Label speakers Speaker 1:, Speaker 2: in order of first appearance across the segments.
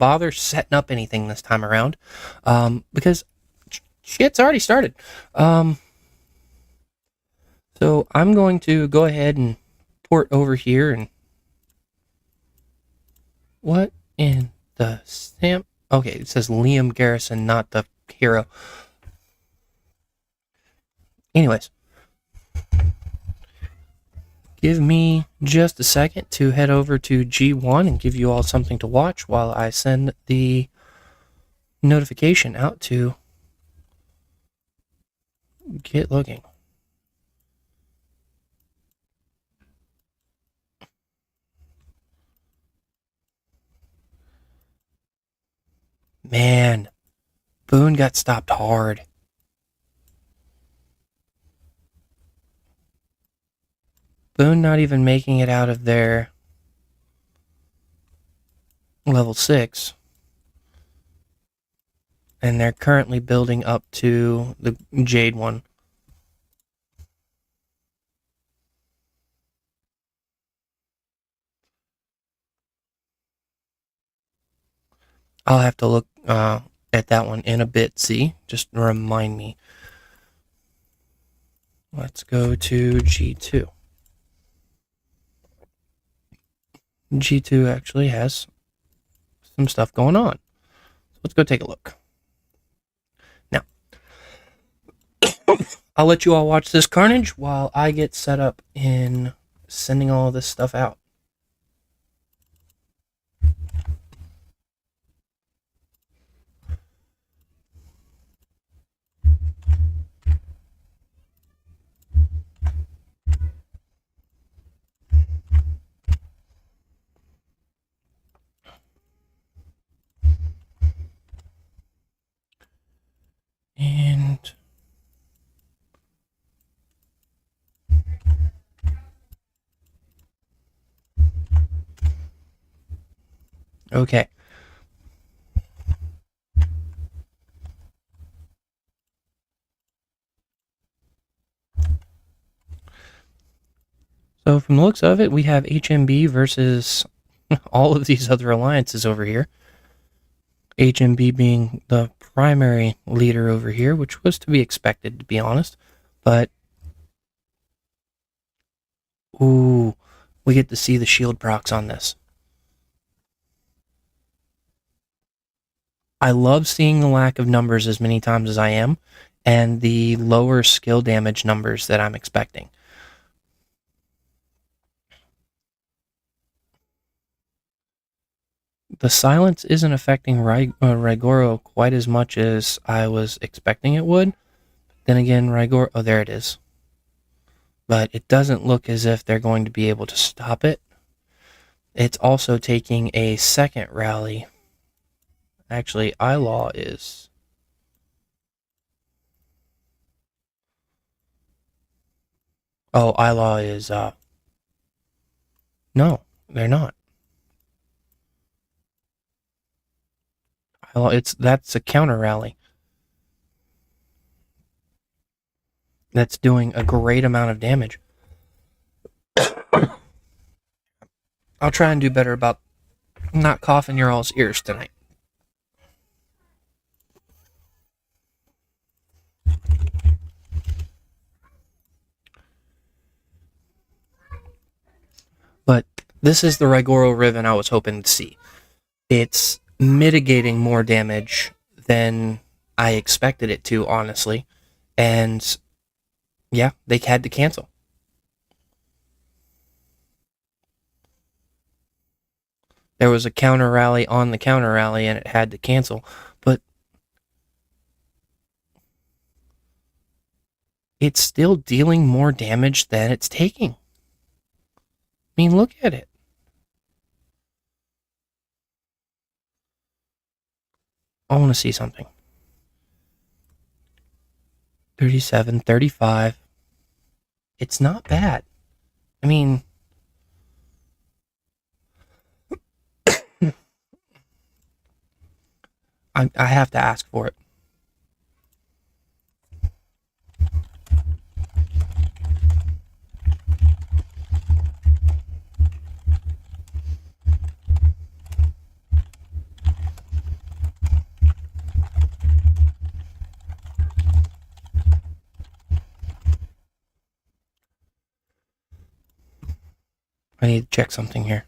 Speaker 1: bother setting up anything this time around, because shit's already started. So I'm going to go ahead and port over here, and what in the stamp? Okay, it says Liam Garrison, not the hero. Anyways, give me just a second to head over to G1 and give you all something to watch while I send the notification out to get looking. Man, Boone got stopped hard. Boone not even making it out of their level 6. And they're currently building up to the Jade one. I'll have to look at that one in a bit, see? Just remind me. Let's go to G2. G2 actually has some stuff going on. So let's go take a look. Now, I'll let you all watch this carnage while I get set up in sending all this stuff out. And okay. So from the looks of it, we have HMB versus all of these other alliances over here. HMB being the primary leader over here, which was to be expected, to be honest. But, ooh, we get to see the shield procs on this. I love seeing the lack of numbers as many times as I am, and the lower skill damage numbers that I'm expecting. The silence isn't affecting Rigoro quite as much as I was expecting it would. Then again, Rigoro... Oh, there it is. But it doesn't look as if they're going to be able to stop it. It's also taking a second rally. Actually, Ilaw is... Oh, Ilaw is... No, they're not. That's a counter rally. That's doing a great amount of damage. I'll try and do better about not coughing your all's ears tonight. But this is the Rigoro Riven I was hoping to see. It's mitigating more damage than I expected it to, honestly. And yeah, they had to cancel. There was a counter rally on the counter rally and it had to cancel. But it's still dealing more damage than it's taking. I mean, look at it. I want to see something. 37, 35. It's not bad. I mean... I have to ask for it. I need to check something here.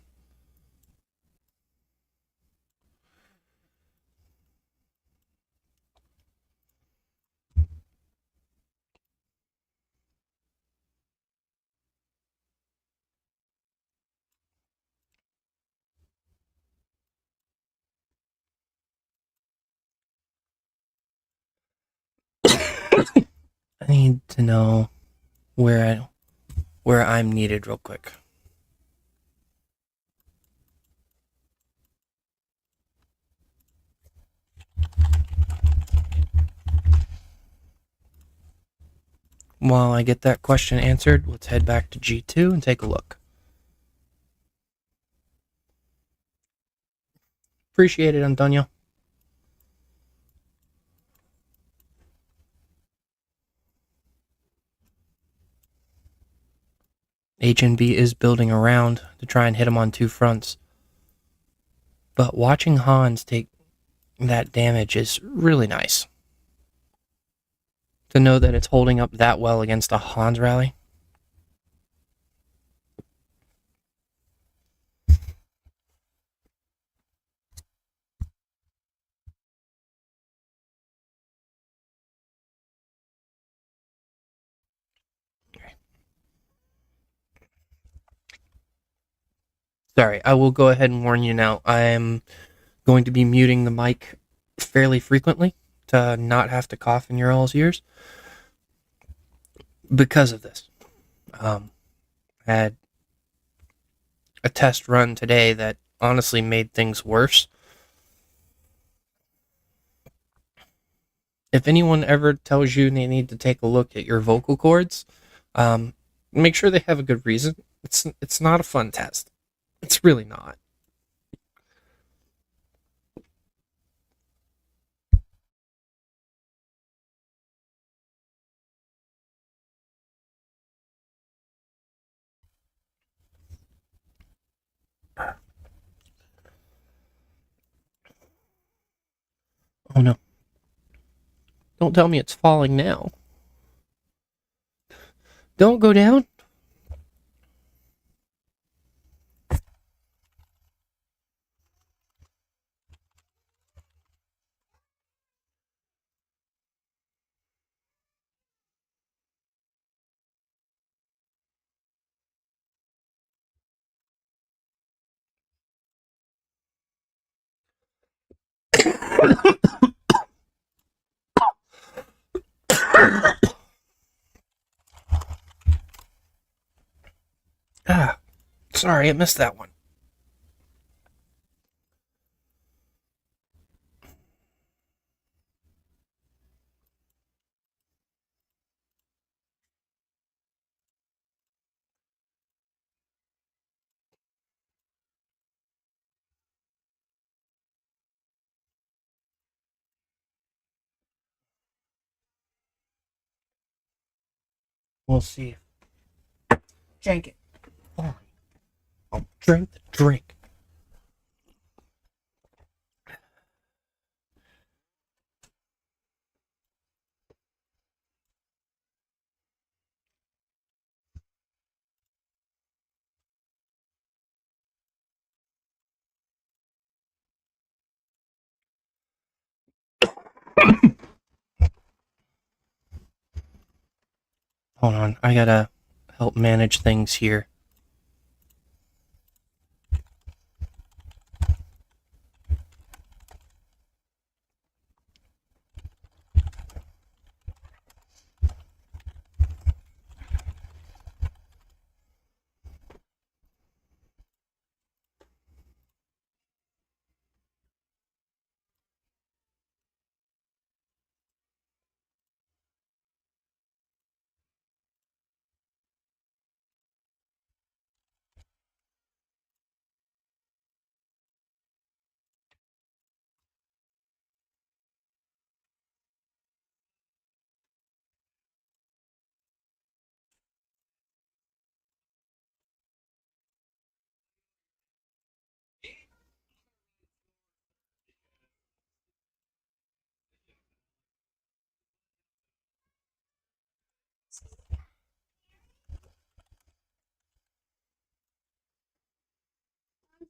Speaker 1: I need to know where I'm needed real quick. While I get that question answered, let's head back to G2 and take a look. Appreciate it, Antonio. HNB is building around to try and hit him on two fronts. But watching Hans take that damage is really nice. To know that it's holding up that well against a Hans rally. Sorry, I will go ahead and warn you now. I am going to be muting the mic fairly frequently to not have to cough in your all's ears because of this. I had a test run today that honestly made things worse. If anyone ever tells you they need to take a look at your vocal cords, make sure they have a good reason. It's not a fun test. It's really not. Oh no. Don't tell me it's falling now. Don't go down. Ah, sorry, I missed that one. We'll see. Jank it. Fine. I'll drink the drink. Hold on, I gotta help manage things here.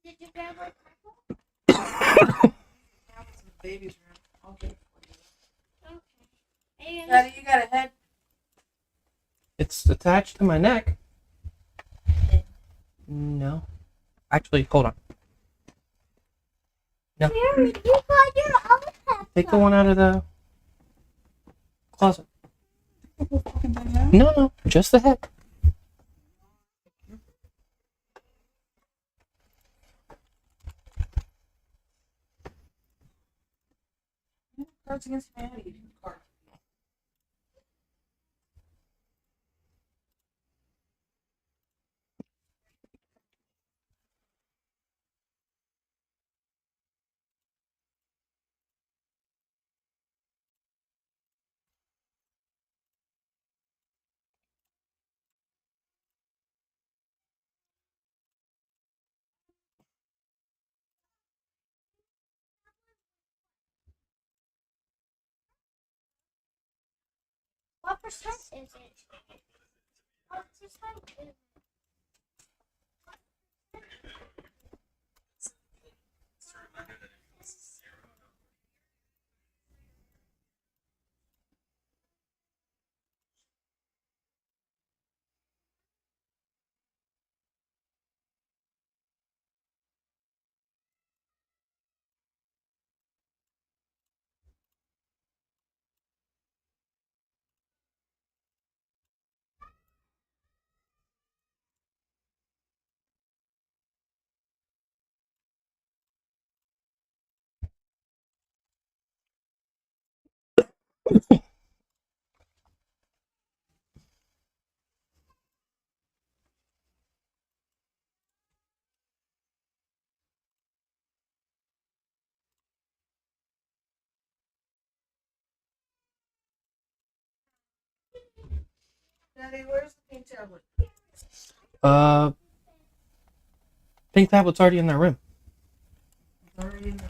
Speaker 2: Did you grab my
Speaker 3: Baby's room. I'll get it for you.
Speaker 2: Okay.
Speaker 3: Daddy, you got a head?
Speaker 1: It's attached to my neck. No. Actually, hold on. No.
Speaker 2: Mary, you got your own head.
Speaker 1: Take the one out of the closet.
Speaker 3: The whole fucking thing out?
Speaker 1: No, just the head.
Speaker 3: Cards Against Humanity. You do cards.
Speaker 2: What percent is it? What percent is it?
Speaker 3: Daddy, where's the pink tablet?
Speaker 1: Pink tablet's already in that room.
Speaker 3: It's already in there.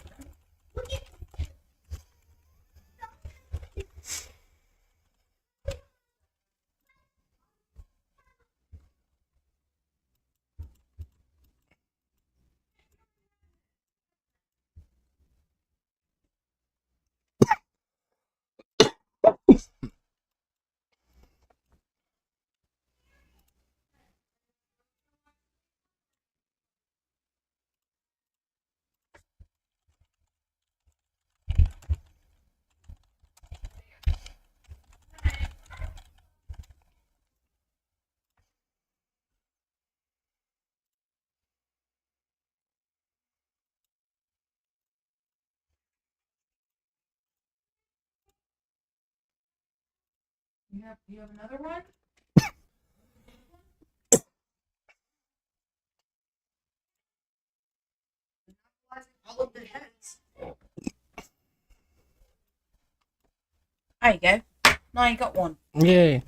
Speaker 3: You have another one? All of the heads. There you go. Now you got one.
Speaker 1: Yay.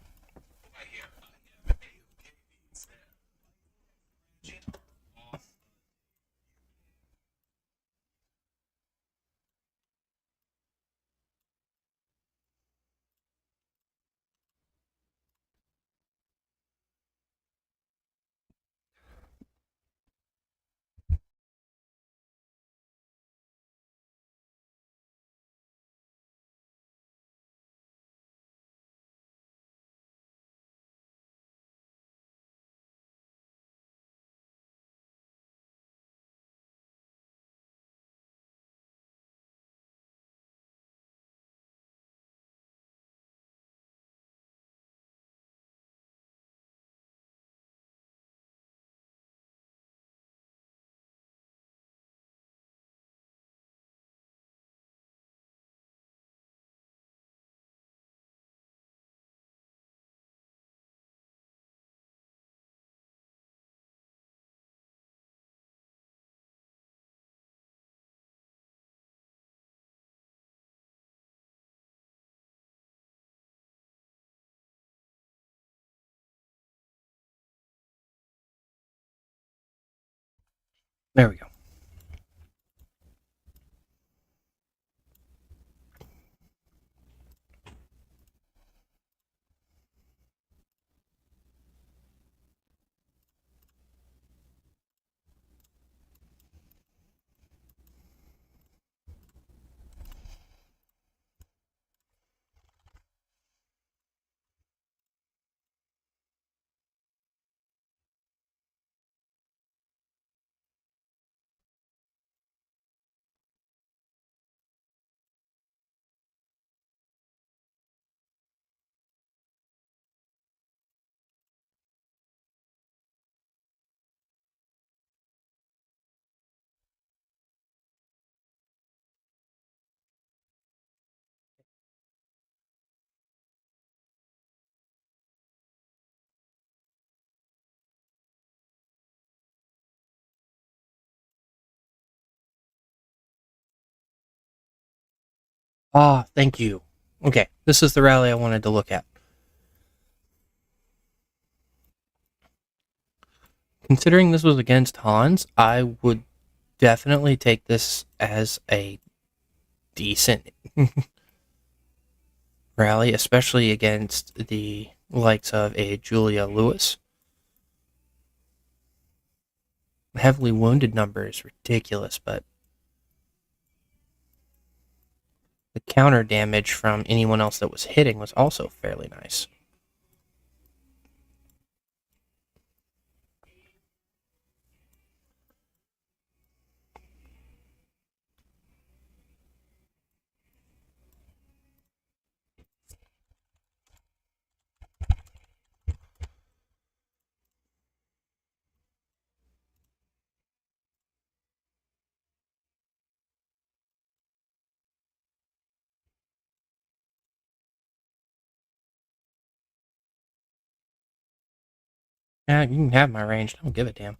Speaker 1: There we go. Ah, thank you. Okay, this is the rally I wanted to look at. Considering this was against Hans, I would definitely take this as a decent rally, especially against the likes of a Julia Lewis. The heavily wounded number is ridiculous, but the counter damage from anyone else that was hitting was also fairly nice. Yeah, you can have my range. I don't give a damn.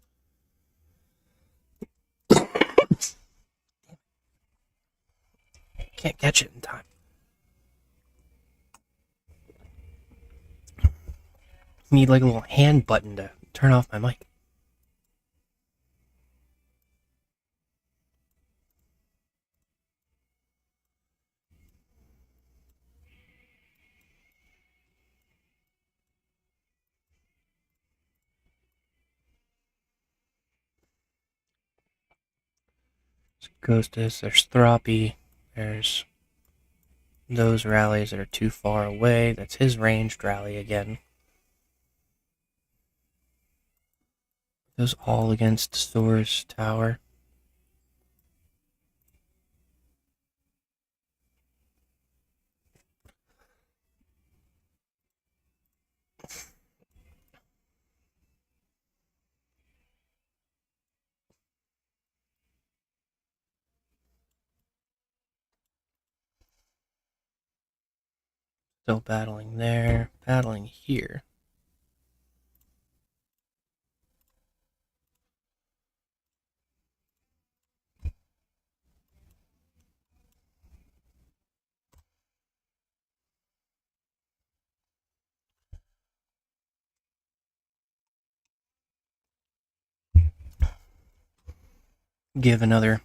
Speaker 1: Can't catch it in time. Need like a little hand button to turn off my mic. Ghostus, there's Throppy, there's those rallies that are too far away. That's his ranged rally again. Those all against Soar's tower. Still battling there, battling here. Give another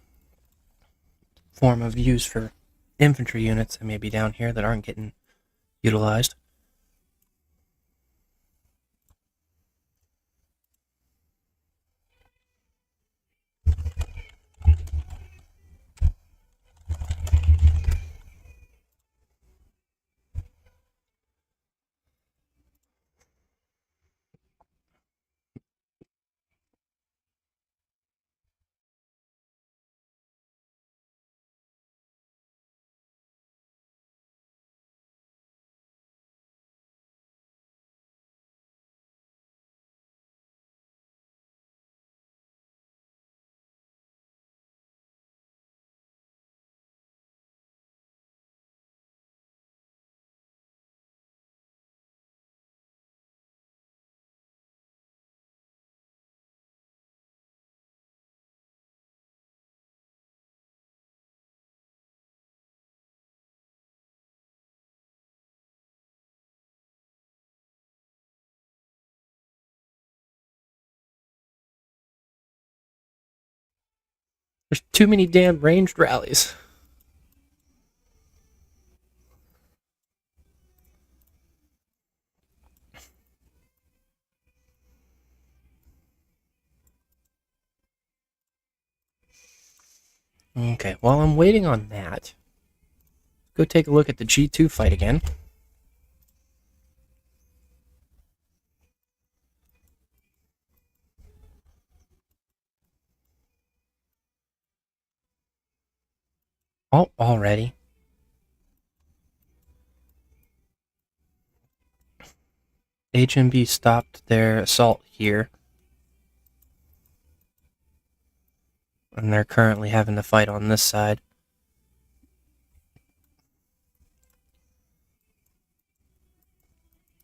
Speaker 1: form of use for infantry units that may be down here that aren't getting utilized. There's too many damn ranged rallies. Okay, while I'm waiting on that, go take a look at the G2 fight again. Oh, already. HMB stopped their assault here. And they're currently having to fight on this side.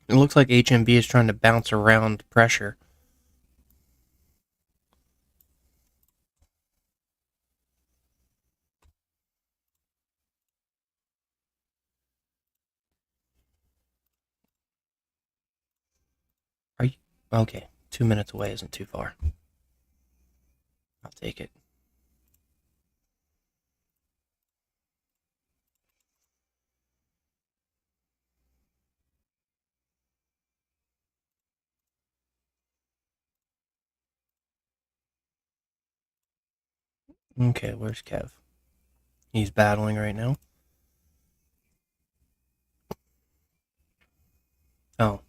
Speaker 1: It looks like HMB is trying to bounce around pressure. Okay, 2 minutes away isn't too far. I'll take it. Okay, where's Kev? He's battling right now. Oh.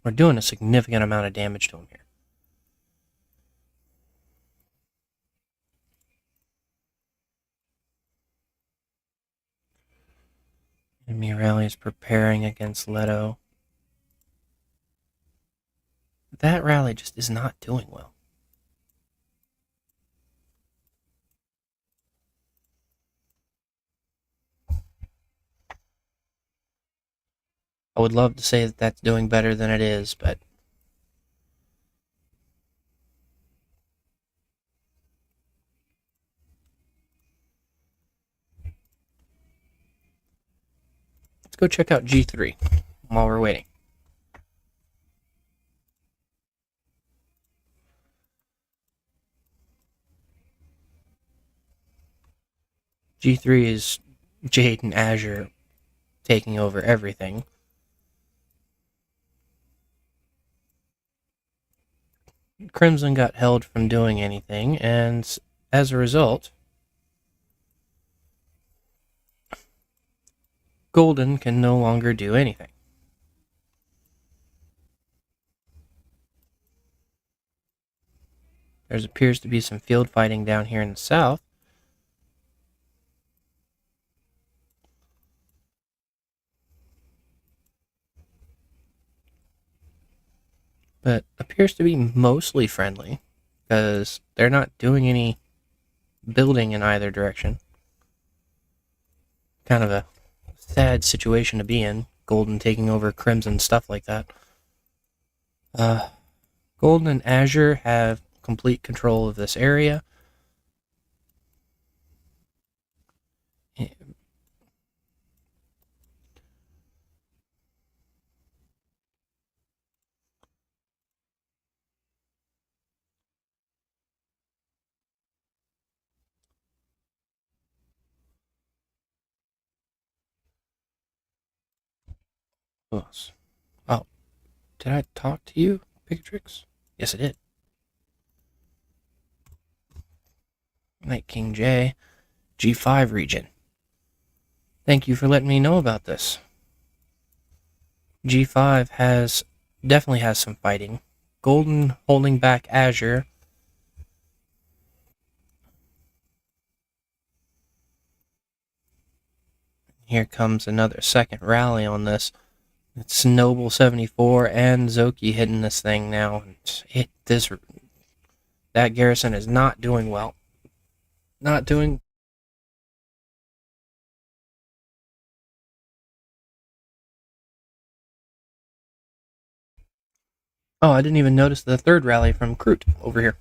Speaker 1: We're doing a significant amount of damage to him here. Enemy rally is preparing against Leto. That rally just is not doing well. I would love to say that that's doing better than it is, but let's go check out G3 while we're waiting. G3 is Jade and Azure taking over everything. Crimson got held from doing anything, and as a result, Golden can no longer do anything. There appears to be some field fighting down here in the south. But appears to be mostly friendly, because they're not doing any building in either direction. Kind of a sad situation to be in. Golden taking over Crimson, stuff like that. Golden and Azure have complete control of this area. Oh, did I talk to you, Picatrix? Yes, I did. Night King J, G5 region. Thank you for letting me know about this. G5 definitely has some fighting. Golden holding back Azure. Here comes another second rally on this. It's Noble 74 and Zoki hitting this thing now. That Garrison is not doing well. Not doing. Oh, I didn't even notice the third rally from Kroot over here.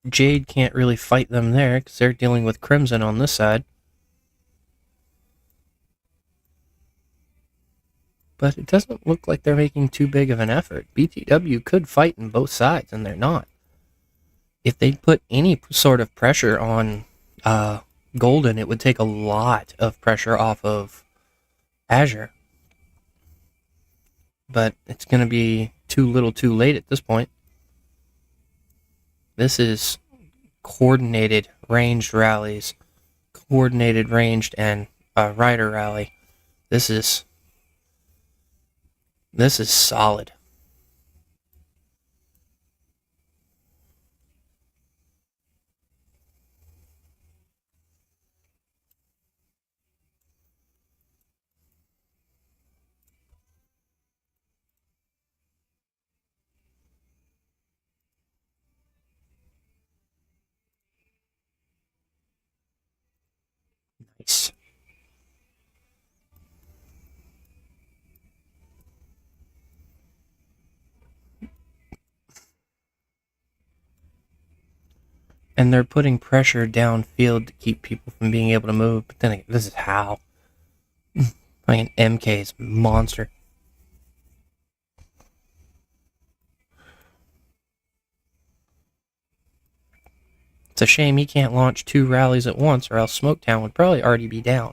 Speaker 1: Jade can't really fight them there because they're dealing with Crimson on this side. But it doesn't look like they're making too big of an effort. BTW could fight in both sides, and they're not. If they put any sort of pressure on Golden, it would take a lot of pressure off of Azure. But it's going to be too little too late at this point. This is coordinated ranged rallies, coordinated ranged and rider rally. This is solid. And they're putting pressure downfield to keep people from being able to move. But then again, this is how. Like an MK is a monster. It's a shame he can't launch 2 rallies at once, or else Smoketown would probably already be down.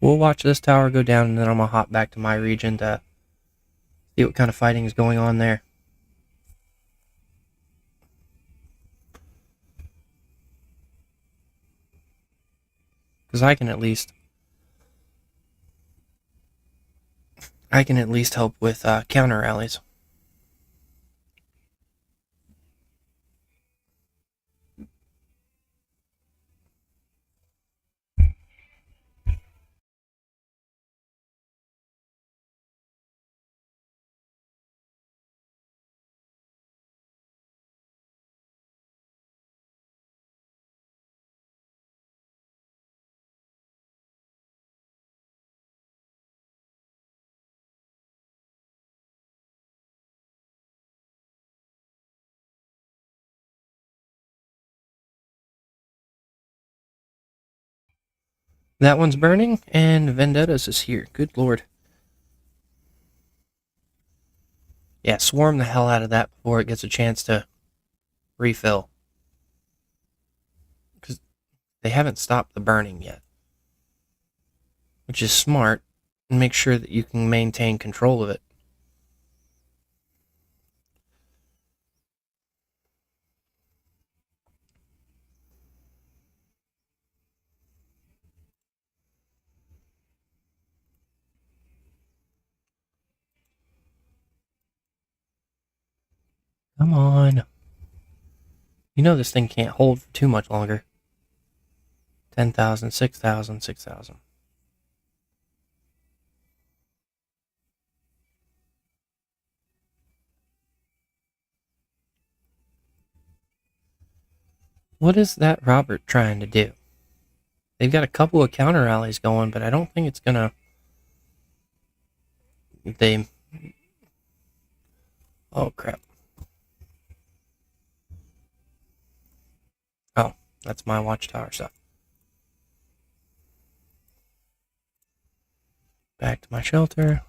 Speaker 1: We'll watch this tower go down, and then I'm going to hop back to my region to see what kind of fighting is going on there. Because I can at least help with counter rallies. That one's burning, and Vendettas is here. Good lord. Yeah, swarm the hell out of that before it gets a chance to refill. Because they haven't stopped the burning yet. Which is smart, and make sure that you can maintain control of it. Come on. You know this thing can't hold for too much longer. 10,000, 6,000, 6,000. What is that Robert trying to do? They've got a couple of counter rallies going, but I don't think it's gonna... Oh, crap. Oh, that's my watchtower stuff. Back to my shelter.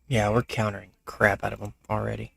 Speaker 1: Yeah, we're countering crap out of them already.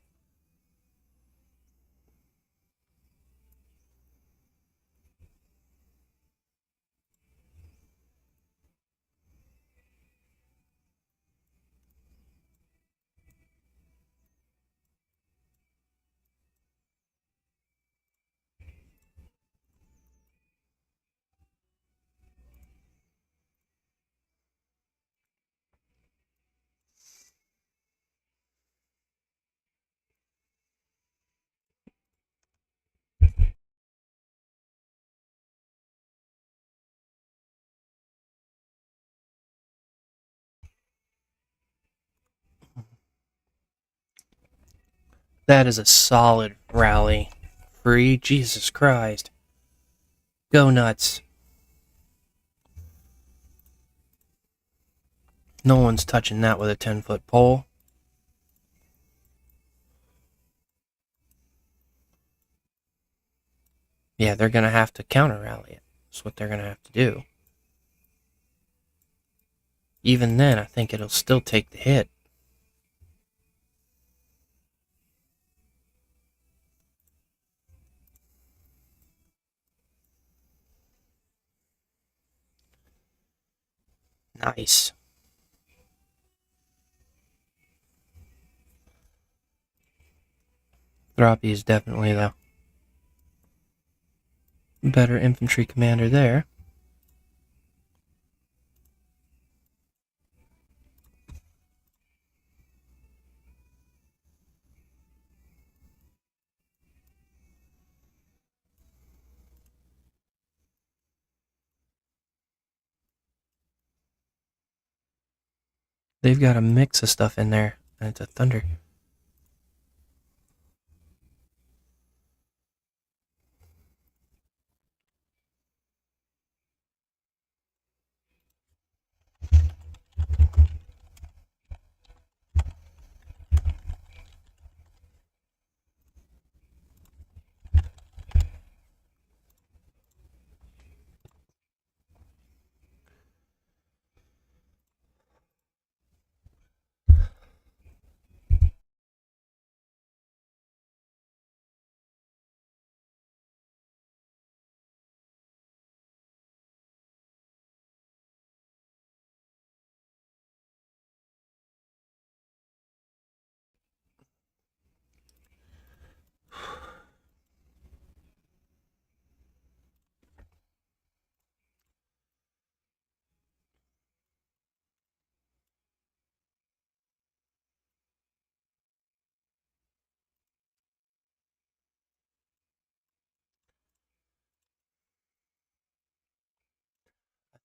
Speaker 1: That is a solid rally. Free, Jesus Christ. Go nuts. No one's touching that with a 10-foot pole. Yeah, they're going to have to counter rally it. That's what they're going to have to do. Even then, I think it'll still take the hit. Nice. Throppy is definitely the better infantry commander there. They've got a mix of stuff in there, and it's a thunder.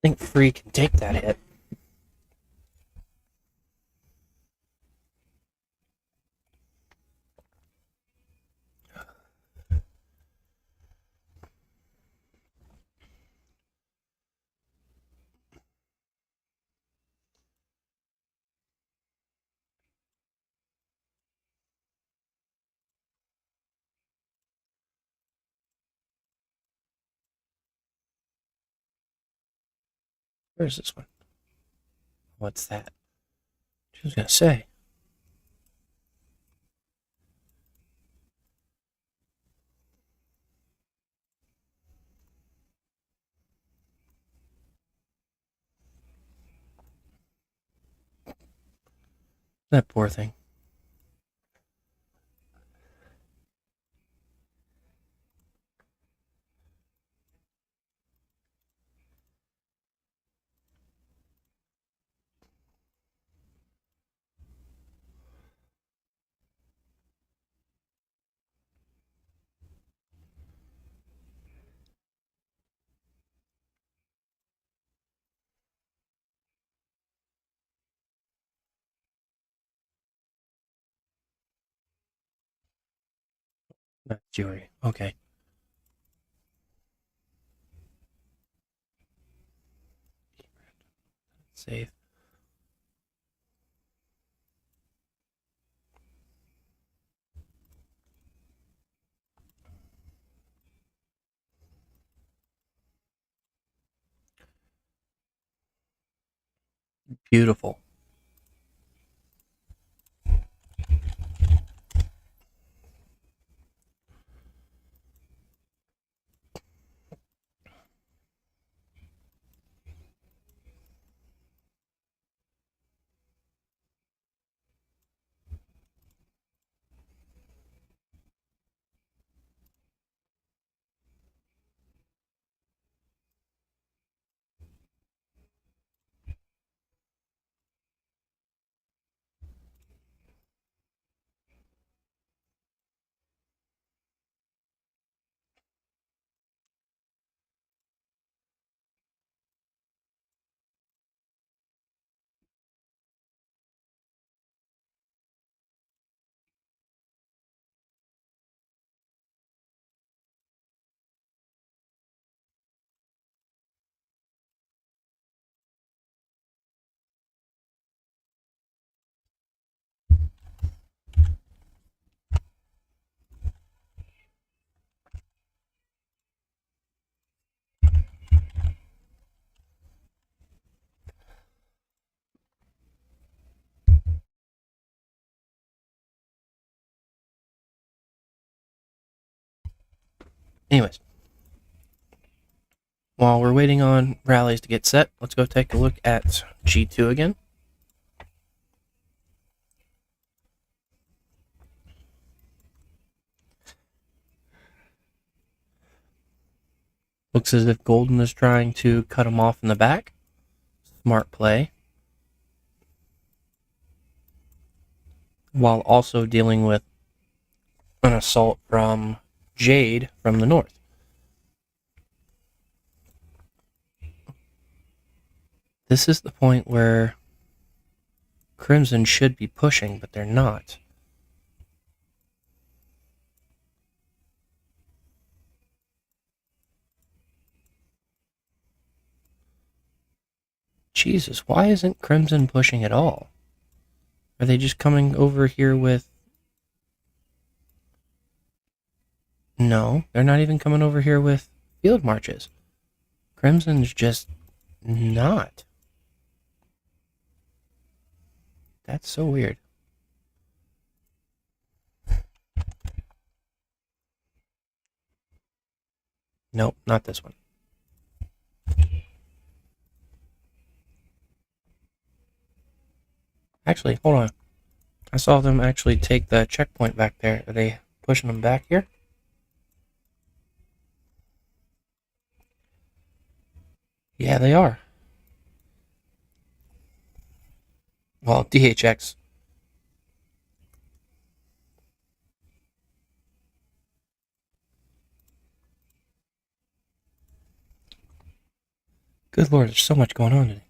Speaker 1: I think Free can take that hit. Where's this one? What's that? She was gonna say. That poor thing. That's Jory. Okay. Save. Beautiful. Anyways, while we're waiting on rallies to get set, let's go take a look at G2 again. Looks as if Golden is trying to cut him off in the back. Smart play. While also dealing with an assault from Jade from the north. This is the point where Crimson should be pushing, but they're not. Jesus, why isn't Crimson pushing at all? Are they just coming over here with... No, they're not even coming over here with field marches. Crimson's just not. That's so weird. Nope, not this one. Actually, hold on. I saw them actually take the checkpoint back there. Are they pushing them back here? Yeah, they are. Well, DHX. Good Lord, there's so much going on today.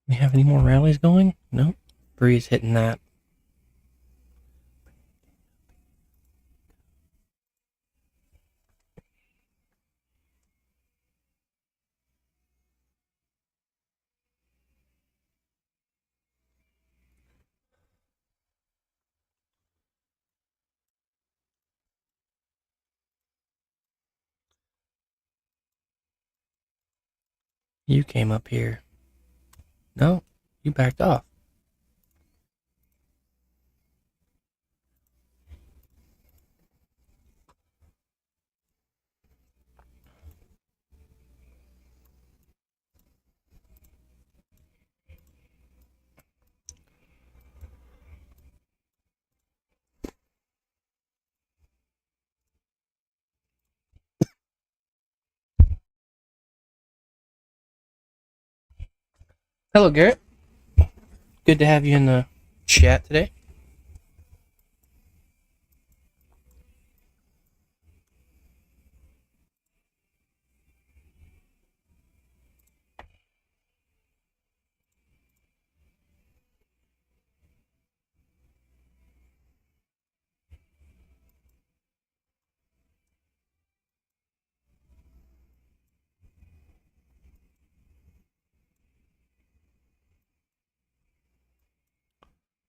Speaker 1: We have any more rallies going? Nope. Bree's hitting that. You came up here. No, you backed off. Hello, Garrett. Good to have you in the chat today.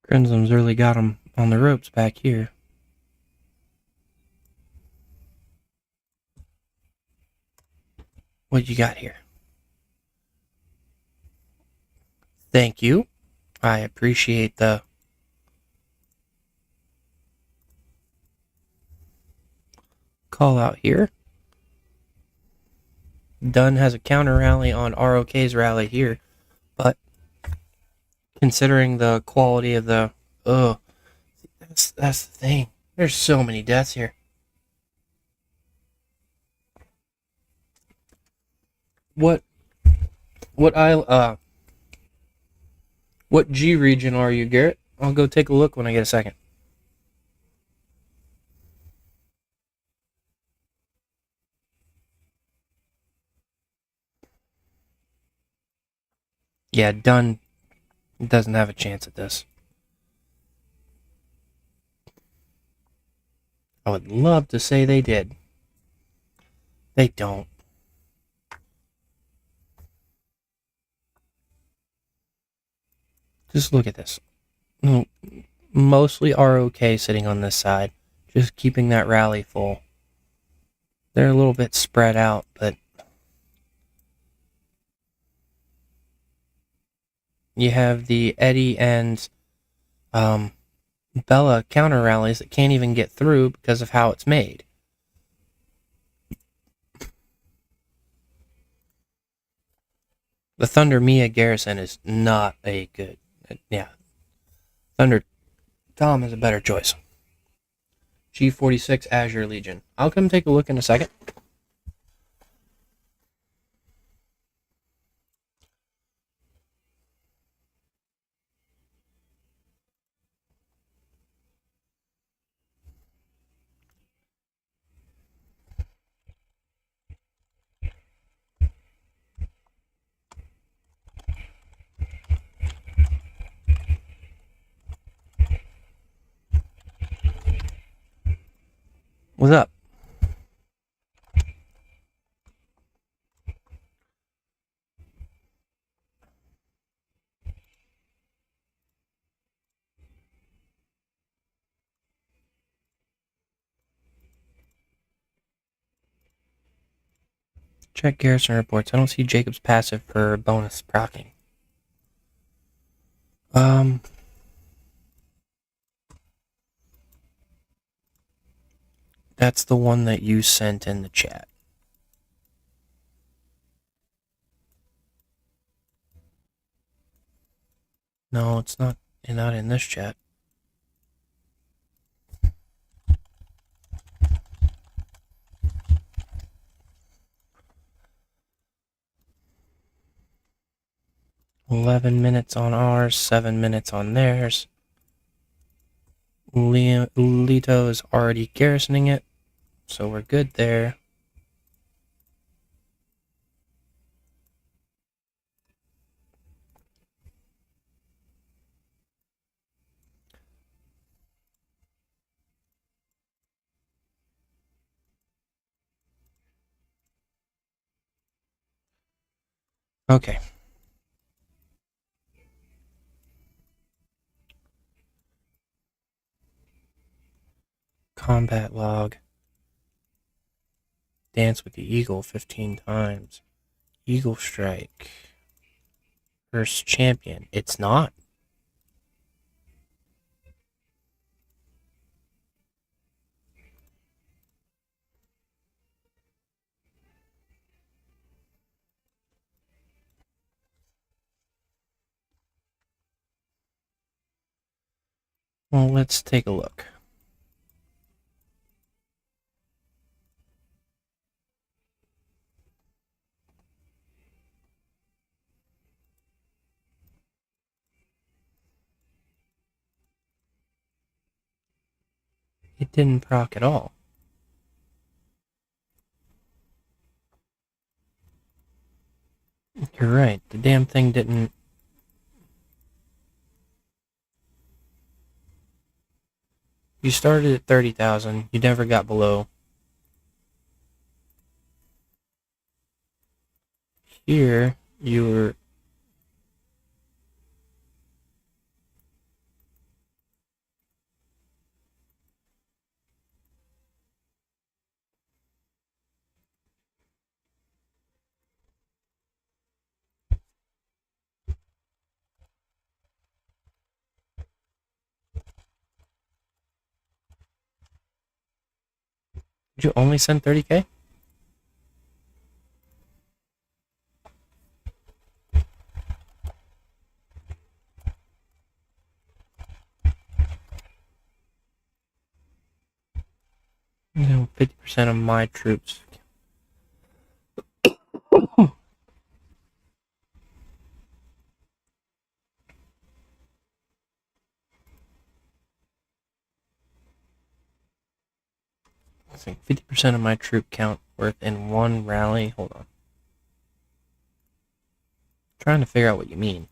Speaker 1: Crimson's really got him on the ropes back here. What you got here? Thank you. I appreciate the call out here. Dunn has a counter rally on ROK's rally here, but considering the quality of the... that's the thing. There's so many deaths here. What G region are you, Garrett? I'll go take a look when I get a second. Yeah, Dunn doesn't have a chance at this. I would love to say they did. They don't. Just look at this. Mostly ROK sitting on this side. Just keeping that rally full. They're a little bit spread out, but you have the Eddie and Bella counter rallies that can't even get through because of how it's made. The Thunder Mia Garrison is not a good. Yeah. Thunder Tom is a better choice. G46 Azure Legion. I'll come take a look in a second. What's up? Check Garrison reports. I don't see Jacob's passive for bonus proccing. That's the one that you sent in the chat. No, it's not in this chat. $11 on ours, 7 on theirs. Lito is already garrisoning it, so we're good there. Okay. Combat log. Dance with the eagle 15 times. Eagle strike. First champion. It's not. Well, let's take a look. It didn't proc at all. You're right. The damn thing didn't. You started at 30,000. You never got below. Here, you were. Did you only send 30K? No, 50% of my troops. I think 50% of my troop count worth in one rally. Hold on. Trying to figure out what you mean.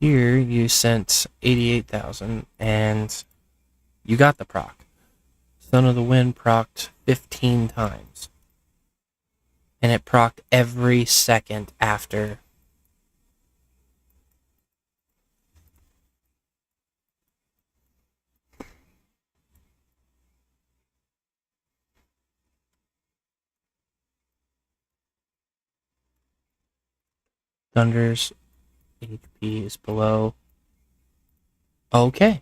Speaker 1: Here, you sent 88,000 and you got the proc. Son of the Wind procced 15 times. And it procced every second after. Thunder's HP is below. Okay.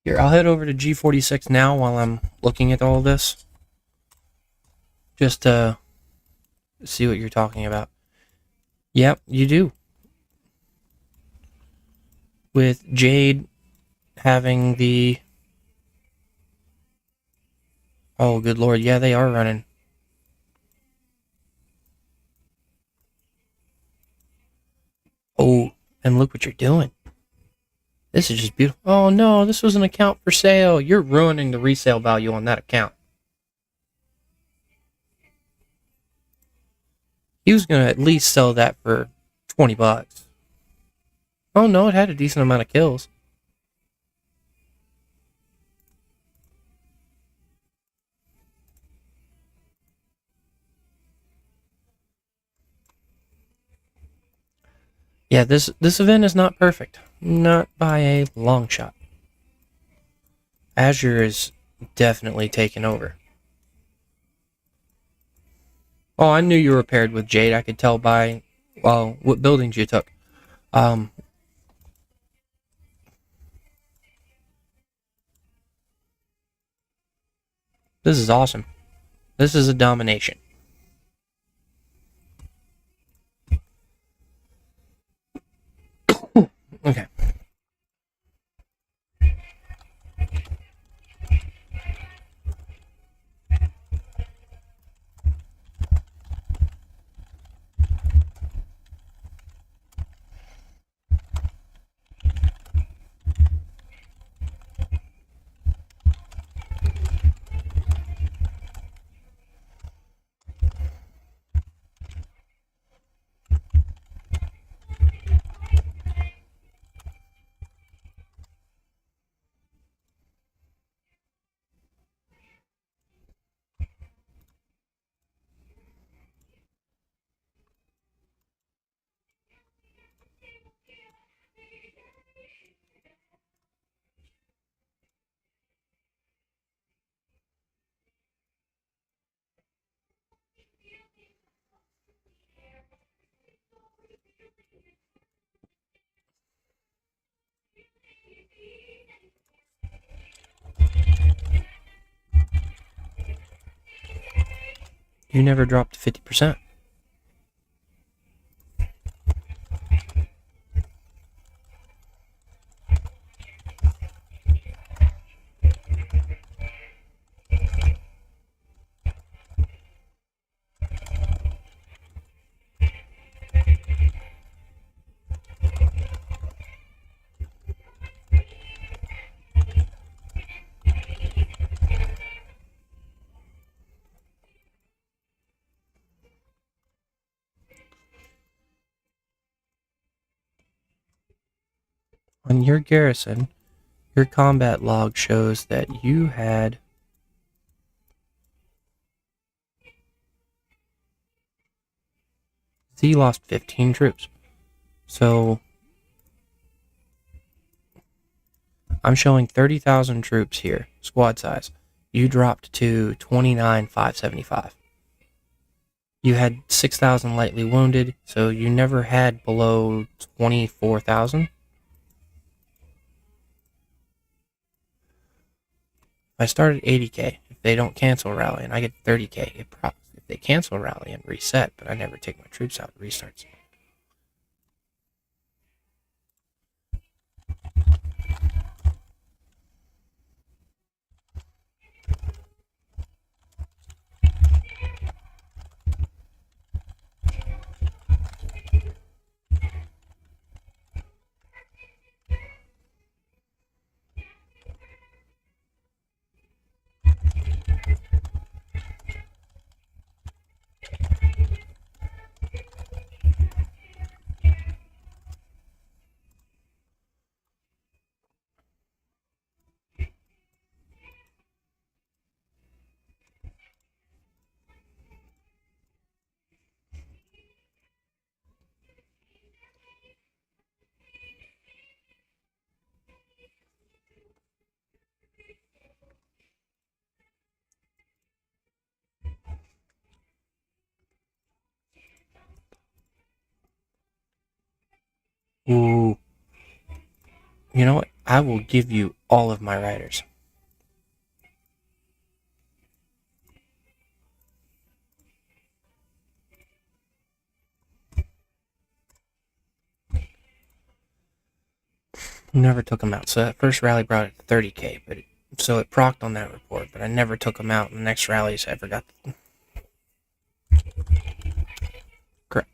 Speaker 1: Here, I'll head over to G46 now while I'm looking at all this. Just to see what you're talking about. Yep, you do. With Jade having the... Oh, good lord, yeah, they are running. Oh, and look what you're doing. This is just beautiful. Oh no, this was an account for sale. You're ruining the resale value on that account. He was going to at least sell that for 20 bucks. Oh no, it had a decent amount of kills. Yeah, this event is not perfect. Not by a long shot. Azure is definitely taken over. Oh, I knew you were paired with Jade. I could tell by, well, what buildings you took. This is awesome. This is a domination. Okay. You never dropped 50%. On your Garrison, your combat log shows that you had Z lost 15 troops. So I'm showing 30,000 troops here, squad size. You dropped to 29,575. You had 6,000 lightly wounded, so you never had below 24,000. I started 80k. If they don't cancel rally and I get 30k, if they cancel rally and reset, but I never take my troops out, it restarts. Ooh. You know what? I will give you all of my riders. Never took them out. So that first rally brought it to 30k, but so it procced on that report, but I never took them out. And the next rallies I ever got. Correct.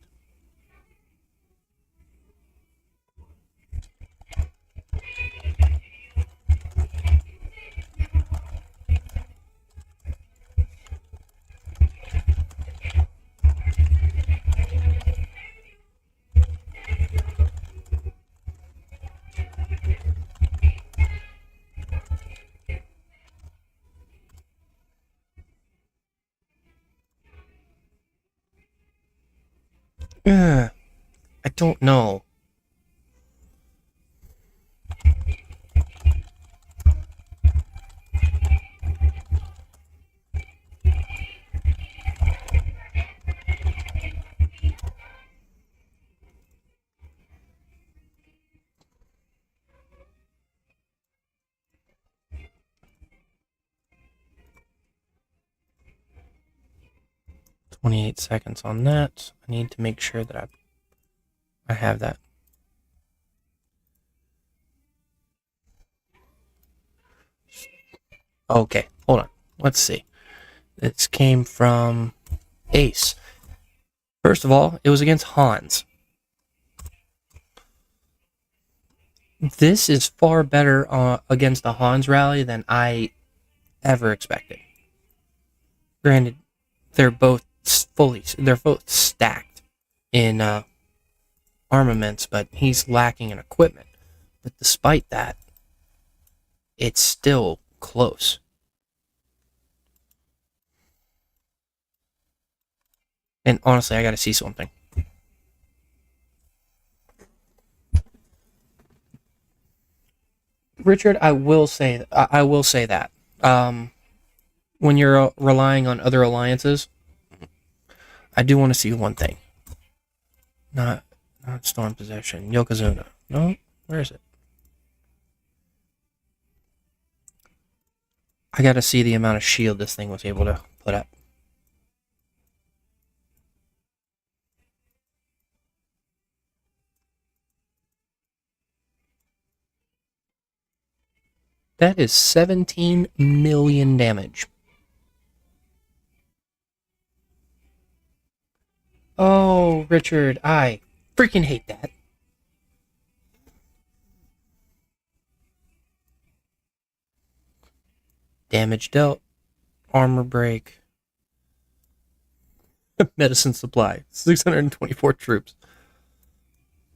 Speaker 1: I don't know. .28 seconds on that. I need to make sure that I have that. Okay, hold on. Let's see. This came from Ace. First of all, it was against Hans. This is far better against the Hans rally than I ever expected. Granted, they're both stacked in armaments, but he's lacking in equipment. But despite that, it's still close. And honestly, I gotta see something. Richard, I will say that. When you're relying on other alliances, I do want to see one thing. Not storm possession. Yokozuna. No? Where is it? I gotta see the amount of shield this thing was able to put up. That is 17 million damage. Oh, Richard, I freaking hate that. Damage dealt. Armor break. Medicine supply. 624 troops.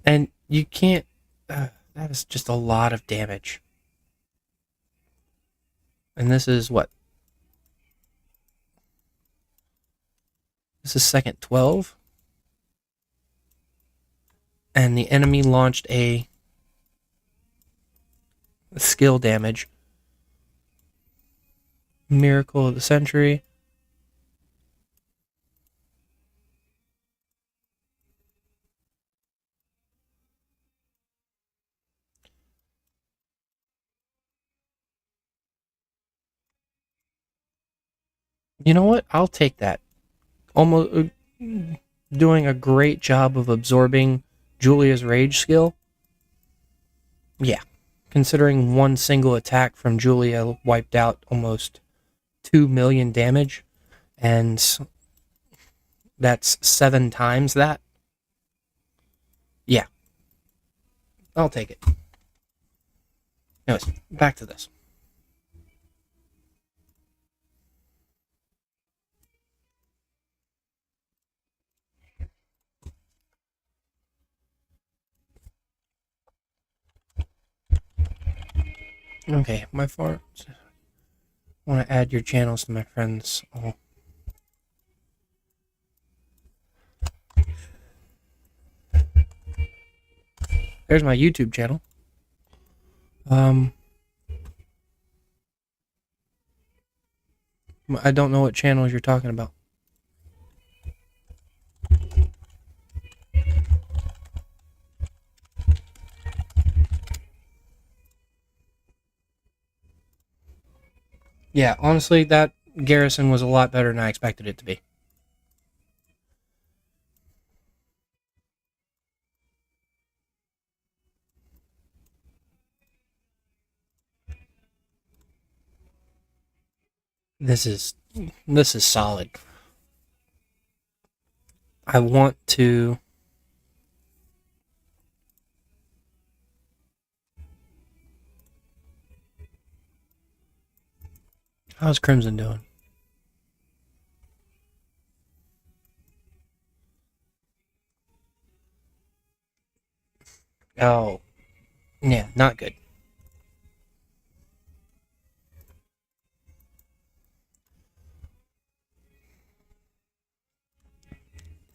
Speaker 1: And you can't... that is just a lot of damage. And this is what? This is second 12. And the enemy launched a skill damage. Miracle of the Century. You know what? I'll take that. Almost doing a great job of absorbing Julia's rage skill. Yeah. Considering one single attack from Julia wiped out almost 2 million damage, and that's 7 times that. Yeah. I'll take it. Anyways, back to this. Okay, my farms. I want to add your channels to my friends. Oh. There's my YouTube channel. I don't know what channels you're talking about. Yeah, honestly, that Garrison was a lot better than I expected it to be. This is solid. I want to. How's Crimson doing? Oh, yeah, not good.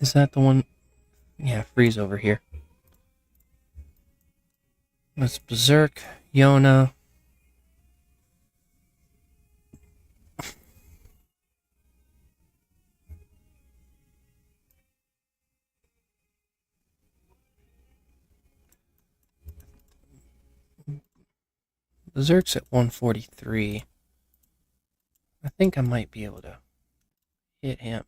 Speaker 1: Is that the one? Yeah, Freeze over here. That's Berserk, Yona. Berserk's at 143. I think I might be able to hit him.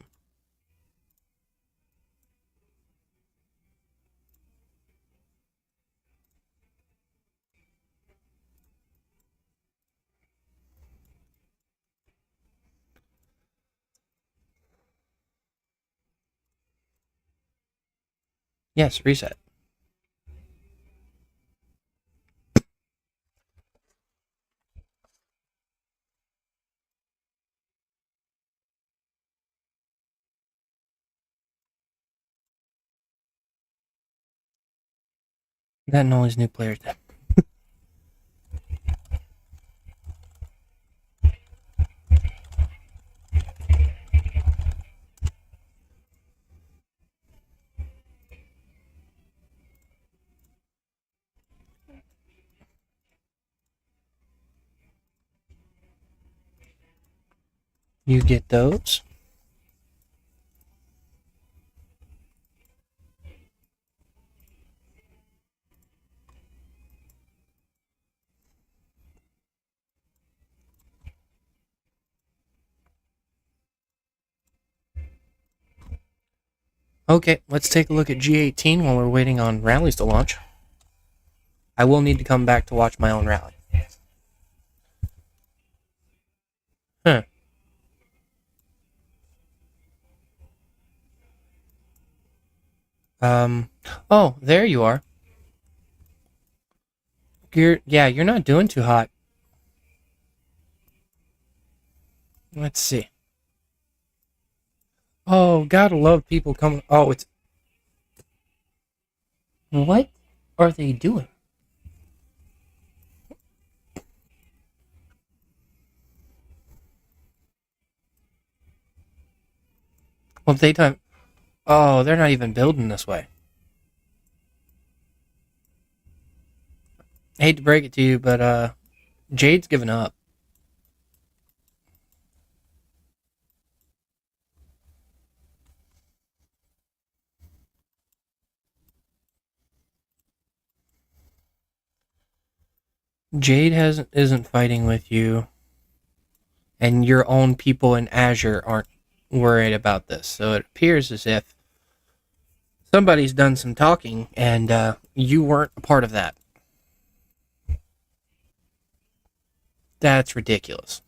Speaker 1: Yes, reset. That and all these new players. You get those. Okay, let's take a look at G18 while we're waiting on rallies to launch. I will need to come back to watch my own rally. Huh. Oh, there you are. You're not doing too hot. Let's see. Oh, gotta love people coming. Oh, it's. What are they doing? Well, they don't. Oh, they're not even building this way. I hate to break it to you, but Jade's given up. Jade isn't fighting with you, and your own people in Azure aren't worried about this. So it appears as if somebody's done some talking, and you weren't a part of that. That's ridiculous.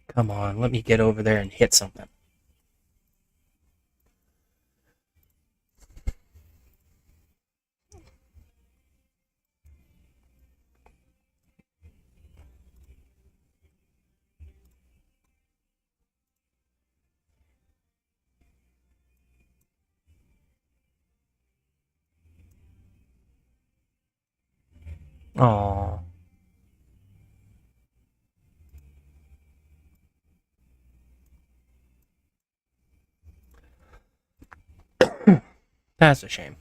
Speaker 1: Come on, let me get over there and hit something. Aww. That's a shame.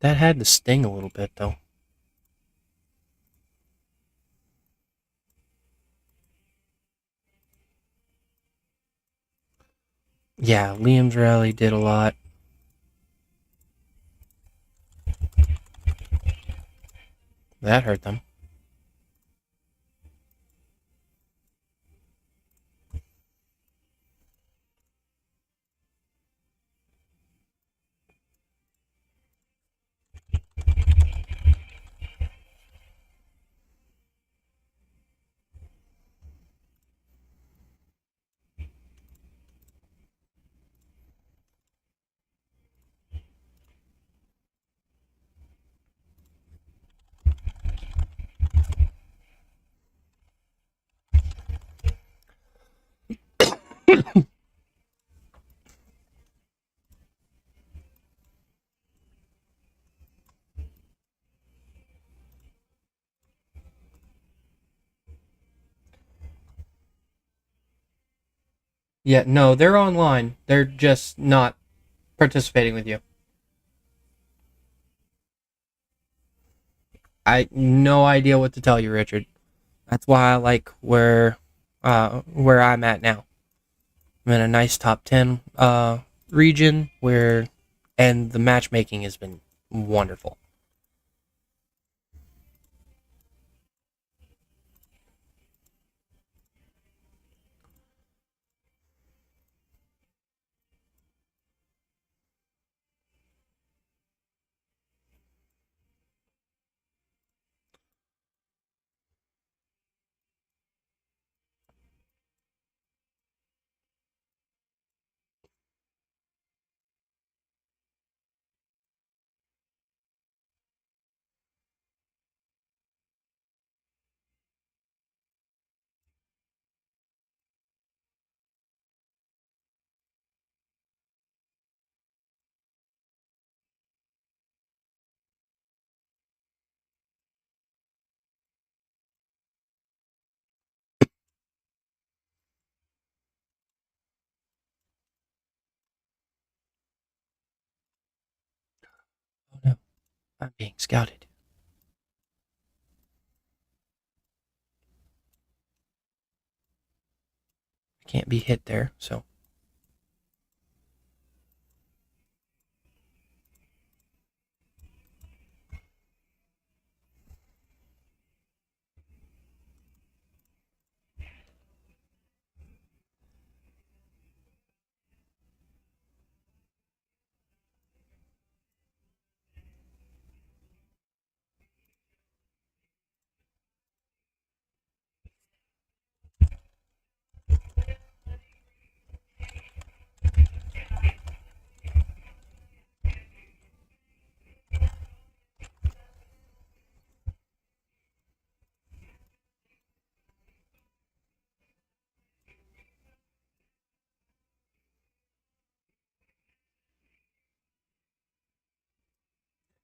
Speaker 1: That had to sting a little bit, though. Yeah, Liam's rally did a lot. That hurt them. Yeah, no, they're online. They're just not participating with you. I no idea what to tell you, Richard. That's why I like where I'm at now. I'm in a nice top 10 region and the matchmaking has been wonderful. Oh no, I'm being scouted. I can't be hit there, so.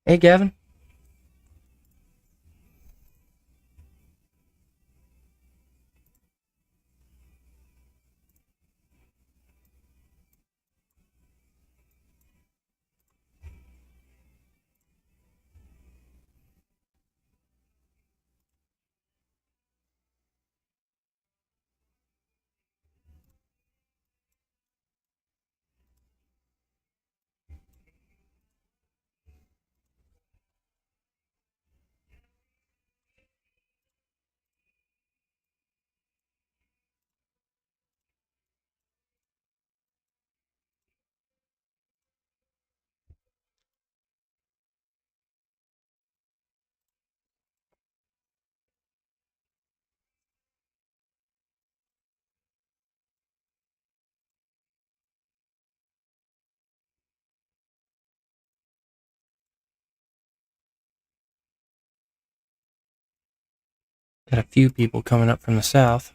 Speaker 1: Hey, Gavin. Got a few people coming up from the south.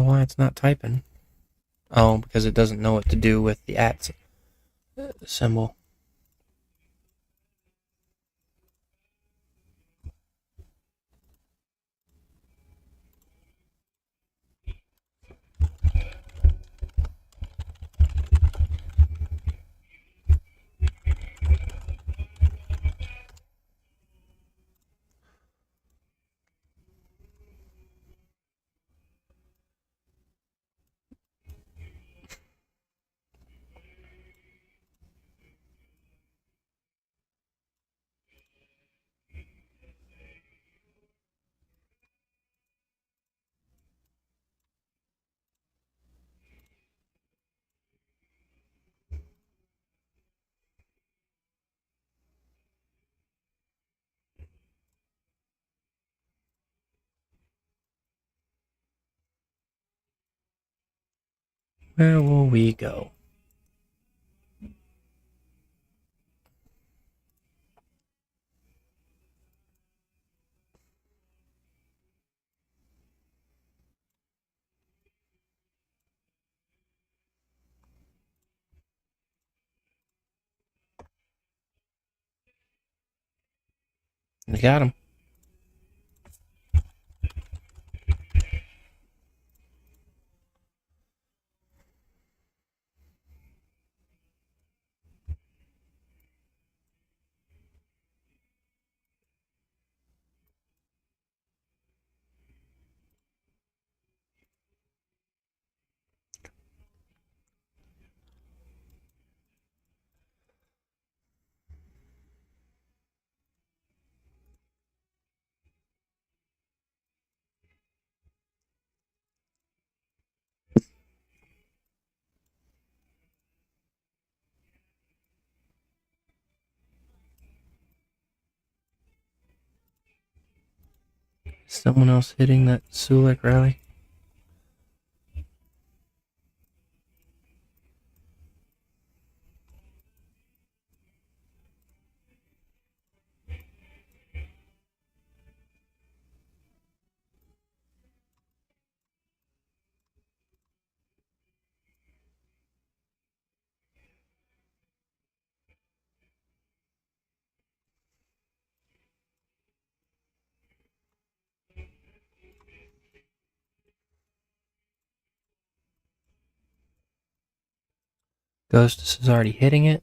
Speaker 1: why it's not typing. Oh, because it doesn't know what to do with the @ symbol. Where will we go? We got him. Is someone else hitting that Sulik rally? Ghost is already hitting it.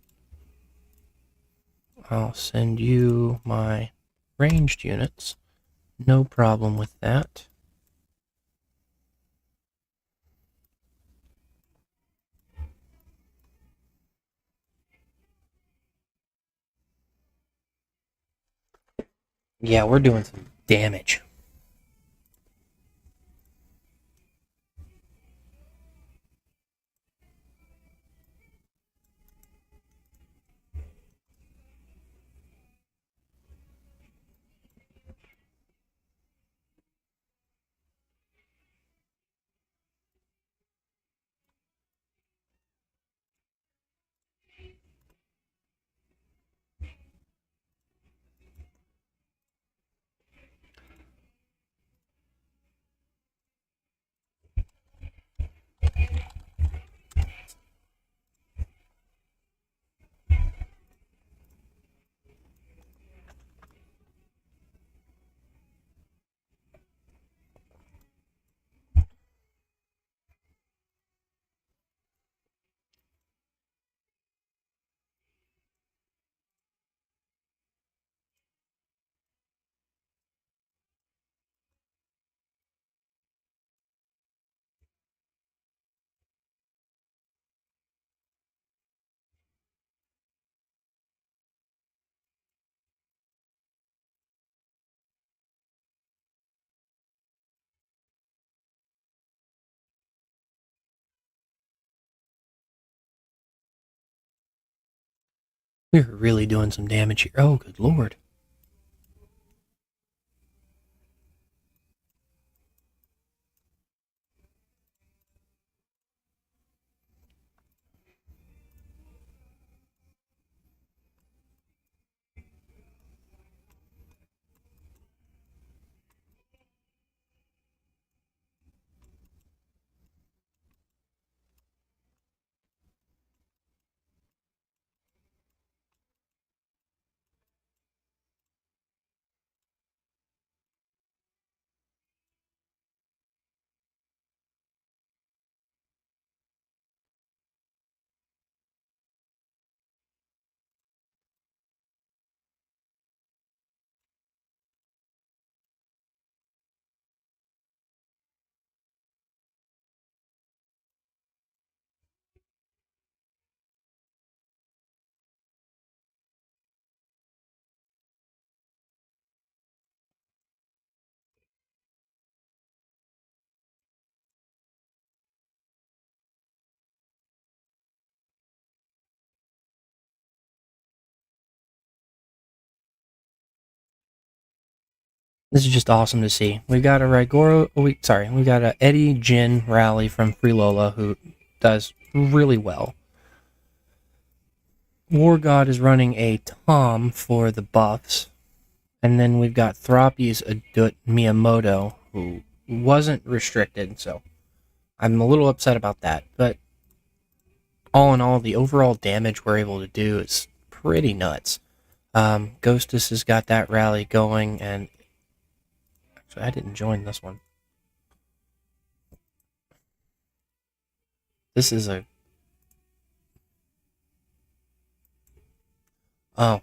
Speaker 1: I'll send you my ranged units. No problem with that. Yeah, we're doing some damage. We're really doing some damage here. Oh, good lord. This is just awesome to see. We got a Rigoro. We got a Eddie Jin rally from Free Lola who does really well. War God is running a Tom for the buffs. And then we've got Throppy's Adut Miyamoto, who wasn't restricted, so I'm a little upset about that. But all in all, the overall damage we're able to do is pretty nuts. Ghostus has got that rally going, and actually, I didn't join this one. This is a... Oh.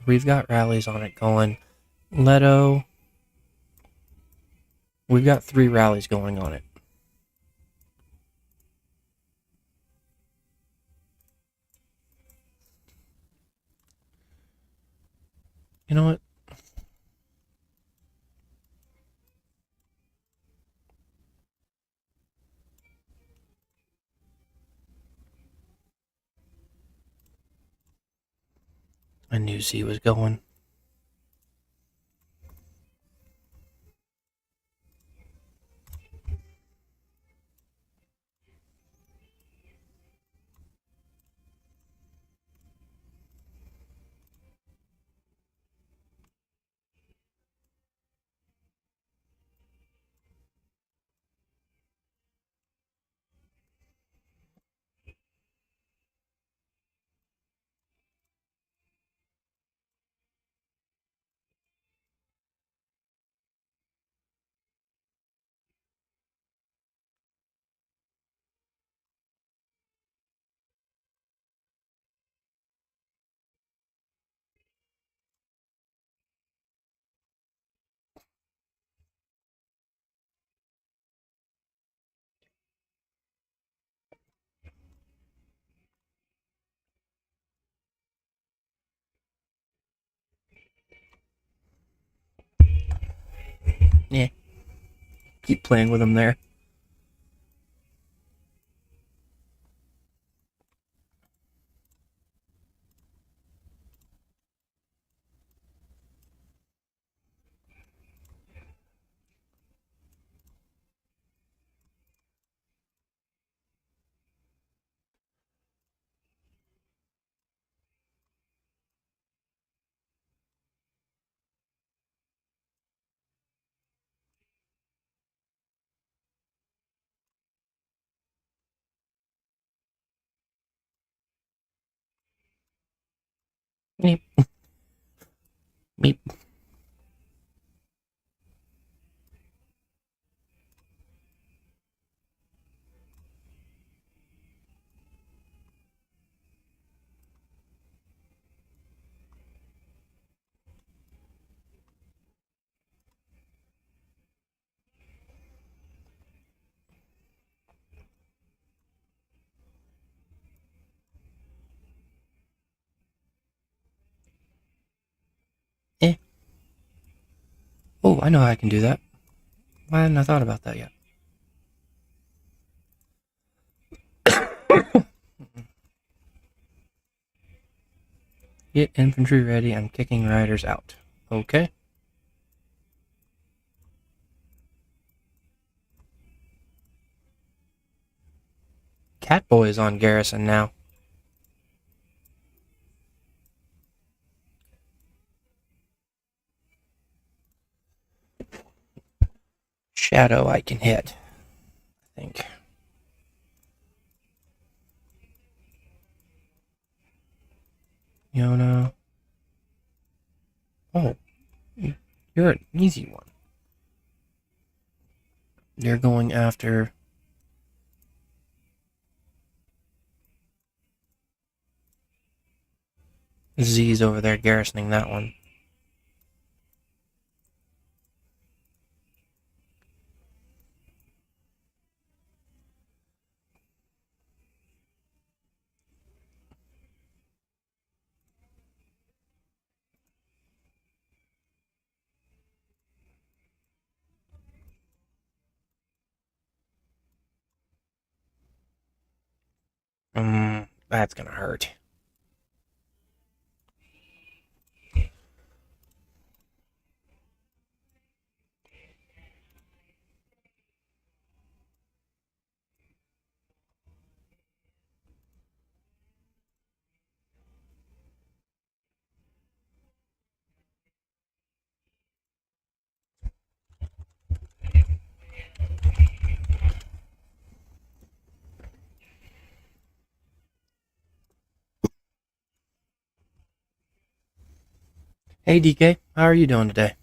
Speaker 1: We've got rallies on it going. Leto, we've got 3 rallies going on it. You know what? I knew Z was going. Yeah. Keep playing with him there. Meep. Meep. Eh. Oh, I know how I can do that. Why hadn't I thought about that yet? Get infantry ready. I'm kicking riders out. Okay. Catboy is on Garrison now. Shadow I can hit, I think. Yona. Oh, you're an easy one. They're going after Z's over there garrisoning that one. That's gonna hurt. Hey DK, how are you doing today?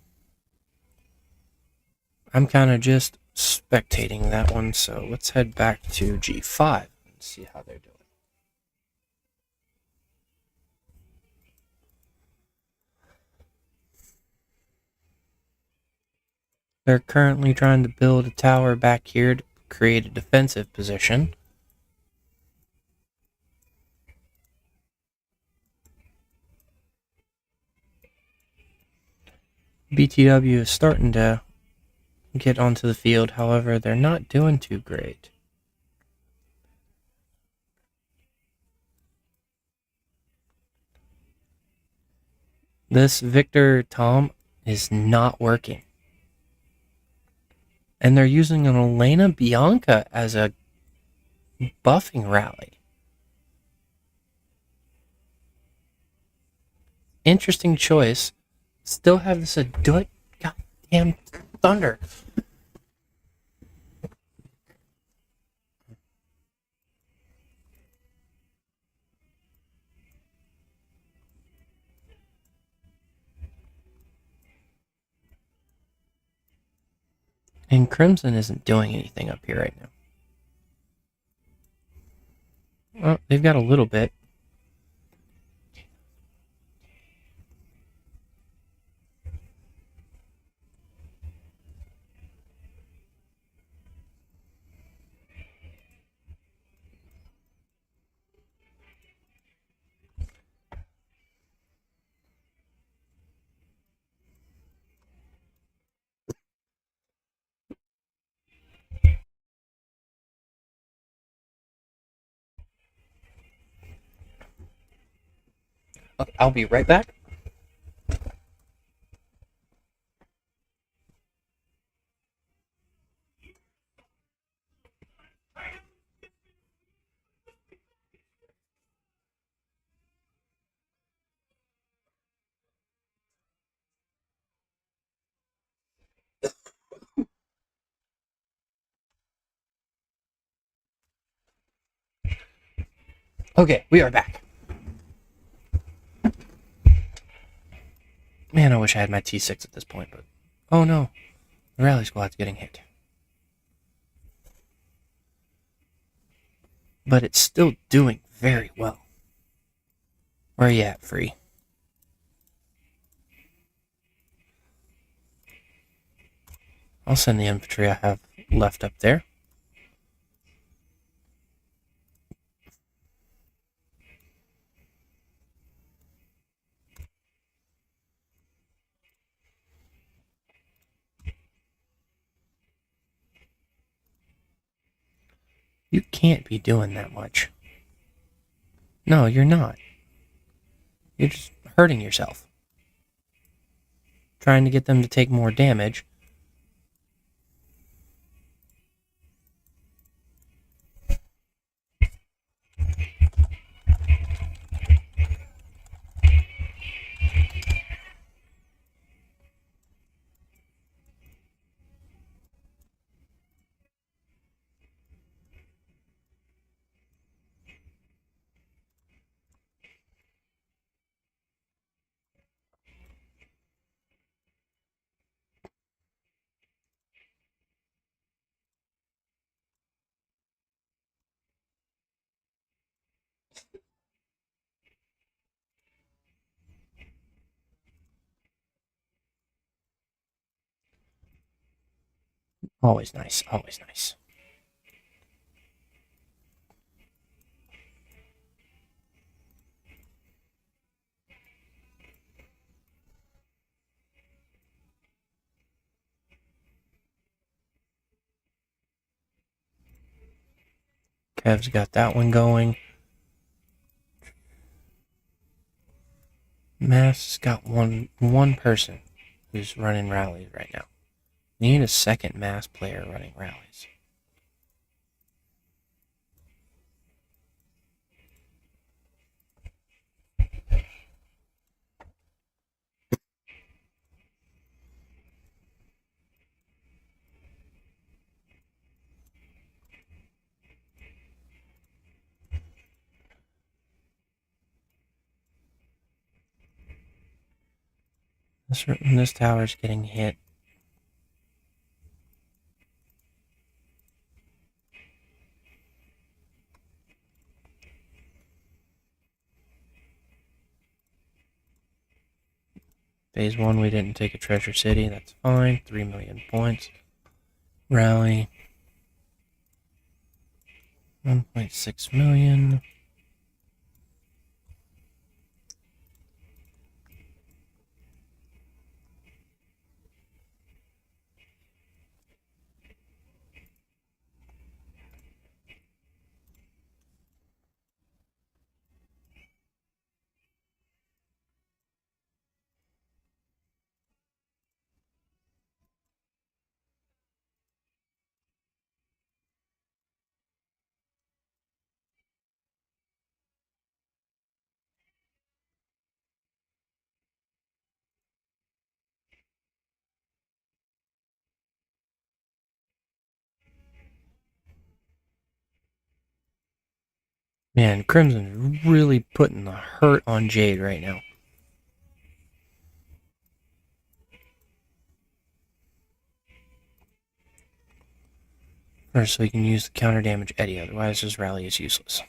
Speaker 1: I'm kind of just spectating that one, so let's head back to G5 and see how they're doing. They're currently trying to build a tower back here to create a defensive position. BTW is starting to get onto the field, however, they're not doing too great. This Victor Tom is not working. And they're using an Elena Bianca as a buffing rally. Interesting choice. Still have this goddamn thunder. And Crimson isn't doing anything up here right now. Well, they've got a little bit. I'll be right back. Okay, we are back. Man, I wish I had my T6 at this point, but... Oh no, the rally squad's getting hit. But it's still doing very well. Where are you at, Free? I'll send the infantry I have left up there. You can't be doing that much. No, you're not. You're just hurting yourself. Trying to get them to take more damage. Always nice, always nice. Kev's got that one going. Mass got one person who's running rallies right now. We need a second mass player running rallies. This tower's getting hit. Phase 1, we didn't take a treasure city. That's fine. 3 million points. Rally. 1.6 million. Man, Crimson's really putting the hurt on Jade right now. First, so he can use the counter damage Eddie, otherwise his rally is useless.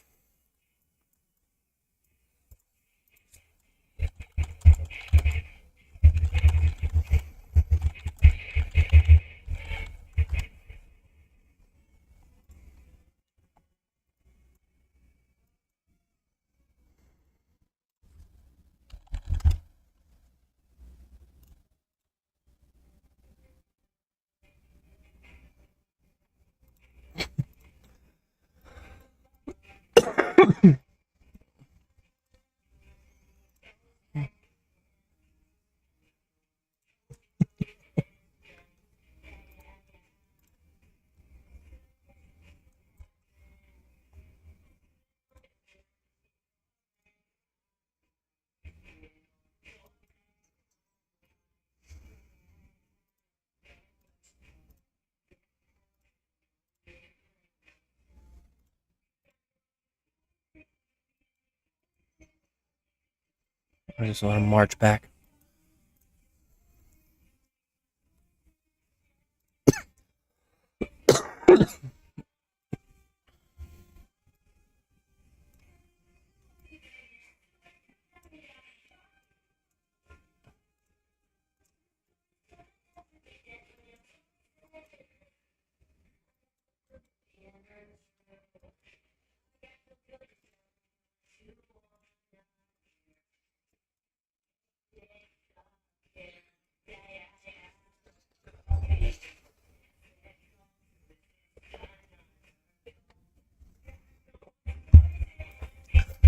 Speaker 1: I just let him march back.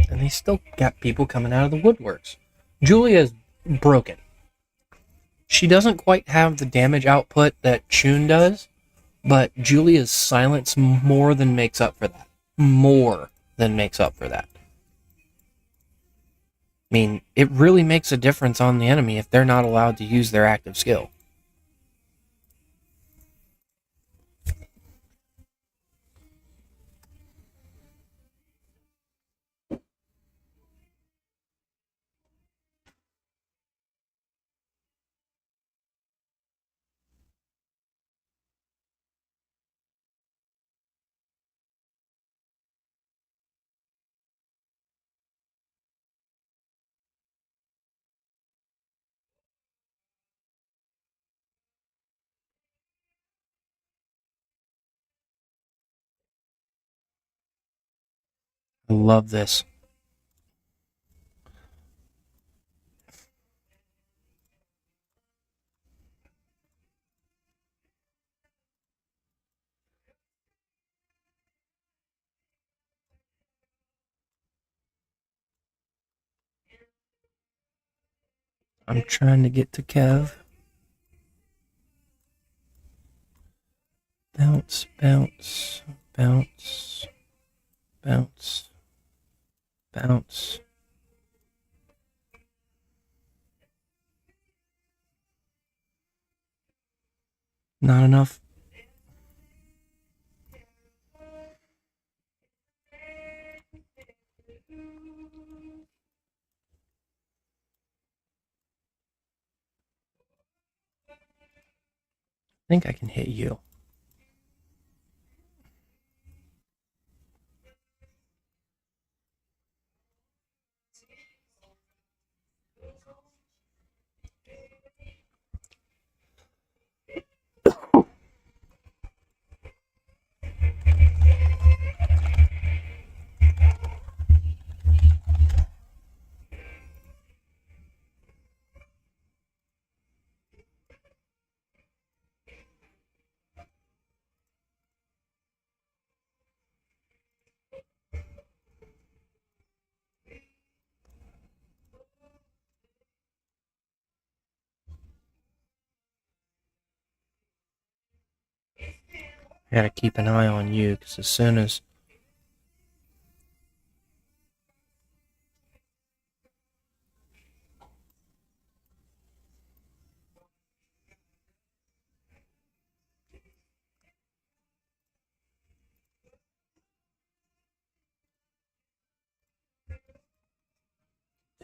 Speaker 1: And they still got people coming out of the woodworks. Julia's broken. She doesn't quite have the damage output that Chun does, but Julia's silence more than makes up for that. More than makes up for that. I mean, it really makes a difference on the enemy if they're not allowed to use their active skill. I love this. I'm trying to get to Kev. Bounce, bounce, bounce, bounce, bounce. Not enough. I think I can hit you. I gotta keep an eye on you, because as soon as...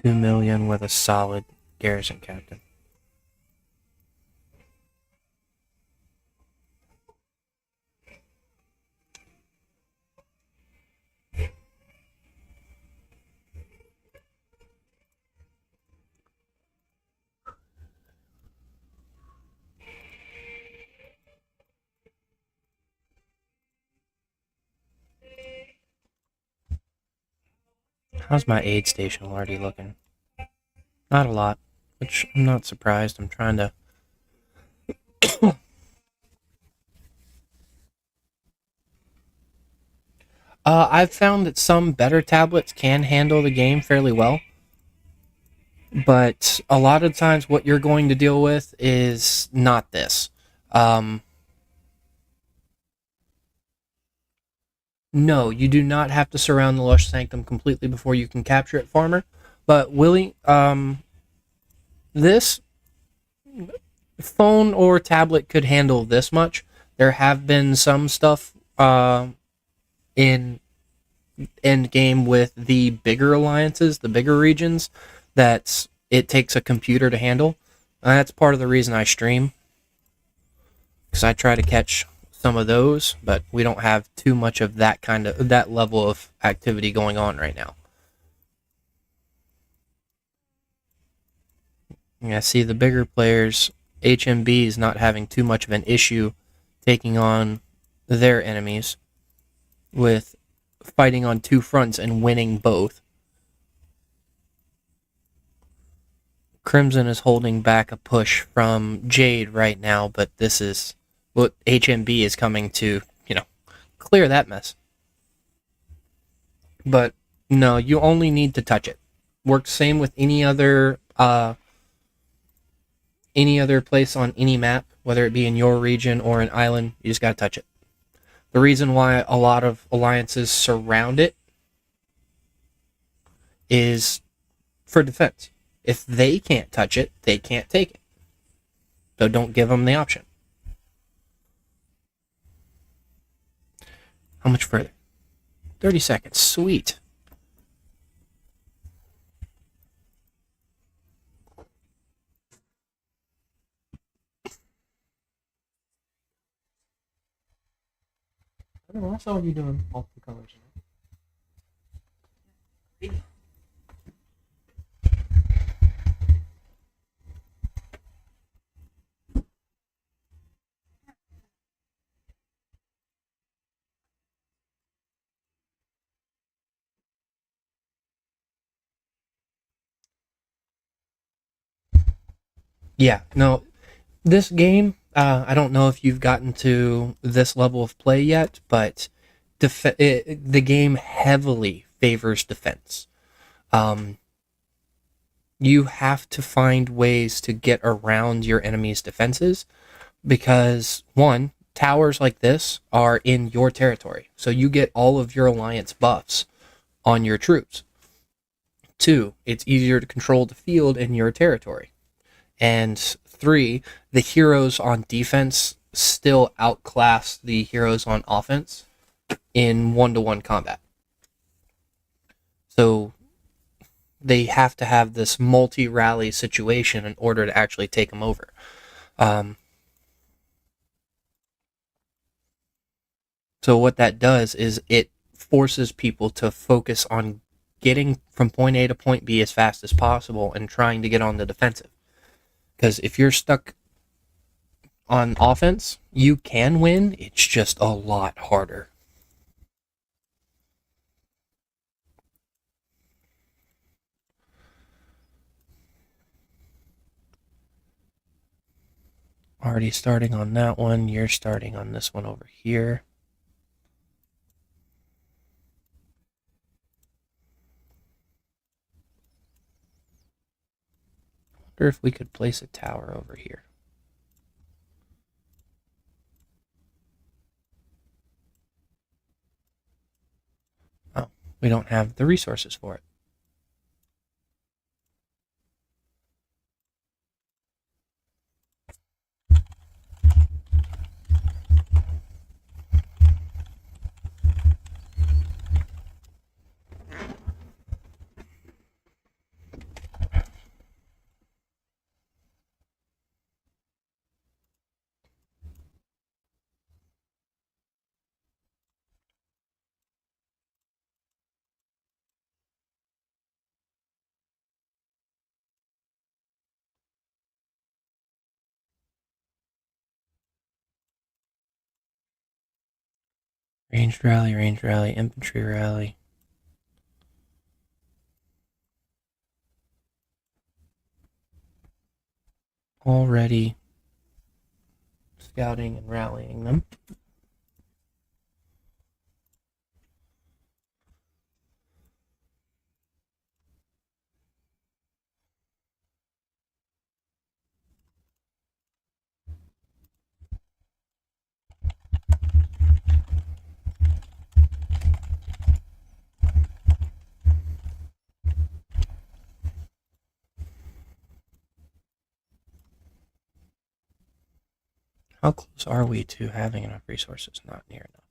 Speaker 1: $2 million with a solid Garrison captain. How's my aid station already looking? Not a lot, which I'm not surprised. I'm trying to... I've found that some better tablets can handle the game fairly well, but a lot of times what you're going to deal with is not this. No, you do not have to surround the Lush Sanctum completely before you can capture it, Farmer. But this phone or tablet could handle this much. There have been some stuff in end game with the bigger alliances, the bigger regions, that it takes a computer to handle. That's part of the reason I stream, because I try to catch some of those, but we don't have too much of that level of activity going on right now. Yeah, see, the bigger players, HMB is not having too much of an issue taking on their enemies with fighting on two fronts and winning both. Crimson is holding back a push from Jade right now, but this is what HMB is coming to, clear that mess. But no, you only need to touch it. Works same with any other place on any map, whether it be in your region or an island. You just gotta touch it. The reason why a lot of alliances surround it is for defense. If they can't touch it, they can't take it. So don't give them the option. How much further? 30 seconds. Sweet. I don't know, I saw you doing multiple colors. Yeah, no, this game, I don't know if you've gotten to this level of play yet, but the game heavily favors defense. Um, you have to find ways to get around your enemy's defenses because, one, towers like this are in your territory, so you get all of your alliance buffs on your troops. Two, it's easier to control the field in your territory. And three, the heroes on defense still outclass the heroes on offense in one-to-one combat. So they have to have this multi-rally situation in order to actually take them over. So what that does is it forces people to focus on getting from point A to point B as fast as possible and trying to get on the defensive. Because if you're stuck on offense, you can win. It's just a lot harder. Already starting on that one. You're starting on this one over here. Wonder if we could place a tower over here. Oh, we don't have the resources for it. Ranged rally, infantry rally. Already scouting and rallying them. How close are we to having enough resources? Not near enough.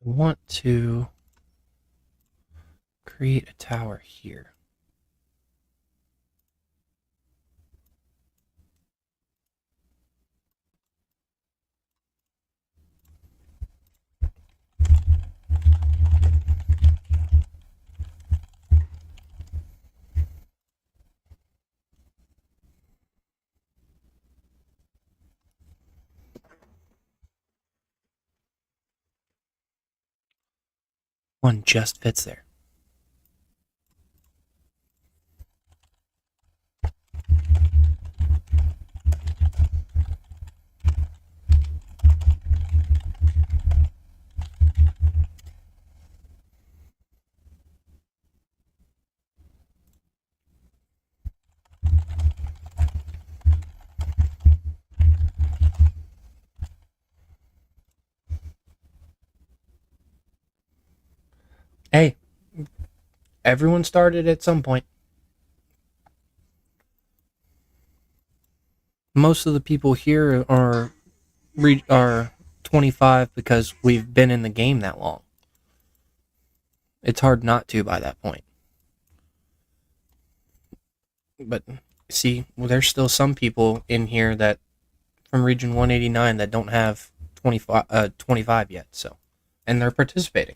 Speaker 1: I want to create a tower here. One just fits there. Everyone started at some point. Most of the people here are 25 because we've been in the game that long. It's hard not to by that point. But see, well, there's still some people in here that from Region 189 that don't have 25 yet. So, and they're participating.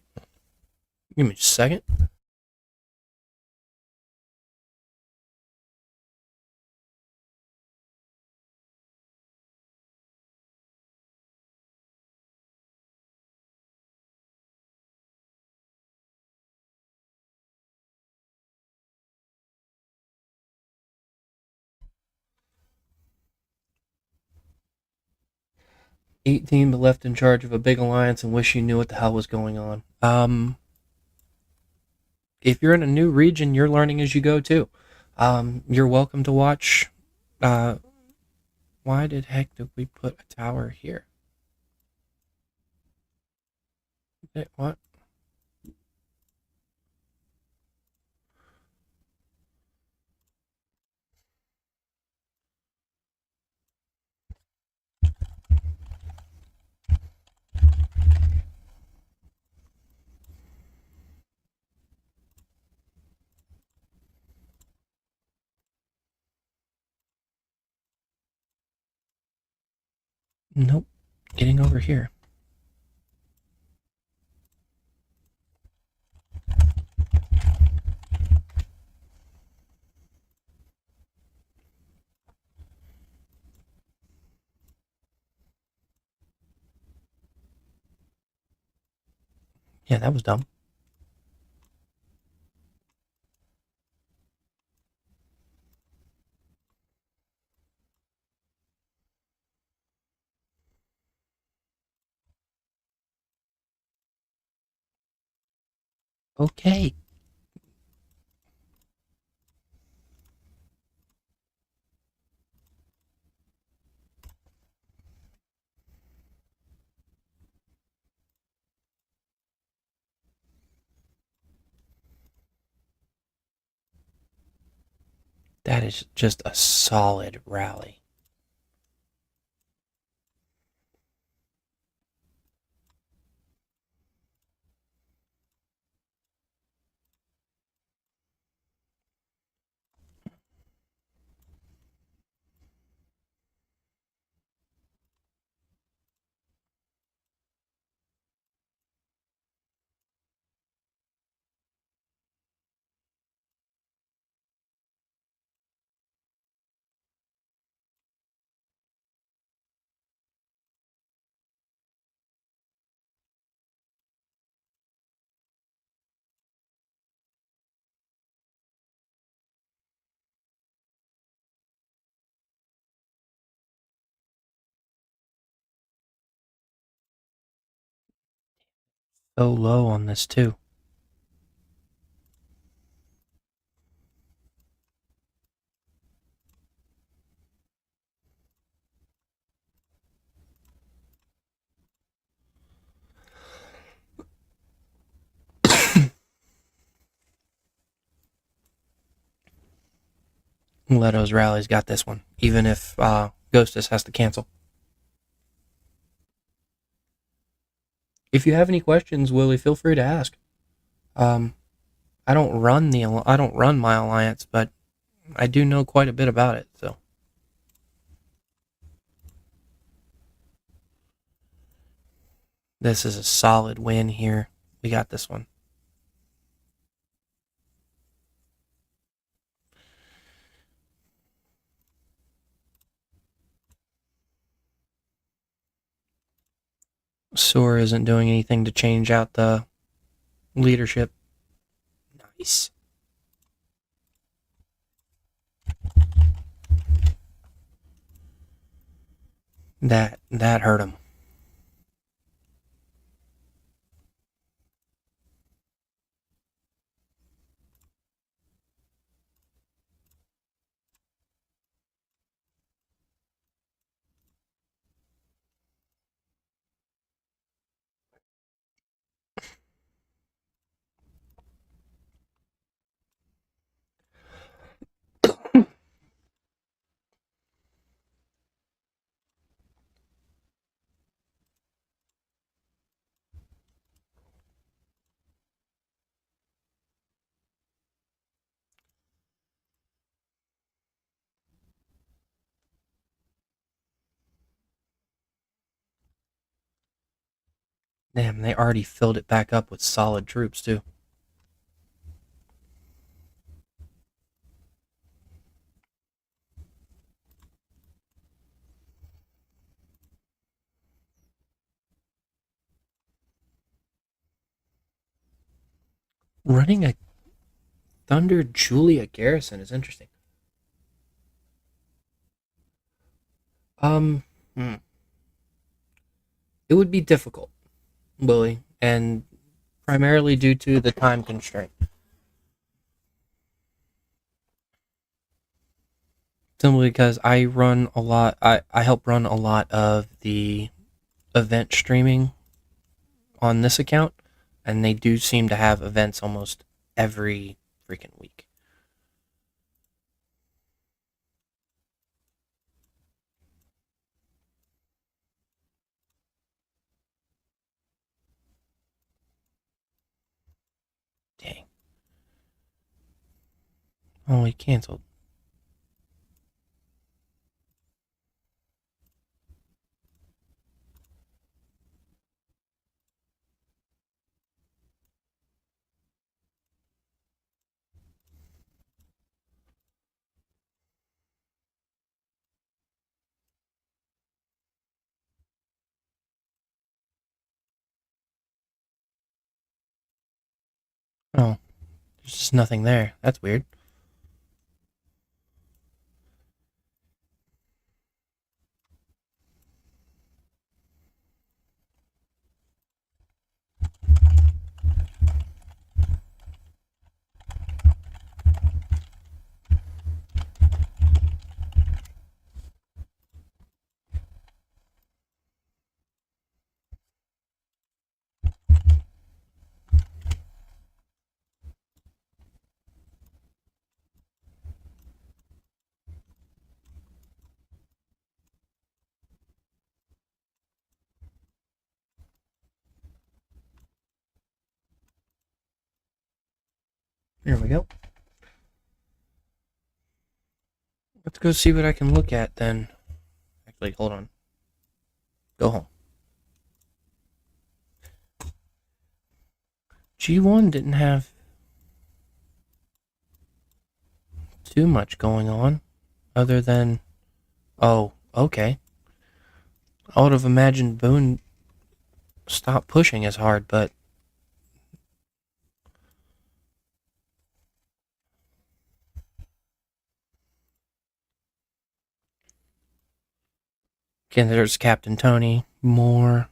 Speaker 1: Give me just a second. '18 but left in charge of a big alliance and wish you knew what the hell was going on. If you're in a new region, you're learning as you go too. You're welcome to watch. Why did heck did we put a tower here? What? Nope. Getting over here. Yeah, that was dumb. Okay. That is just a solid rally. So low on this too. Leto's rally's got this one, even if Ghostus has to cancel. If you have any questions, Willie, feel free to ask. Um, I don't run my alliance, but I do know quite a bit about it. So this is a solid win here. We got this one. Soar isn't doing anything to change out the leadership. Nice. That hurt him. Damn, they already filled it back up with solid troops, too. Running a Thunder Julia Garrison is interesting. Um, hmm. It would be difficult, Willie, and primarily due to the time constraint. Simply because I run a lot, I help run a lot of the event streaming on this account, and they do seem to have events almost every freaking week. Dang. Oh, he canceled. Oh, there's just nothing there. That's weird. Here we go. Let's go see what I can look at then. Actually, hold on. Go home. G1 didn't have too much going on other than. Oh, okay. I would have imagined Boone stopped pushing as hard, but. Again, there's Captain Tony. Moore.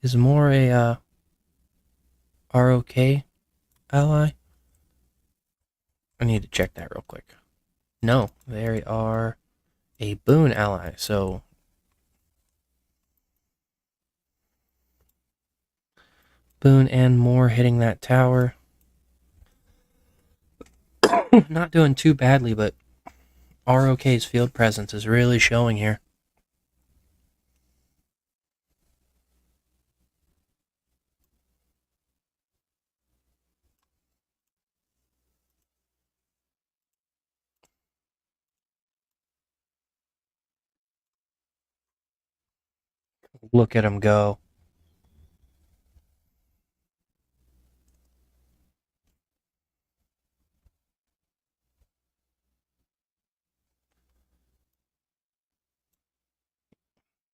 Speaker 1: Is Moore a ROK ally? I need to check that real quick. No, they are a Boone ally, so Boone and Moore hitting that tower. Not doing too badly, but ROK's field presence is really showing here. Look at him go.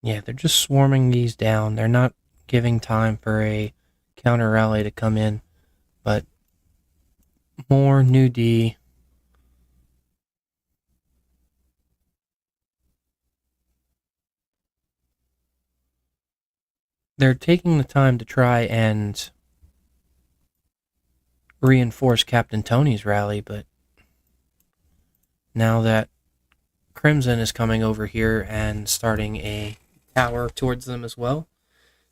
Speaker 1: Yeah, they're just swarming these down. They're not giving time for a counter rally to come in, but more new D. They're taking the time to try and reinforce Captain Tony's rally, but now that Crimson is coming over here and starting a tower towards them as well,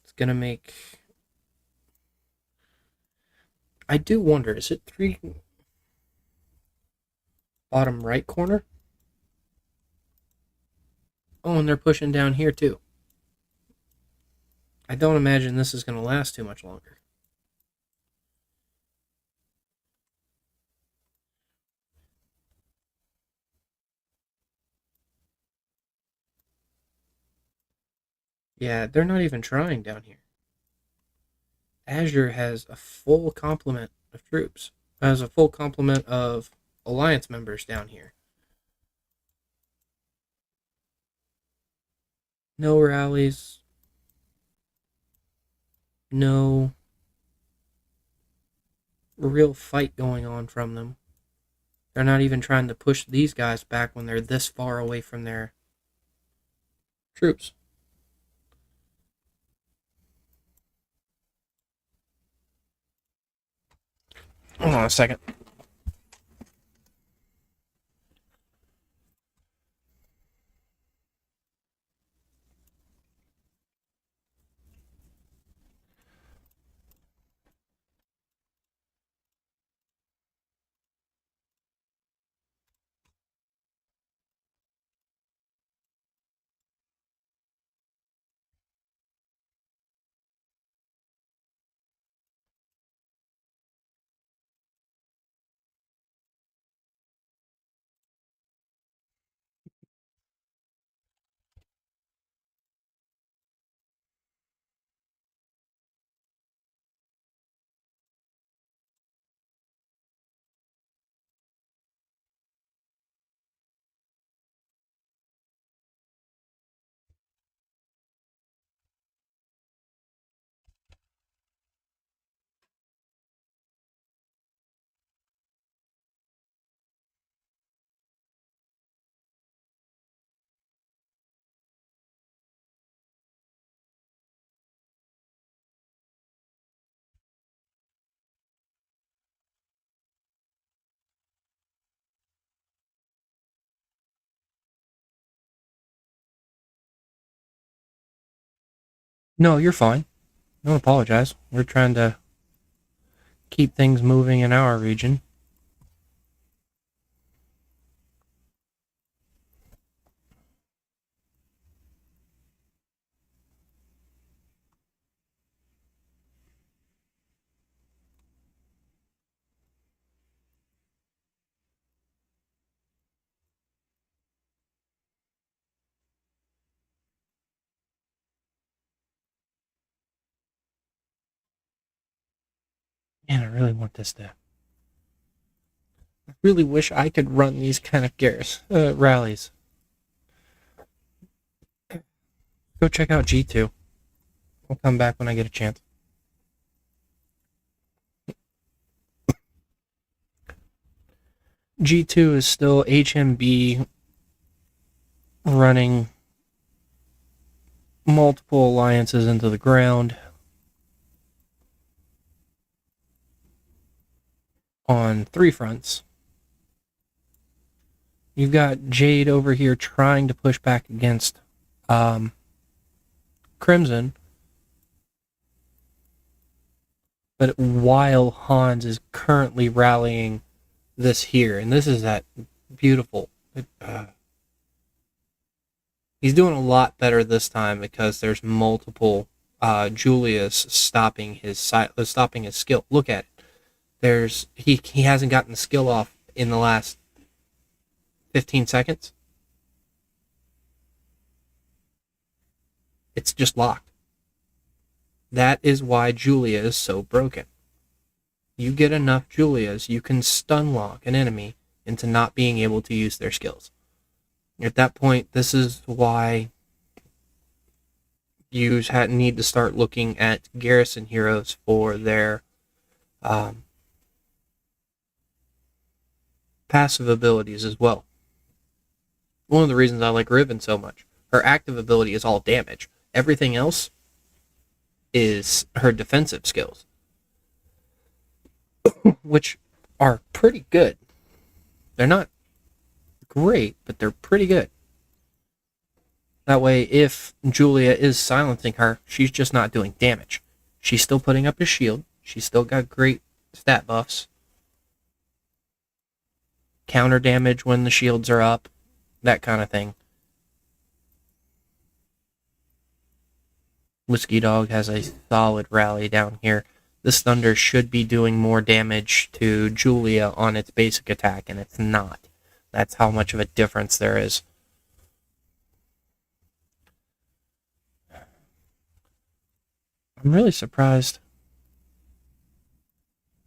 Speaker 1: it's going to make. I do wonder, is it 3 bottom right corner? Oh, and they're pushing down here too. I don't imagine this is going to last too much longer. Yeah, they're not even trying down here. Azure has a full complement of troops. Has a full complement of alliance members down here. No rallies. No real fight going on from them. They're not even trying to push these guys back when they're this far away from their troops. Hold on a second. No, you're fine. Don't apologize. We're trying to keep things moving in our region. Man, I really want this to. I really wish I could run these kind of rallies. Go check out G2. I'll come back when I get a chance. G2 is still HMB running multiple alliances into the ground on 3 fronts. You've got Jade over here trying to push back against Crimson, but while Hans is currently rallying this here, and this is that beautiful. He's doing a lot better this time because there's multiple Julius stopping his skill. Look at it. He hasn't gotten the skill off in the last 15 seconds. It's just locked. That is why Julia is so broken. You get enough Julias, you can stun lock an enemy into not being able to use their skills. At that point, this is why you need to start looking at Garrison heroes for their passive abilities as well. One of the reasons I like Riven so much. Her active ability is all damage. Everything else is her defensive skills, which are pretty good. They're not great, but they're pretty good. That way, if Julia is silencing her, she's just not doing damage. She's still putting up a shield. She's still got great stat buffs. Counter damage when the shields are up. That kind of thing. Whiskey Dog has a solid rally down here. This Thunder should be doing more damage to Julia on its basic attack, and it's not. That's how much of a difference there is. I'm really surprised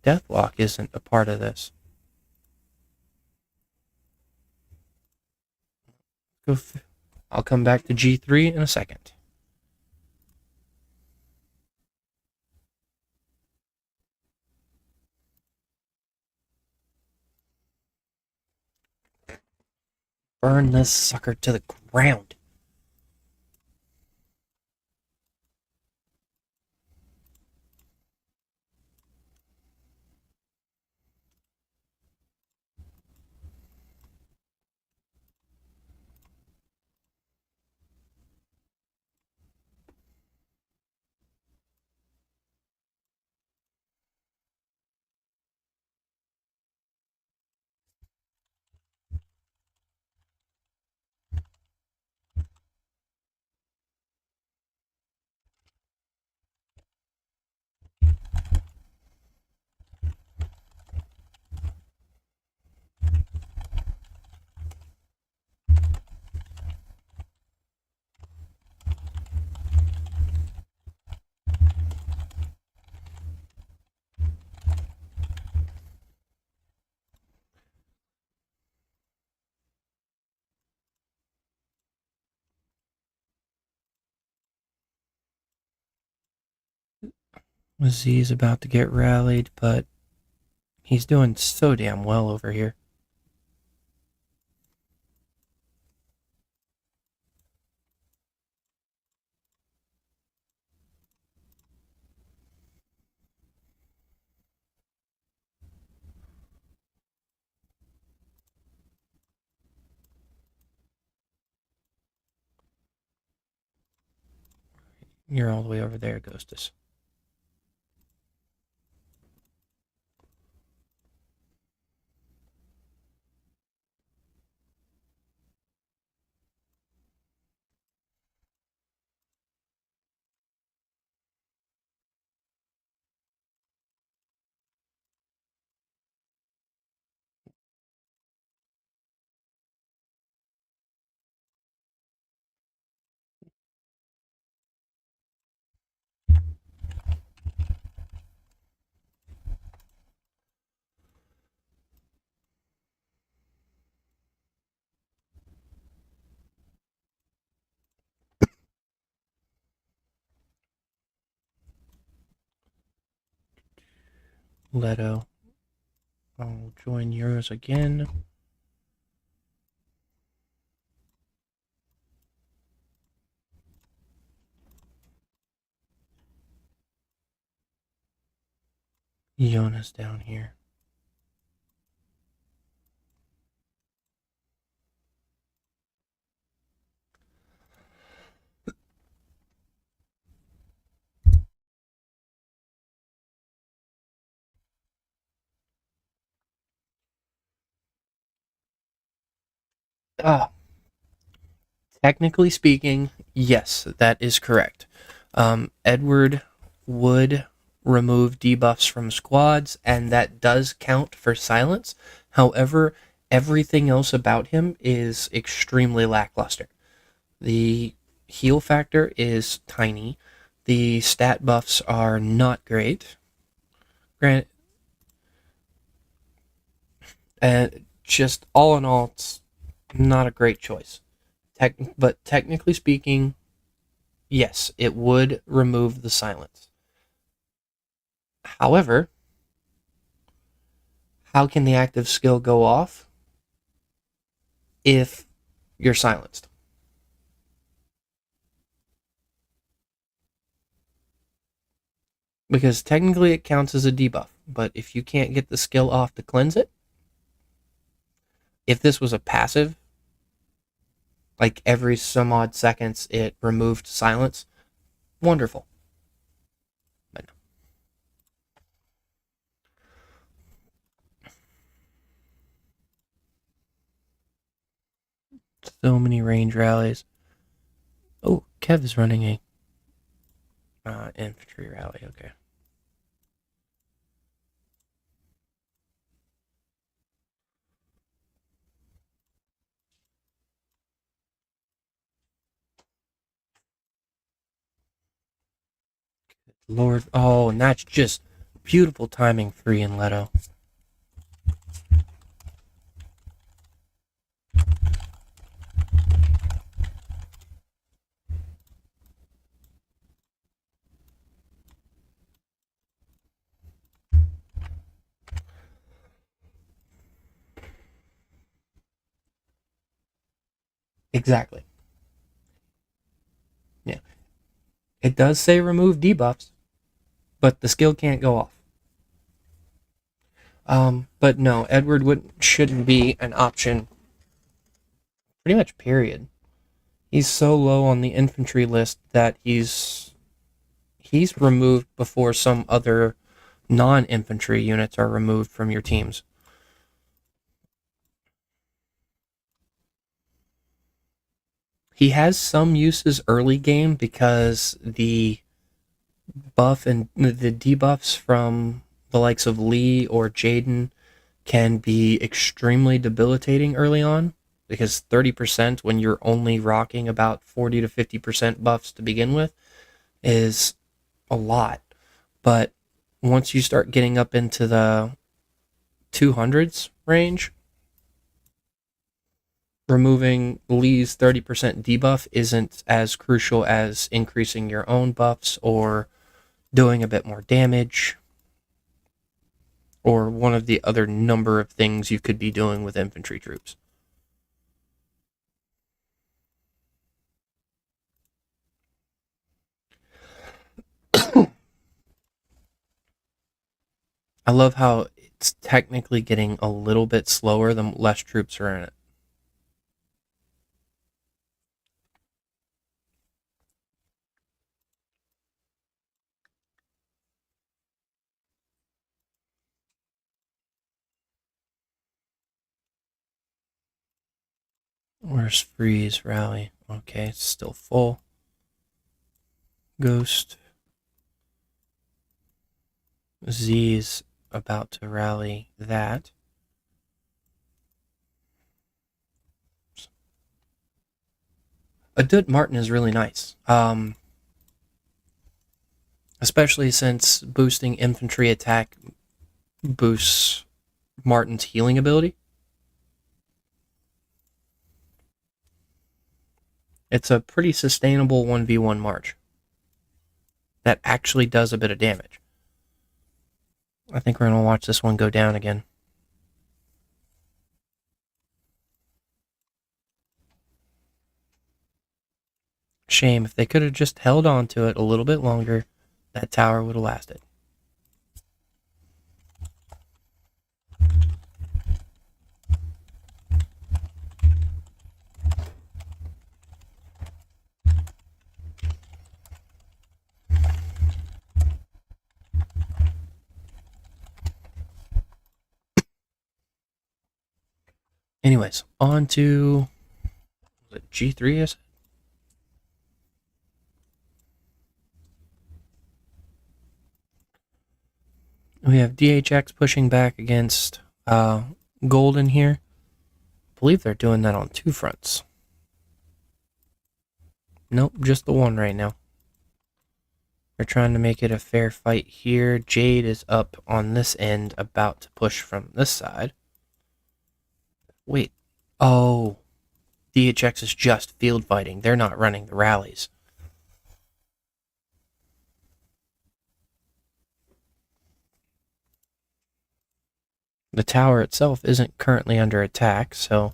Speaker 1: Deathlock isn't a part of this. I'll come back to G3 in a second. Burn this sucker to the ground. Z is about to get rallied, but he's doing so damn well over here. You're all the way over there, Ghostus. Leto. I'll join yours again. Yona's down here. Ah, technically speaking, yes, that is correct. Edward would remove debuffs from squads, and that does count for silence. However, everything else about him is extremely lackluster. The heal factor is tiny. The stat buffs are not great. Grant, and just all in all, it's not a great choice. But technically speaking, yes, it would remove the silence. However, how can the active skill go off if you're silenced? Because technically it counts as a debuff, but if you can't get the skill off to cleanse it, if this was a passive, like every some odd seconds it removed silence, wonderful. But no. So many range rallies. Oh, Kev is running a infantry rally. Okay. Lord, oh, and that's just beautiful timing for Ian Leto. Exactly. Yeah. It does say remove debuffs, but the skill can't go off. But no, Edward shouldn't be an option. Pretty much, period. He's so low on the infantry list that he's removed before some other non-infantry units are removed from your teams. He has some uses early game because the buff and the debuffs from the likes of Lee or Jaden can be extremely debilitating early on, because 30% when you're only rocking about 40 to 50% buffs to begin with is a lot. But once you start getting up into the 200s range, removing Lee's 30% debuff isn't as crucial as increasing your own buffs or doing a bit more damage, or one of the other number of things you could be doing with infantry troops. I love how it's technically getting a little bit slower the less troops are in it. Where's freeze rally? Okay, it's still full. Ghost. Z's about to rally that. Adut Martin is really nice. Especially since boosting infantry attack boosts Martin's healing ability. It's a pretty sustainable 1v1 march that actually does a bit of damage. I think we're going to watch this one go down again. Shame. If they could have just held on to it a little bit longer, that tower would have lasted. Anyways, on to G3, is it? We have DHX pushing back against Golden here. I believe they're doing that on two fronts. Nope, just the one right now. They're trying to make it a fair fight here. Jade is up on this end, about to push from this side. Wait. Oh. DHX is just field fighting. They're not running the rallies. The tower itself isn't currently under attack, so...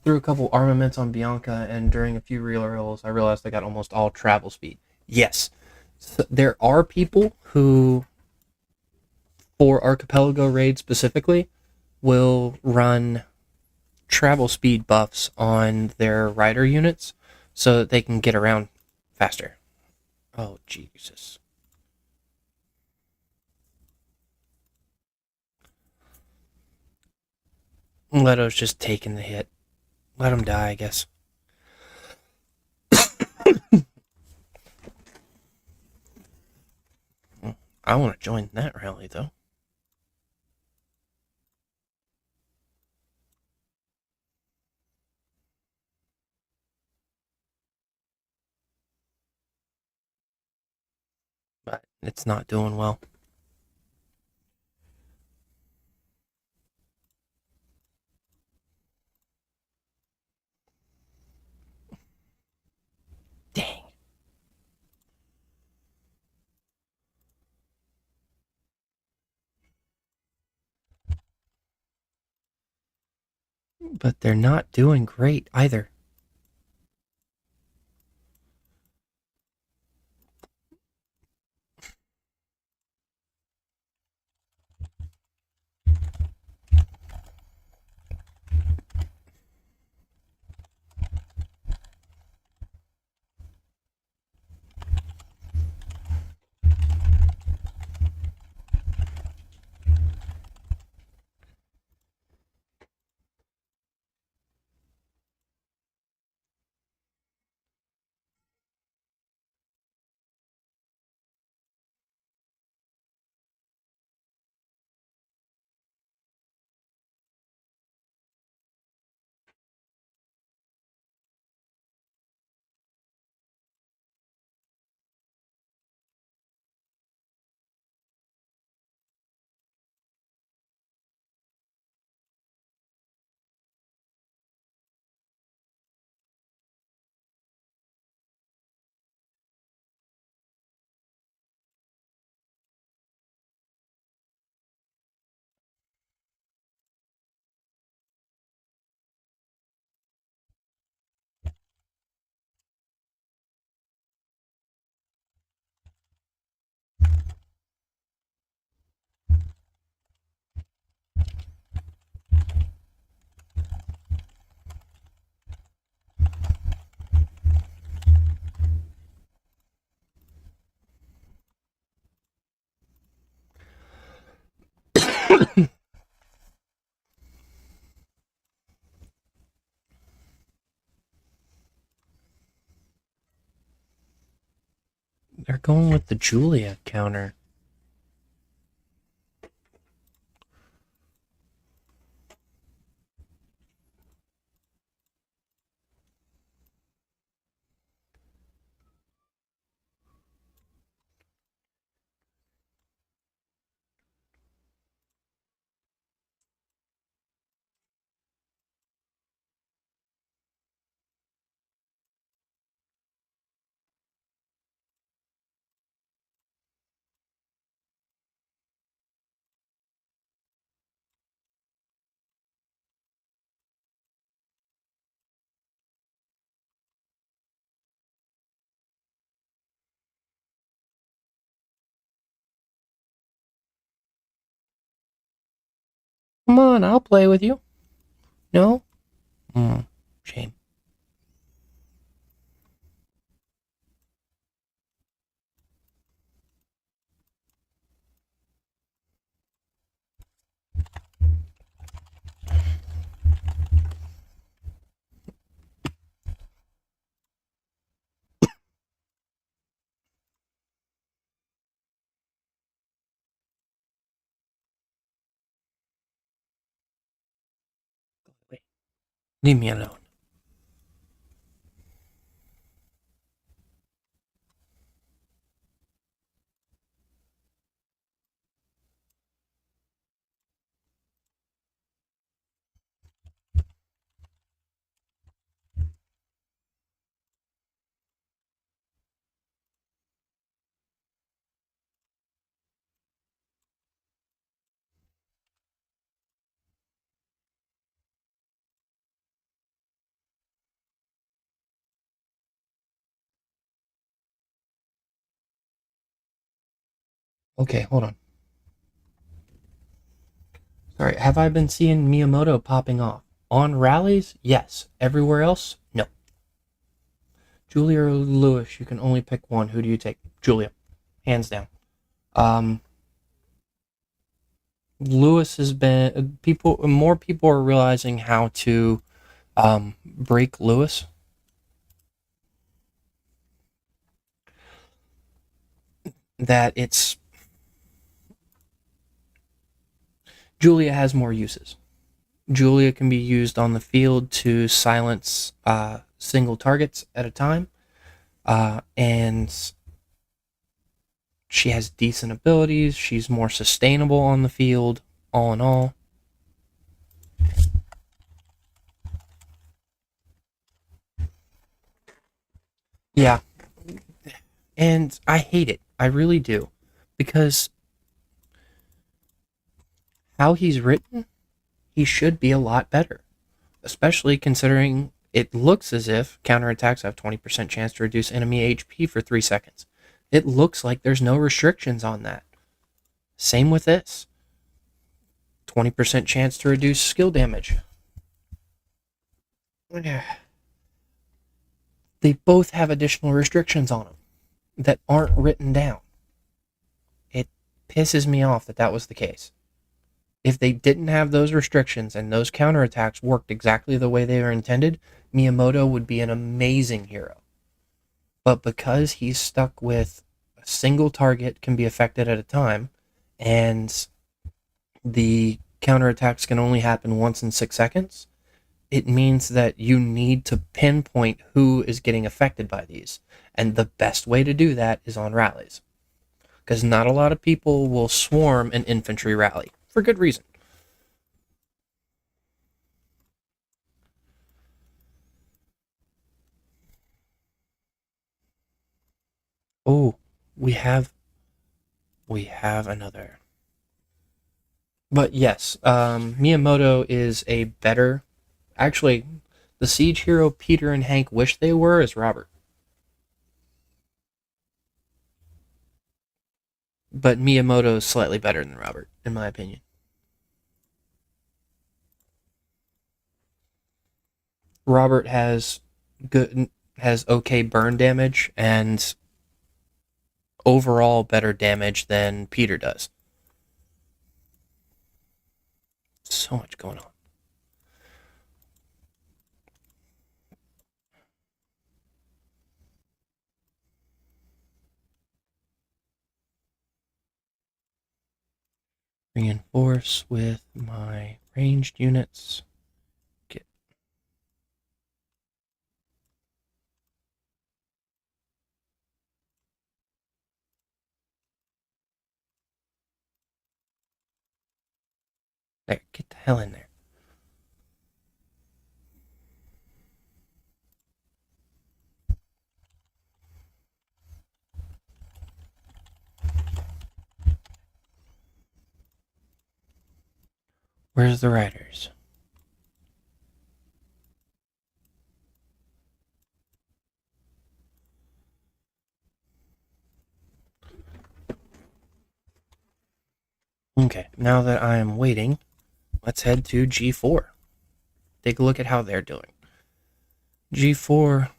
Speaker 1: threw a couple armaments on Bianca, and during a few reels, I realized I got almost all travel speed. Yes, so there are people who, for Archipelago Raid specifically, will run travel speed buffs on their rider units so that they can get around faster. Oh, Jesus. Leto's just taking the hit. Let him die, I guess. I want to join that rally, though. But it's not doing well. Dang. But they're not doing great either. They're going with the Julia counter. Come on, I'll play with you. No? Shame. Wait. Leave me alone. Okay, hold on. Sorry, have I been seeing Miyamoto popping off? On rallies? Yes. Everywhere else? No. Julia or Lewis, you can only pick one. Who do you take? Julia. Hands down. Lewis has been more people are realizing how to break Lewis. that Julia has more uses. Julia can be used on the field to silence single targets at a time, and she has decent abilities. She's more sustainable on the field, all in all. Yeah, and I hate it. I really do. Because how he's written, he should be a lot better. Especially considering it looks as if counterattacks have 20% chance to reduce enemy HP for 3 seconds. It looks like there's no restrictions on that. Same with this. 20% chance to reduce skill damage. They both have additional restrictions on them that aren't written down. It pisses me off that that was the case. If they didn't have those restrictions and those counterattacks worked exactly the way they were intended, Miyamoto would be an amazing hero. But because he's stuck with a single target can be affected at a time, and the counterattacks can only happen once in 6 seconds, it means that you need to pinpoint who is getting affected by these. And the best way to do that is on rallies. Because not a lot of people will swarm an infantry rally, for good reason. Oh, we have another. But yes, Miyamoto is a better. Actually, the siege hero Peter and Hank wish they were is Robert. But Miyamoto is slightly better than Robert, in my opinion. Robert has okay burn damage and overall better damage than Peter does. So much going on. Reinforce with my ranged units. There, get the hell in there. Where's the riders? Okay, now that I am waiting, let's head to G4. Take a look at how they're doing. G4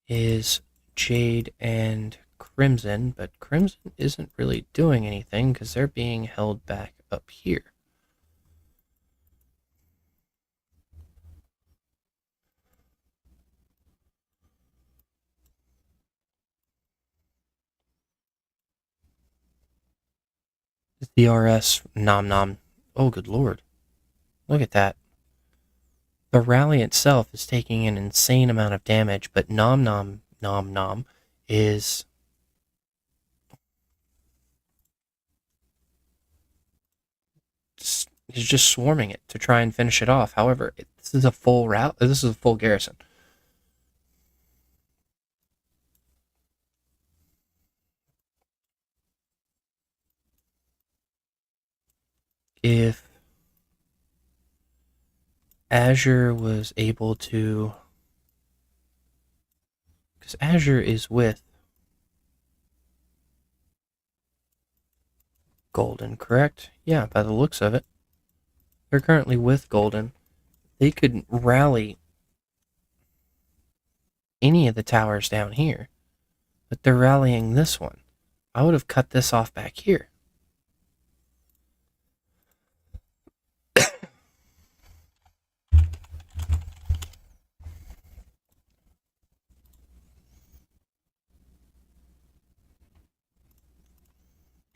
Speaker 1: is Jade and Crimson, but Crimson isn't really doing anything because they're being held back up here. DRS nom nom. Oh, good lord. Look at that. The rally itself is taking an insane amount of damage, but nom nom nom nom is just swarming it to try and finish it off. However, this is a full route. This is a full garrison. If Azure was able to, because Azure is with Golden, correct? Yeah, by the looks of it. They're currently with Golden. They could rally any of the towers down here, but they're rallying this one. I would have cut this off back here.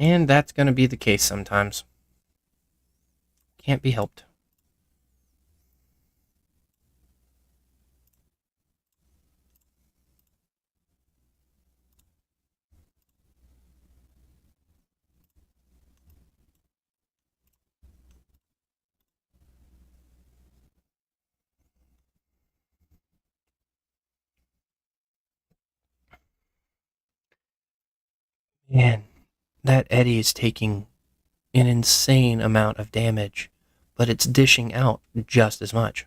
Speaker 1: And that's going to be the case sometimes. Can't be helped. Man, that Eddie is taking an insane amount of damage, but it's dishing out just as much.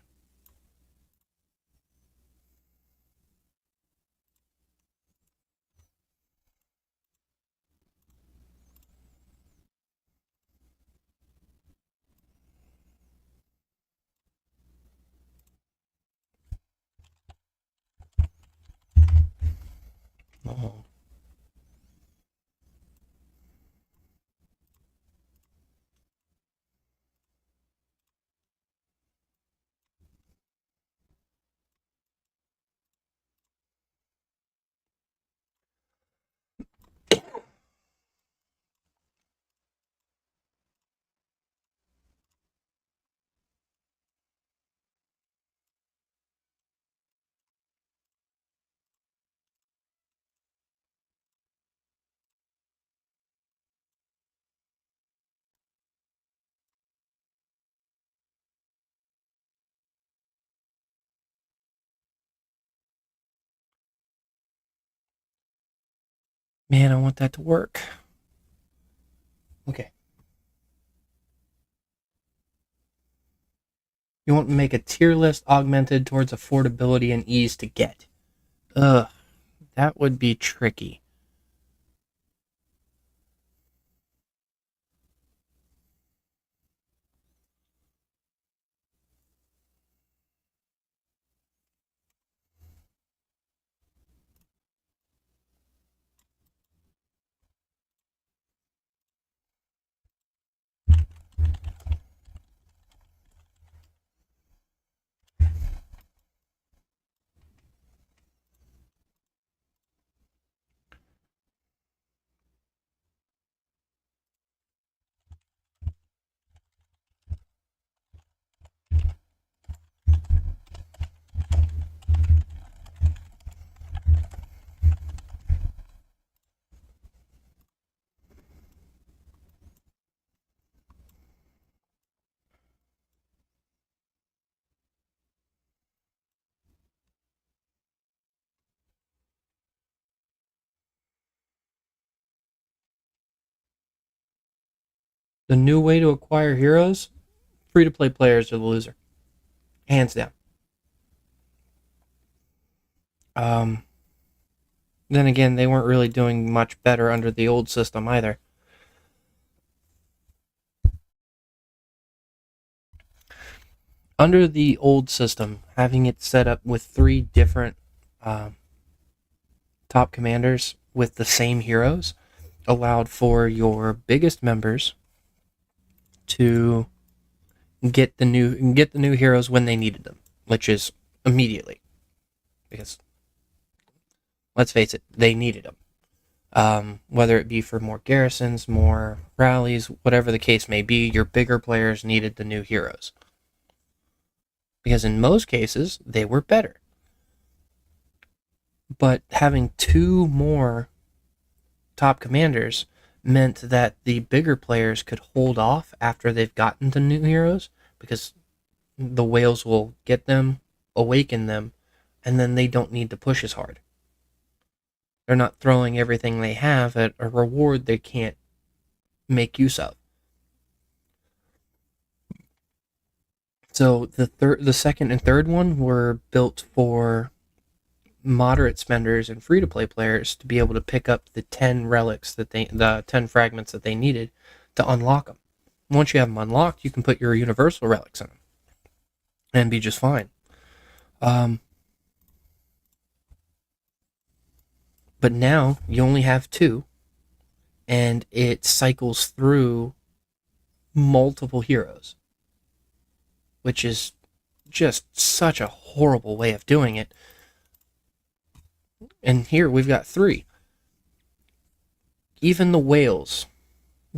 Speaker 1: Oh. Man, I want that to work. Okay. You want to make a tier list augmented towards affordability and ease to get. Ugh, that would be tricky. The new way to acquire heroes? Free to play players are the loser. Hands down. Um, then again, they weren't really doing much better under the old system either. Under the old system, having it set up with 3 different top commanders with the same heroes allowed for your biggest members to get the new heroes when they needed them, which is immediately, because let's face it, they needed them. Whether it be for more garrisons, more rallies, whatever the case may be, your bigger players needed the new heroes. Because in most cases, they were better. But having 2 more top commanders meant that the bigger players could hold off after they've gotten the new heroes, because the whales will get them, awaken them, and then they don't need to push as hard. They're not throwing everything they have at a reward they can't make use of. So the second and third one were built for moderate spenders and free to play players to be able to pick up the 10 relics the 10 fragments that they needed to unlock them. Once you have them unlocked, you can put your universal relics in them and be just fine. But now you only have 2, and it cycles through multiple heroes, which is just such a horrible way of doing it. And here we've got 3. Even the whales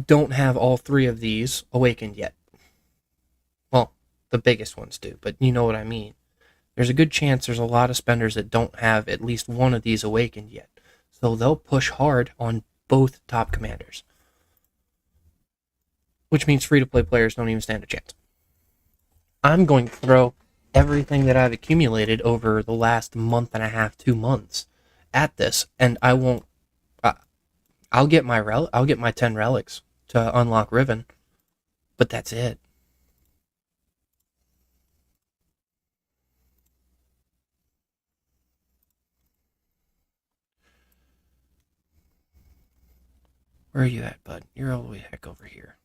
Speaker 1: don't have all three of these awakened yet. Well, the biggest ones do, but you know what I mean. There's a good chance there's a lot of spenders that don't have at least one of these awakened yet. So they'll push hard on both top commanders. Which means free-to-play players don't even stand a chance. I'm going to throw everything that I've accumulated over the last month and a half, 2 months at this, and I won't. I'll get my 10 relics to unlock Riven, but that's it. Where are you at, bud? You're all the way heck over here.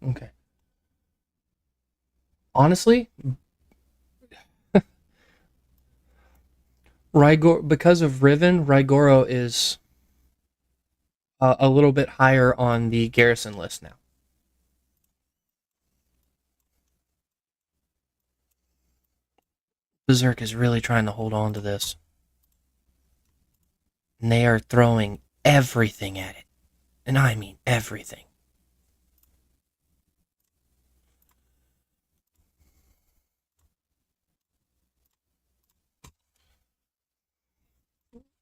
Speaker 1: Okay. Honestly, because of Riven, Raigoro is a little bit higher on the Garrison list now. Berserk is really trying to hold on to this. And they are throwing everything at it. And I mean everything.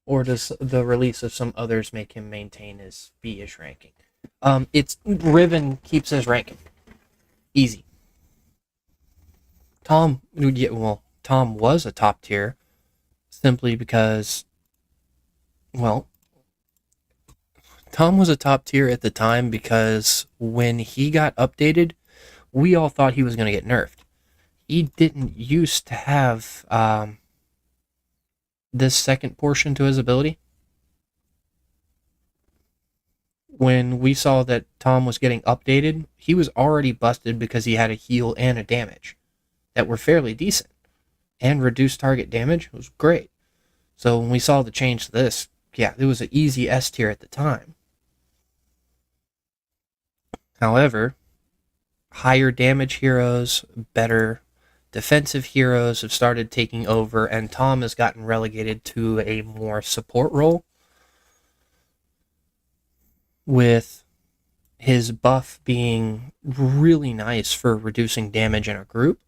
Speaker 1: Or does the release of some others make him maintain his B-ish ranking? It's Riven keeps his ranking. Easy. Tom was a top tier simply because, well, Tom was a top tier at the time because when he got updated, we all thought he was going to get nerfed. He didn't used to have this second portion to his ability. When we saw that Tom was getting updated, he was already busted because he had a heal and a damage that were fairly decent. And reduced target damage was great. So when we saw the change to this, yeah, it was an easy S tier at the time. However, higher damage heroes, better defensive heroes have started taking over, and Tom has gotten relegated to a more support role, with his buff being really nice for reducing damage in a group.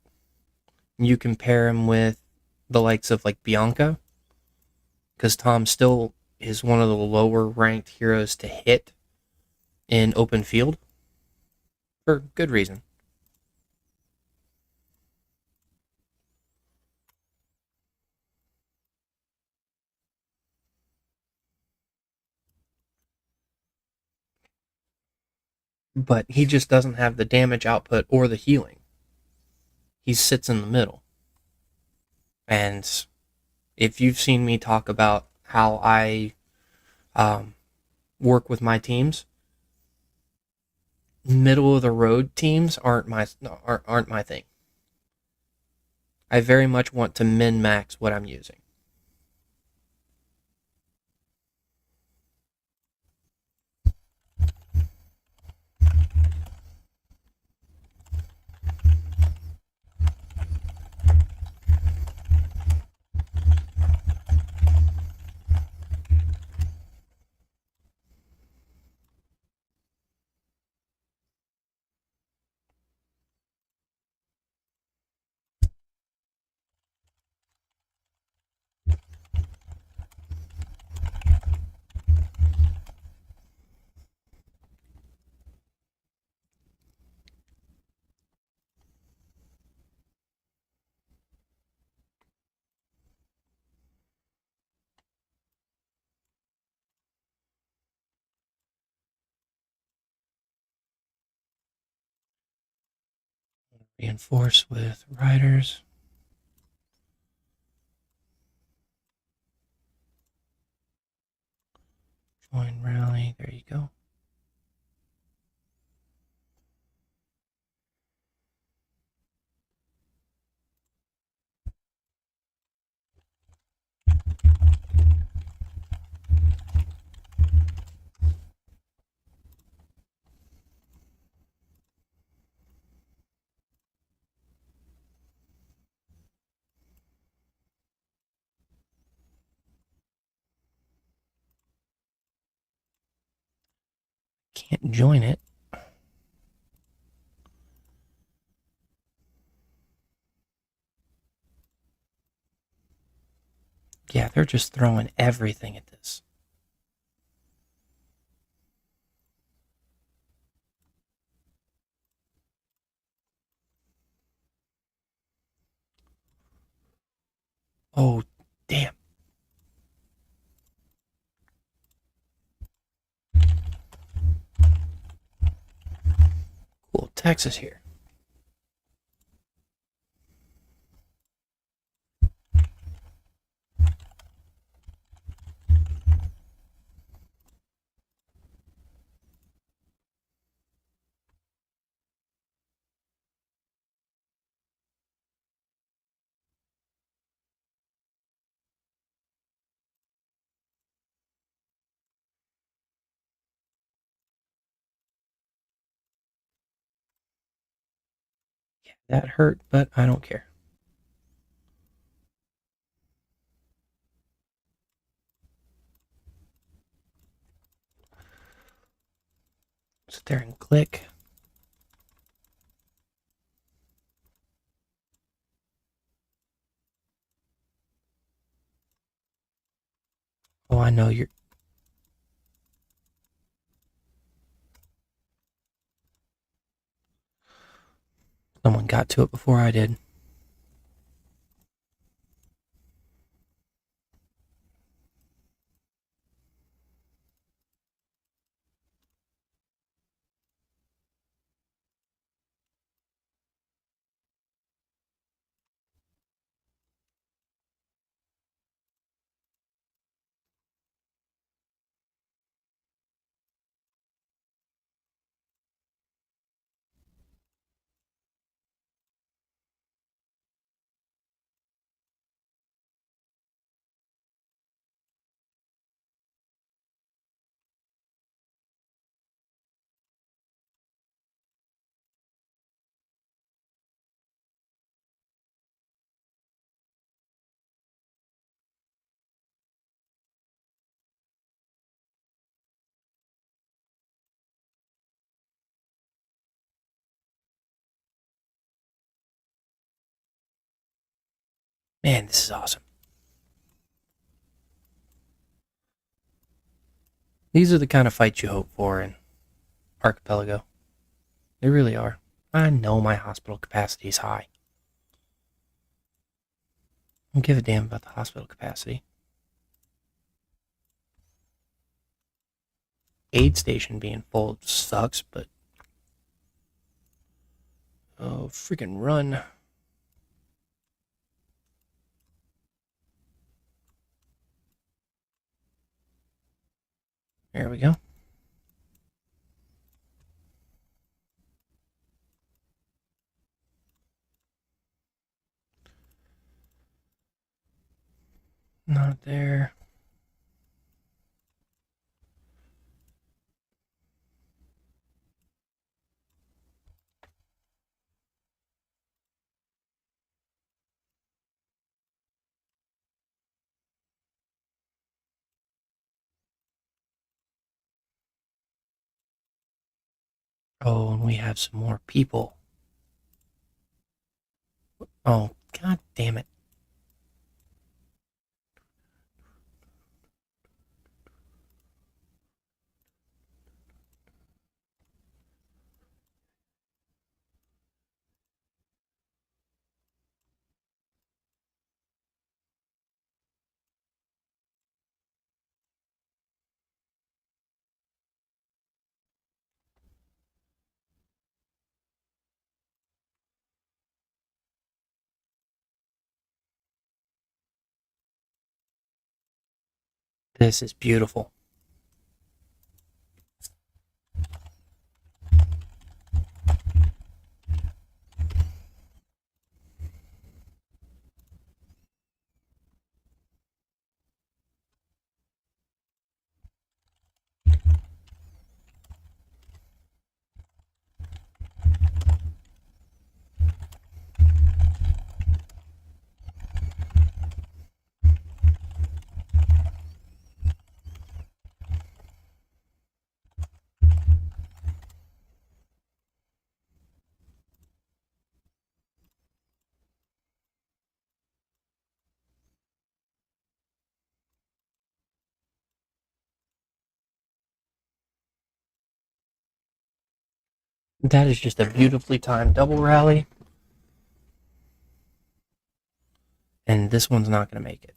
Speaker 1: You compare him with the likes of like Bianca, because Tom still is one of the lower ranked heroes to hit in open field for good reason. But he just doesn't have the damage output or the healing. He sits in the middle. And if you've seen me talk about how I work with my teams, middle of the road teams aren't my thing. I very much want to min max what I'm using. Reinforce with riders. Join rally. There you go. Can't join it. Yeah, they're just throwing everything at this. Oh, damn. Cool, Texas here. Yeah, that hurt, but I don't care. Sit there and click. Oh, I know you're. Someone got to it before I did. Man, this is awesome. These are the kind of fights you hope for in Archipelago. They really are. I know my hospital capacity is high. I don't give a damn about the hospital capacity. Aid station being full sucks, but oh, freaking run. There we go. Not there. Oh, and we have some more people. Oh, god damn it. This is beautiful. That is just a beautifully timed double rally. And this one's not going to make it.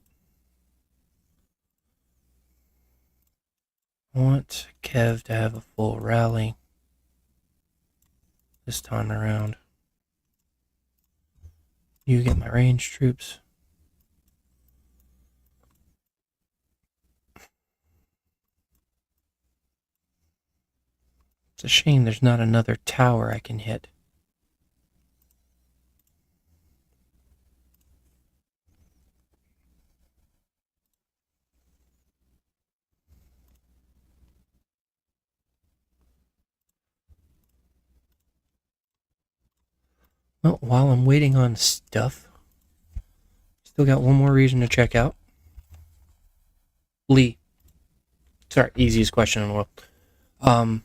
Speaker 1: I want Kev to have a full rally this time around. You get my range troops. It's a shame there's not another tower I can hit. Well, while I'm waiting on stuff, still got one more reason to check out. Lee. Sorry, easiest question in the world.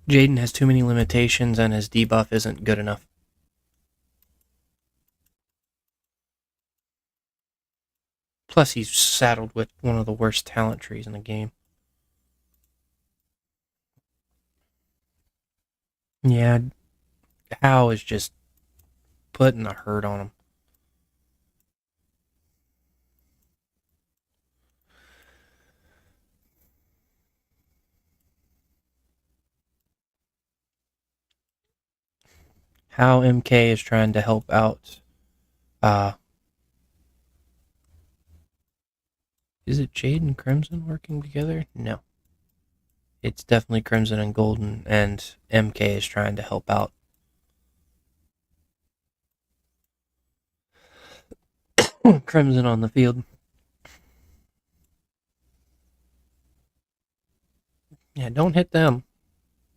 Speaker 1: Jaden has too many limitations and his debuff isn't good enough. Plus, he's saddled with one of the worst talent trees in the game. Yeah, Hal is just putting a hurt on him. How MK is trying to help out. Is it Jade and Crimson working together? No. It's definitely Crimson and Golden, and MK is trying to help out. Crimson on the field. Yeah, don't hit them.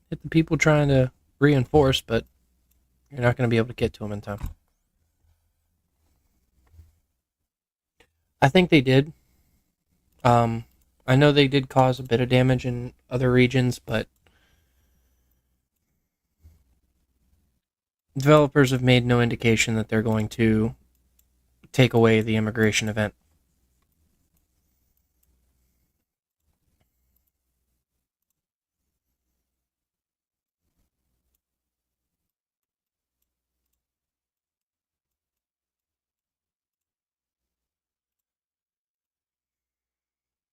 Speaker 1: Hit the people trying to reinforce, but you're not going to be able to get to them in time. I think they did. I know they did cause a bit of damage in other regions, but developers have made no indication that they're going to take away the immigration event.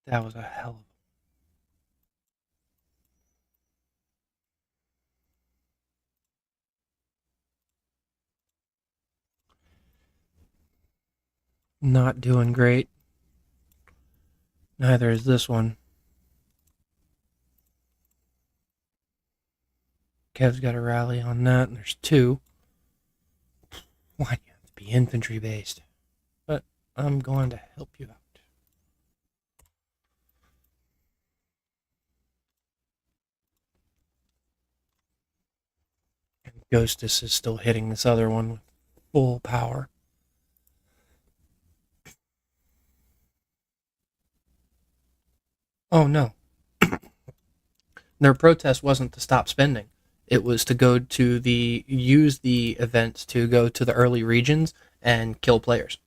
Speaker 1: That was a hell of not doing great. Neither is this one. Kev's got a rally on that, and there's two. Why do you have to be infantry based? But I'm going to help you out. And Ghostus is still hitting this other one with full power. Oh no. Their protest wasn't to stop spending. It was to go to use the events to go to the early regions and kill players.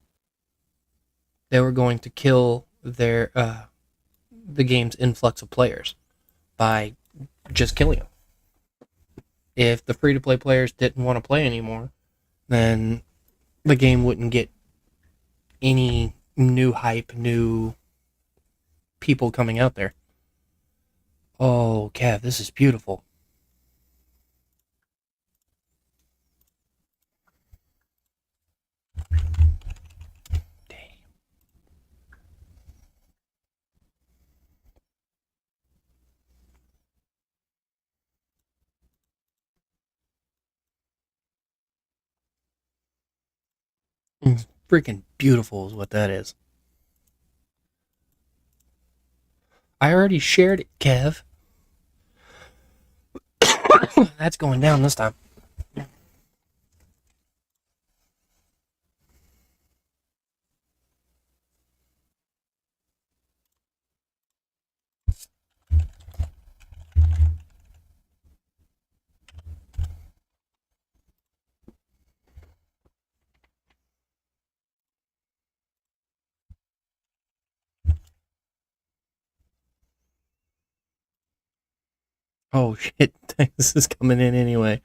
Speaker 1: They were going to kill the game's influx of players by just killing them. If the free-to-play players didn't want to play anymore, then the game wouldn't get any new hype, new people coming out there. Oh, Kev, this is beautiful. It's freaking beautiful is what that is. I already shared it, Kev. That's going down this time. Oh shit, this is coming in anyway.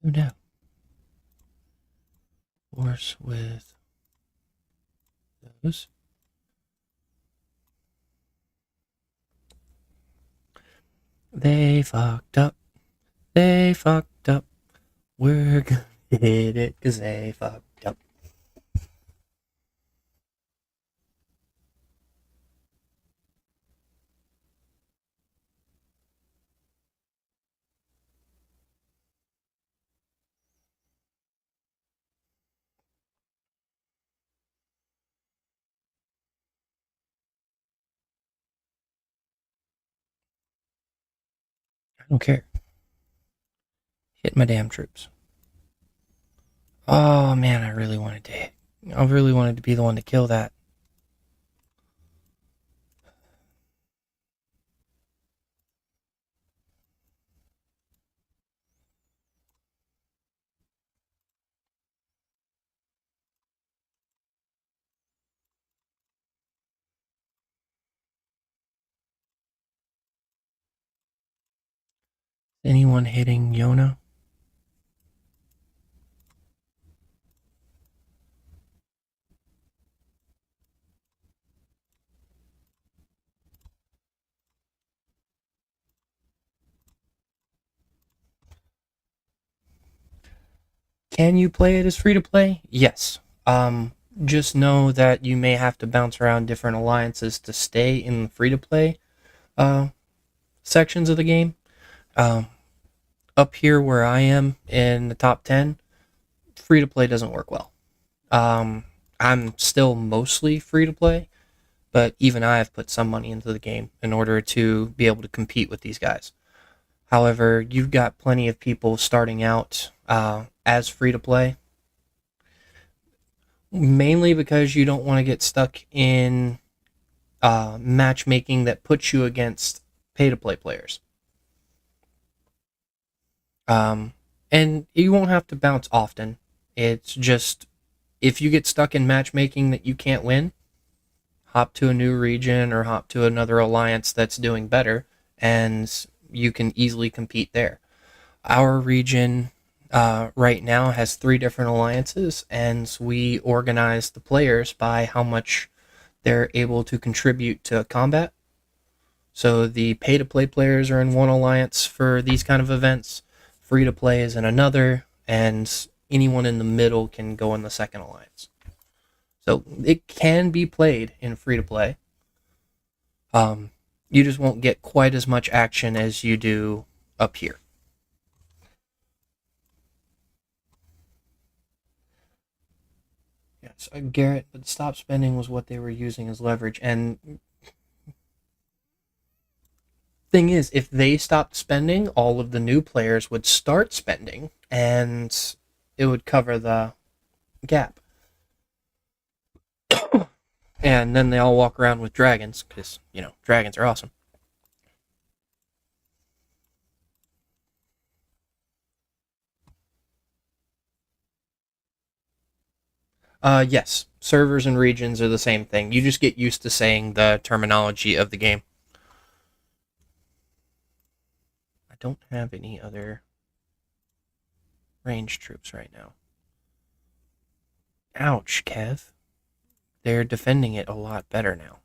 Speaker 1: Oh no. Force with those. They fucked up. They fucked up. We're gonna hit it because they fucked up. I don't care. Hit my damn troops. Oh man, I really wanted to hit. I really wanted to be the one to kill that. Anyone hitting Yona? Can you play it as free to play? Yes. Just know that you may have to bounce around different alliances to stay in the free to play uh, sections of the game. Um, Up here where I am in the top 10, free to play doesn't work well. Um, I'm still mostly free to play, but even I have put some money into the game in order to be able to compete with these guys. However, you've got plenty of people starting out as free to play, mainly because you don't want to get stuck in matchmaking that puts you against pay to play players. Um, and you won't have to bounce often. It's just if you get stuck in matchmaking that you can't win, hop to a new region or hop to another alliance that's doing better, and you can easily compete there. Our region right now has 3 different alliances, and we organize the players by how much they're able to contribute to combat. So the pay to play players are in one alliance for these kind of events, free to play is in another, and anyone in the middle can go in the second alliance. So it can be played in free to play. Um, you just won't get quite as much action as you do up here. Yes, Garrett, but stop spending was what they were using as leverage. And thing is, if they stopped spending, all of the new players would start spending, and it would cover the gap. And then they all walk around with dragons because dragons are awesome. Yes, servers and regions are the same thing. You just get used to saying the terminology of the game. I don't have any other range troops right now. Ouch, Kev. They're defending it a lot better now.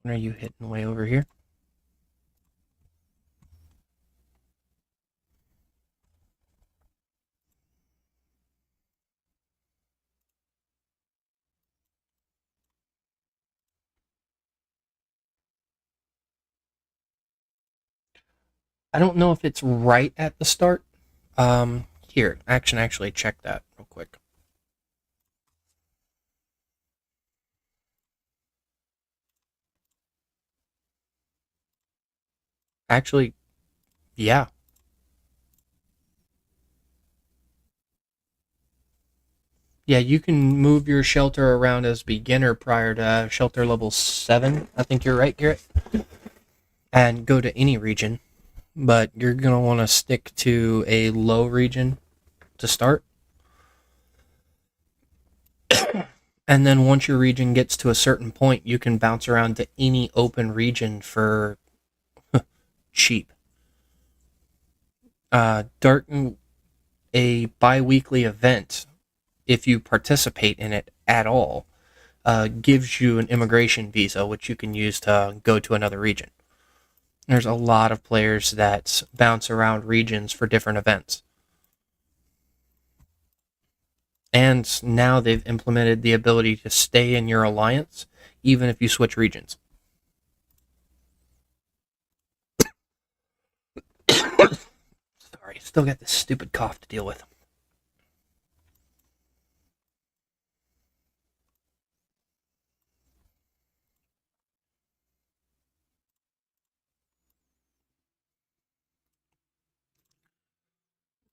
Speaker 1: When are you hitting way over here? I don't know if it's right at the start. Here, actually check that real quick. Actually, yeah. Yeah, you can move your shelter around as beginner prior to shelter level 7. I think you're right, Garrett. And go to any region, but you're going to want to stick to a low region to start. And then once your region gets to a certain point, you can bounce around to any open region for cheap. Dark a bi-weekly event, if you participate in it at all, gives you an immigration visa, which you can use to go to another region. There's a lot of players that bounce around regions for different events. And now they've implemented the ability to stay in your alliance, even if you switch regions. Sorry, still got this stupid cough to deal with.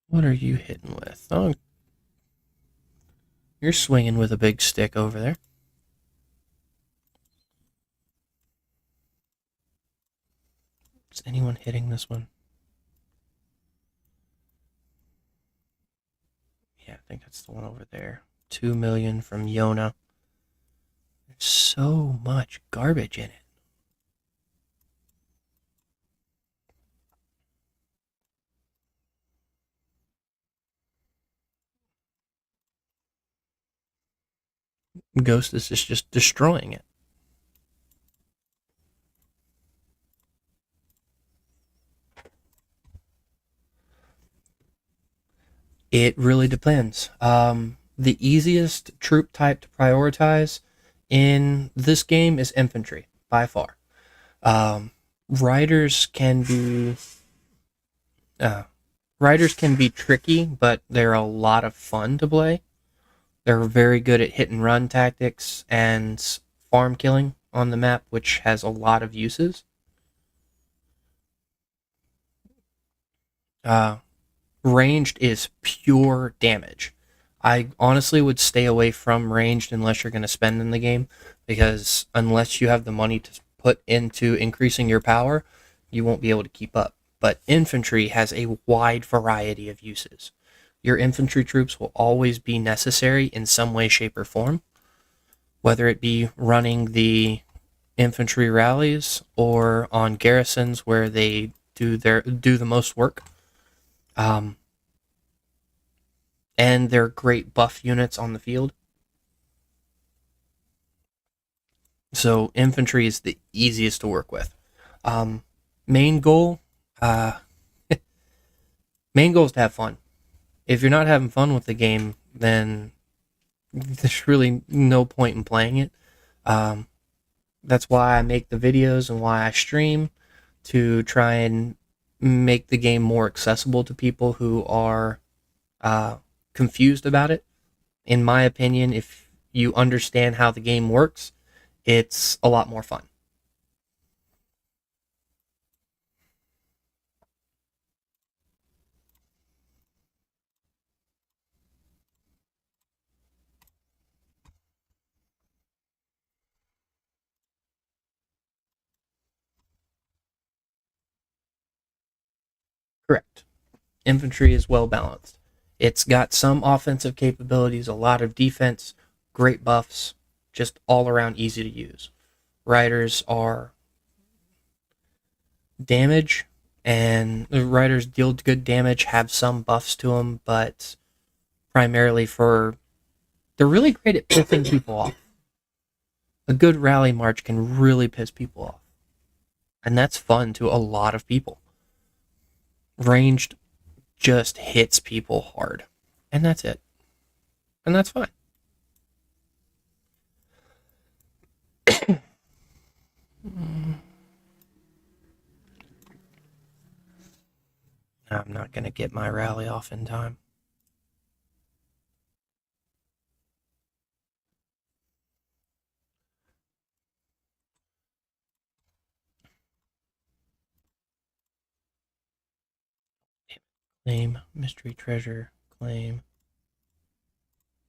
Speaker 1: What are you hitting with? Oh, you're swinging with a big stick over there. Is anyone hitting this one? Yeah, I think that's the one over there. 2 million from Yona. There's so much garbage in it. Ghost is just destroying it. It really depends. The easiest troop type to prioritize in this game is infantry, by far. Um, riders can be riders can be tricky, but they're a lot of fun to play. They're very good at hit and run tactics and farm killing on the map, which has a lot of uses. Uh, Ranged is pure damage. I honestly would stay away from ranged unless you're going to spend in the game, because unless you have the money to put into increasing your power, you won't be able to keep up. But infantry has a wide variety of uses. Your infantry troops will always be necessary in some way, shape, or form, whether it be running the infantry rallies or on garrisons where they do the most work. And they're great buff units on the field. So infantry is the easiest to work with. Main goal, uh, main goal is to have fun. If you're not having fun with the game, then there's really no point in playing it. That's why I make the videos and why I stream, to try and make the game more accessible to people who are confused about it. In my opinion, if you understand how the game works, it's a lot more fun. Correct. Infantry is well balanced. It's got some offensive capabilities, a lot of defense, great buffs, just all around easy to use. Riders are damage, and the riders deal good damage, have some buffs to them, but primarily they're really great at pissing people off. A good rally march can really piss people off, and that's fun to a lot of people. Ranged just hits people hard, and that's it, and that's fine. I'm not going to get my rally off in time. Claim, mystery treasure, claim,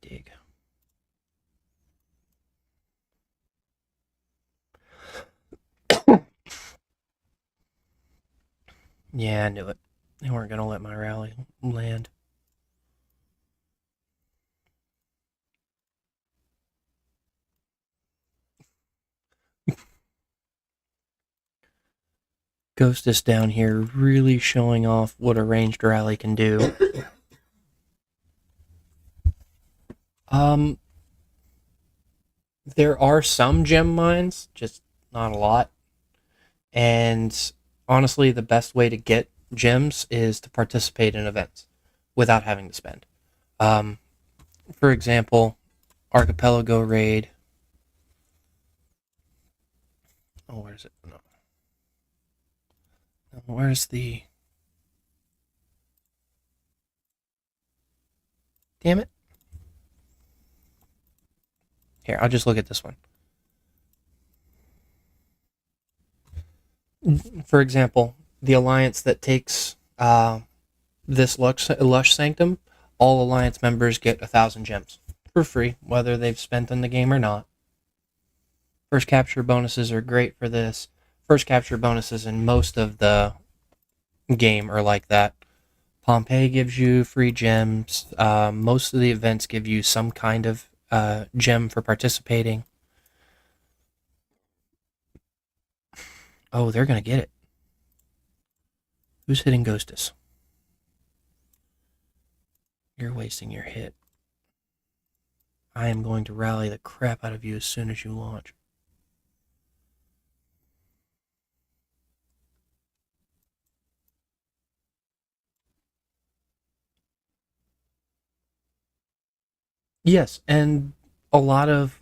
Speaker 1: dig. Yeah, I knew it. They weren't going to let my rally land. Ghost is down here really showing off what a ranged rally can do. There are some gem mines, just not a lot. And honestly, the best way to get gems is to participate in events without having to spend. For example, Archipelago Raid. Oh, where's it? No. Where's the... Damn it. Here, I'll just look at this one. For example, the alliance that takes this Lush Sanctum, all alliance members get 1,000 gems for free, whether they've spent in the game or not. First capture bonuses are great for this. First capture bonuses in most of the game are like that. Pompeii gives you free gems. Most of the events give you some kind of gem for participating. Oh, they're going to get it. Who's hitting Ghostus? You're wasting your hit. I am going to rally the crap out of you as soon as you launch. Yes, and a lot of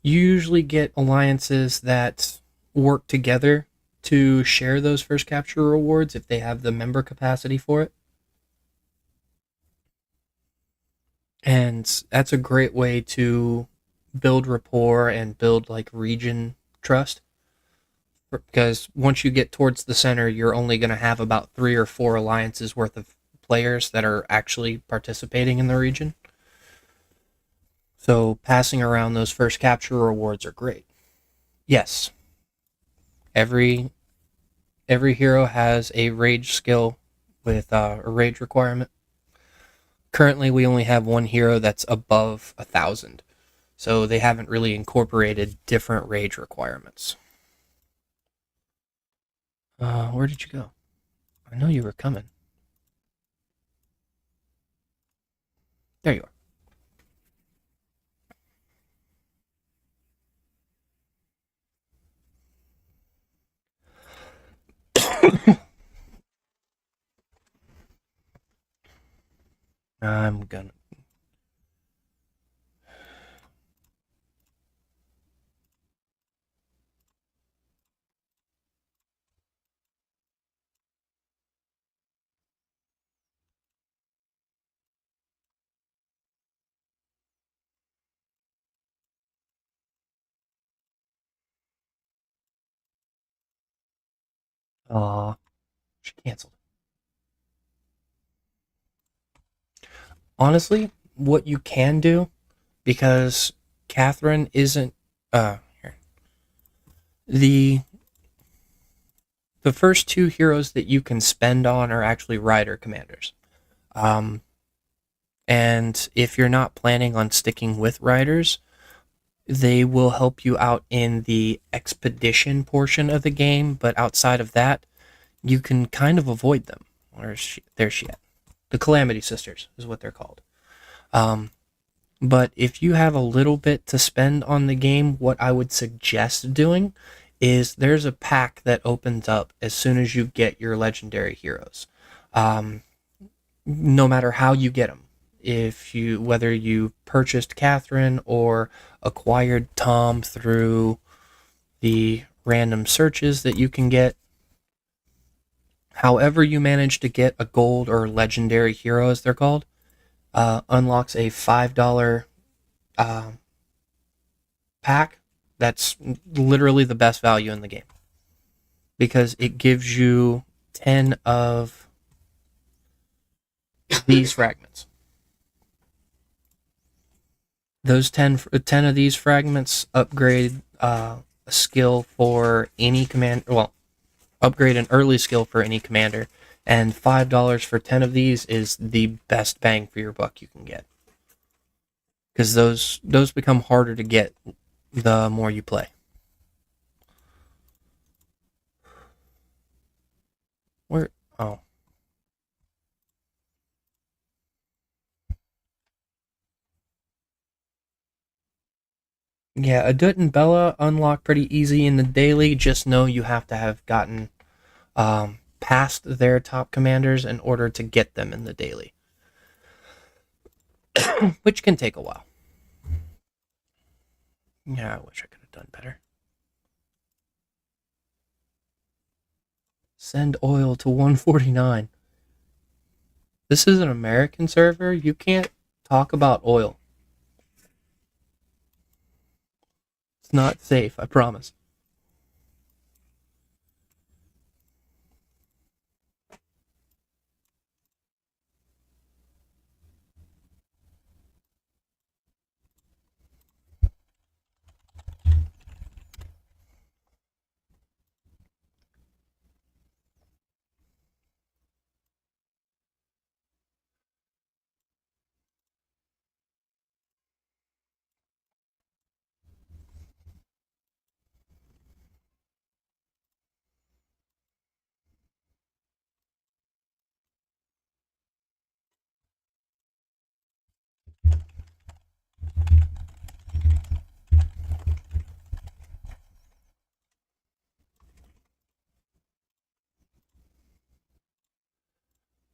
Speaker 1: you usually get alliances that work together to share those first capture rewards if they have the member capacity for it. And that's a great way to build rapport and build like region trust. Because once you get towards the center, you're only going to have about 3 or 4 alliances worth of players that are actually participating in the region. So passing around those first capture rewards are great. Yes, every hero has a rage skill with a rage requirement. Currently, we only have one hero that's above 1,000, so they haven't really incorporated different rage requirements. Where did you go? I know you were coming. There you are. I'm gonna... Aw, she canceled. Honestly, what you can do, because Catherine isn't... Here. The first 2 heroes that you can spend on are actually rider commanders. And if you're not planning on sticking with riders, they will help you out in the expedition portion of the game, but outside of that, you can kind of avoid them. Where's she? There's she at. The Calamity Sisters is what they're called. But if you have a little bit to spend on the game, what I would suggest doing is there's a pack that opens up as soon as you get your legendary heroes. No matter how you get them. Whether you purchased Catherine or acquired Tom through the random searches that you can get, however you manage to get a gold or legendary hero, as they're called, unlocks a $5 pack. That's literally the best value in the game because it gives you 10 of these fragments. Those 10 of these fragments upgrade a skill for any command. Well, upgrade an early skill for any commander, and $5 for 10 of these is the best bang for your buck you can get. Because those become harder to get the more you play. Where? Oh. Yeah, Adut and Bella unlock pretty easy in the daily. Just know you have to have gotten past their top commanders in order to get them in the daily, which can take a while. Yeah, I wish I could have done better. Send oil to 149. This is an American server. You can't talk about oil. It's not safe, I promise.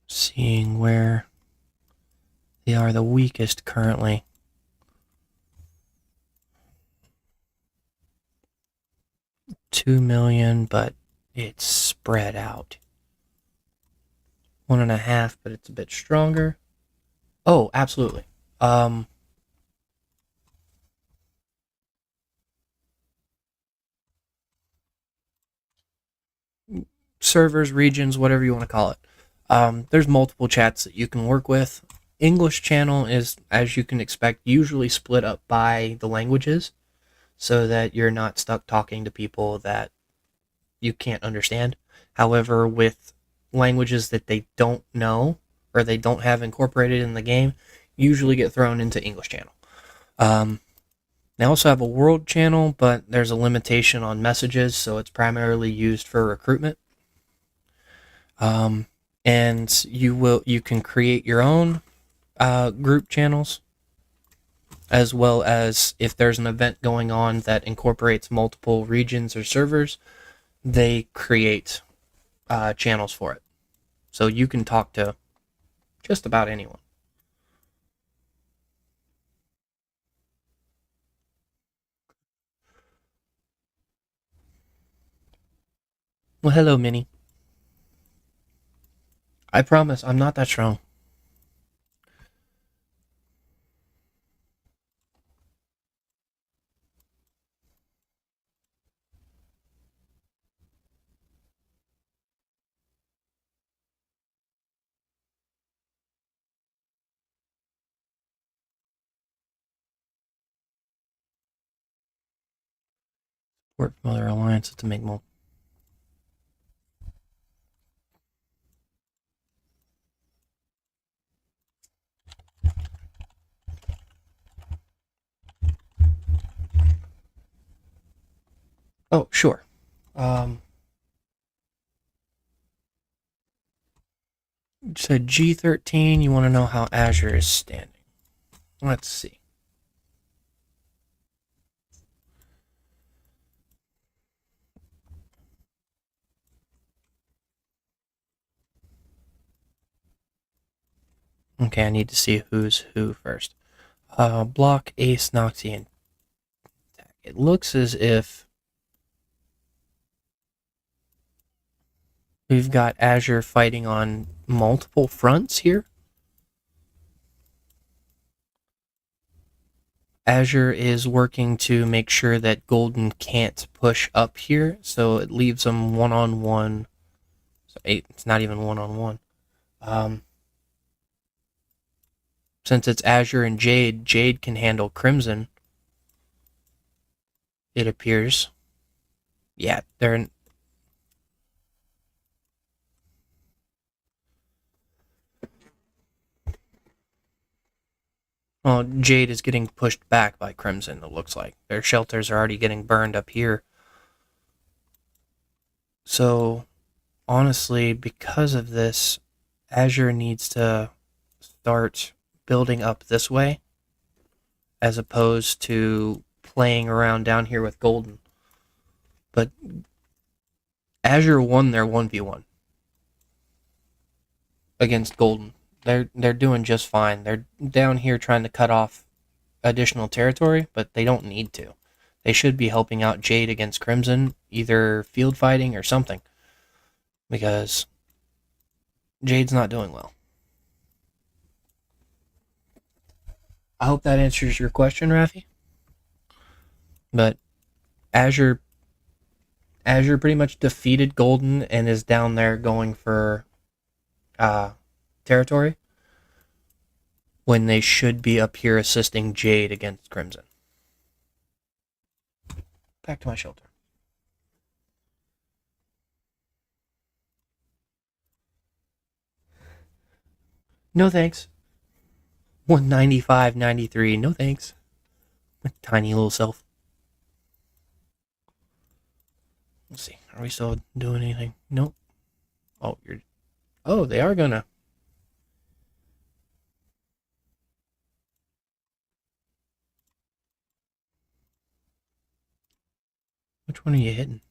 Speaker 1: Seeing where they are the weakest currently. $2 million, but it's spread out. 1.5, but it's a bit stronger. Oh, absolutely. Servers, regions, whatever you want to call it. There's multiple chats that you can work with. English channel is, as you can expect, usually split up by the languages so that you're not stuck talking to people that you can't understand. However, with languages that they don't know or they don't have incorporated in the game, usually get thrown into English channel. They also have a world channel, but there's a limitation on messages, so it's primarily used for recruitment. And you can create your own group channels, as well as if there's an event going on that incorporates multiple regions or servers, they create channels for it. So you can talk to just about anyone. Well, hello, Minnie. I promise I'm not that strong. Work from other alliances to make more. Oh, sure. So G13, you want to know how Azure is standing. Let's see. Okay, I need to see who's who first. Block, Ace, Noxy, and Attack. It looks as if We've got Azure fighting on multiple fronts here. Azure is working to make sure that Golden can't push up here, so it leaves them one-on-one. So it's not even one-on-one. Since it's Azure and Jade, Jade can handle Crimson, it appears. Yeah, they're in. Well, Jade is getting pushed back by Crimson, it looks like. Their shelters are already getting burned up here. So, honestly, because of this, Azure needs to start building up this way as opposed to playing around down here with Golden. But Azure won their 1v1 against Golden. They're doing just fine. They're down here trying to cut off additional territory, but they don't need to. They should be helping out Jade against Crimson, either field fighting or something, because Jade's not doing well. I hope that answers your question, Rafi. But Azure pretty much defeated Golden and is down there going for territory when they should be up here assisting Jade against Crimson. Back to my shelter. No thanks. 195.93. No thanks. My tiny little self. Let's see. Are we still doing anything? Nope. Oh, they are gonna. Which one are you hitting?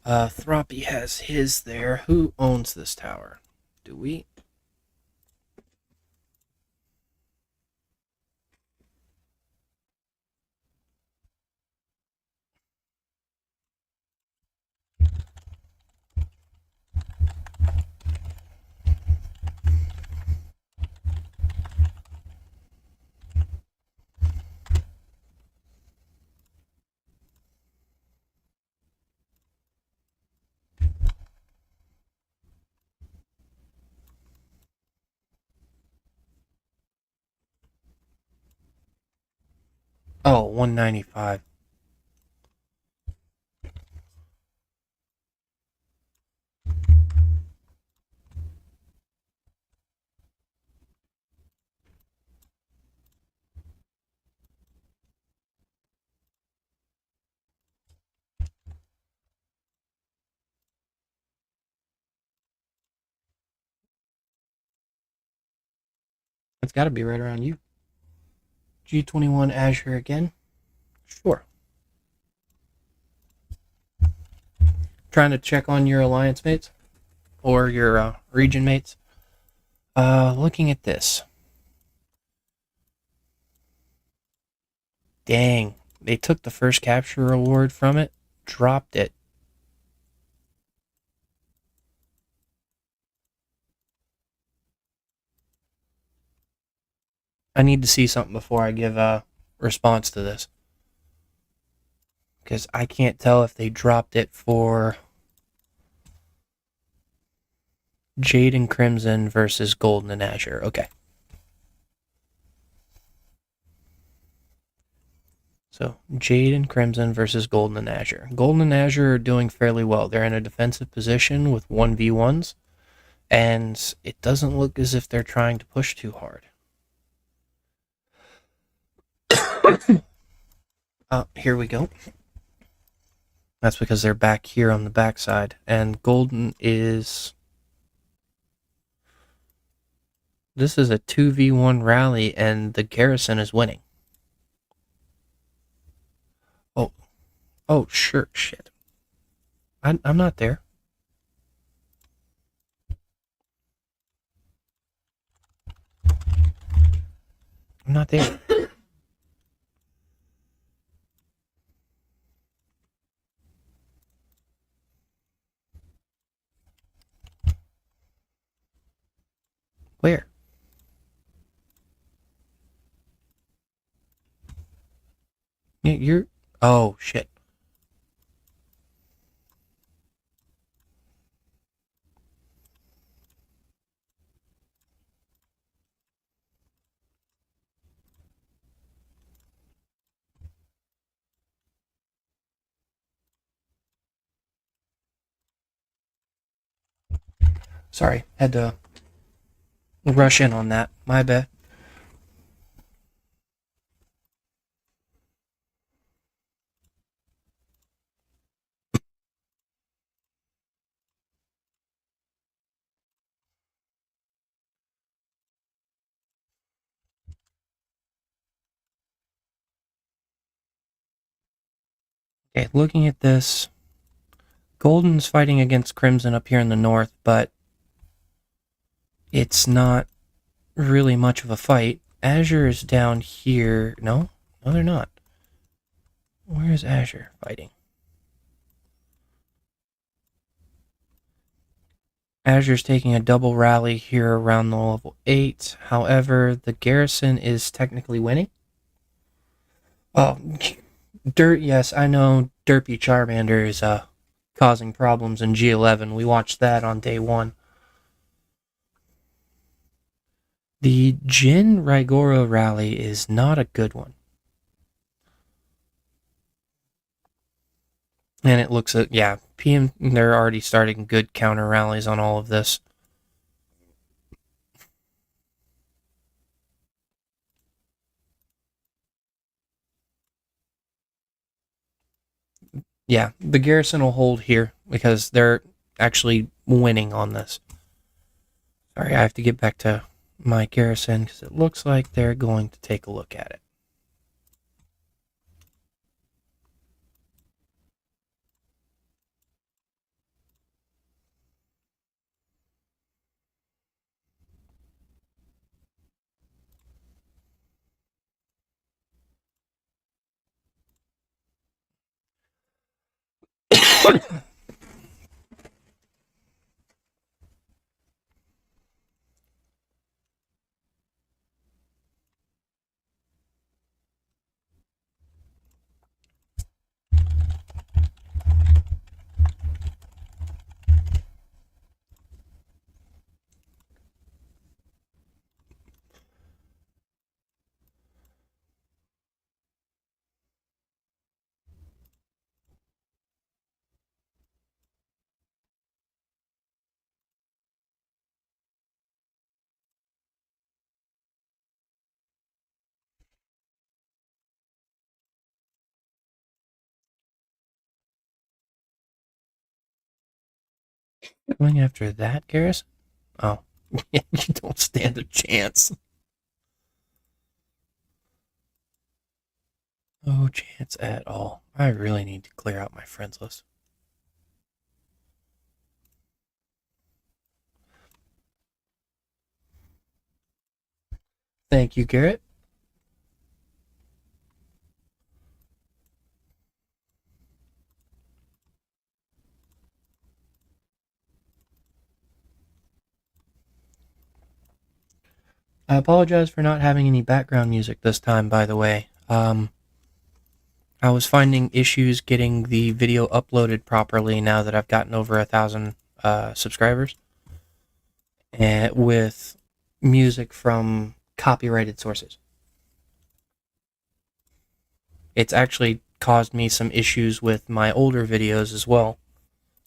Speaker 1: Throppy has his there. Who owns this tower? Do we? Oh, 195. It's got to be right around you. G21 Azure again? Sure. Trying to check on your alliance mates? Or your region mates? Looking at this. Dang. They took the first capture reward from it, dropped it. I need to see something before I give a response to this. Because I can't tell if they dropped it for Jade and Crimson versus Golden and Azure. Okay. So, Jade and Crimson versus Golden and Azure. Golden and Azure are doing fairly well. They're in a defensive position with 1v1s, and it doesn't look as if they're trying to push too hard. Here we go. That's because they're back here on the backside, and Golden is... This is a 2v1 rally, and the Garrison is winning. Oh, sure, shit. I'm not there. I'm not there. you're... Oh, shit. Sorry, had to rush in on that. My bad. Okay, looking at this, Golden's fighting against Crimson up here in the north, but it's not really much of a fight. Azure is down here. No, they're not. Where is Azure fighting? Azure's taking a double rally here around the level 8. However, the Garrison is technically winning. Oh, yes, I know Derpy Charmander is causing problems in G11. We watched that on day 1. The Jin Raigoro rally is not a good one. And it looks at, yeah, PM, they're already starting good counter rallies on all of this. Yeah, the Garrison will hold here because they're actually winning on this. Sorry, I have to get back to my Garrison because it looks like they're going to take a look at it. Going after that Garrison? Oh, you don't stand a chance. No chance at all. I really need to clear out my friends list. Thank you, Garrett. I apologize for not having any background music this time, by the way. I was finding issues getting the video uploaded properly now that I've gotten over 1,000 subscribers, and with music from copyrighted sources. It's actually caused me some issues with my older videos as well.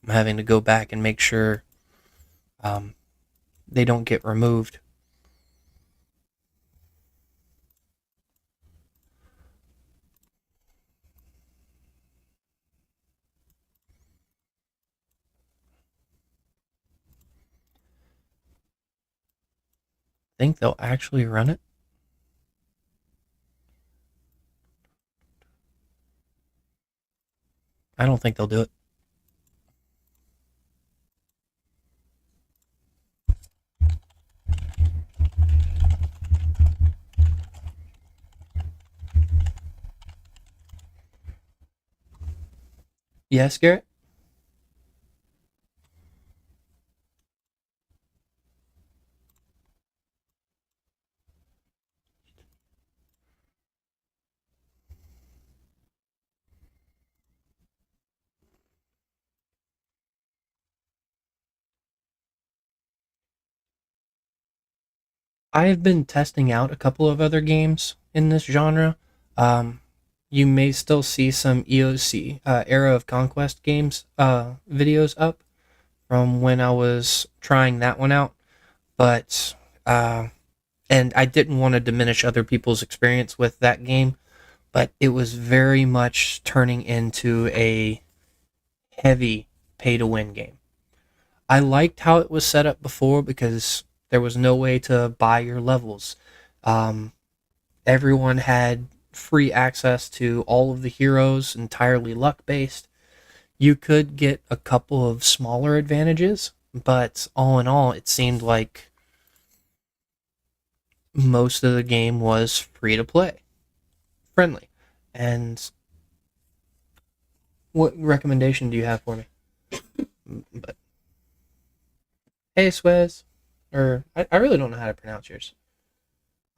Speaker 1: I'm having to go back and make sure they don't get removed. Think they'll actually run it? I don't think they'll do it. Yes, Garrett? I've been testing out a couple of other games in this genre. You may still see some EOC, Era of Conquest games, videos up from when I was trying that one out. But, and I didn't want to diminish other people's experience with that game, but it was very much turning into a heavy pay to win game. I liked how it was set up before because there was no way to buy your levels. Um, Everyone had free access to all of the heroes, entirely luck based. You could get a couple of smaller advantages, but all in all, it seemed like most of the game was free to play, friendly. And what recommendation do you have for me? But hey, Swez, or I really don't know how to pronounce yours.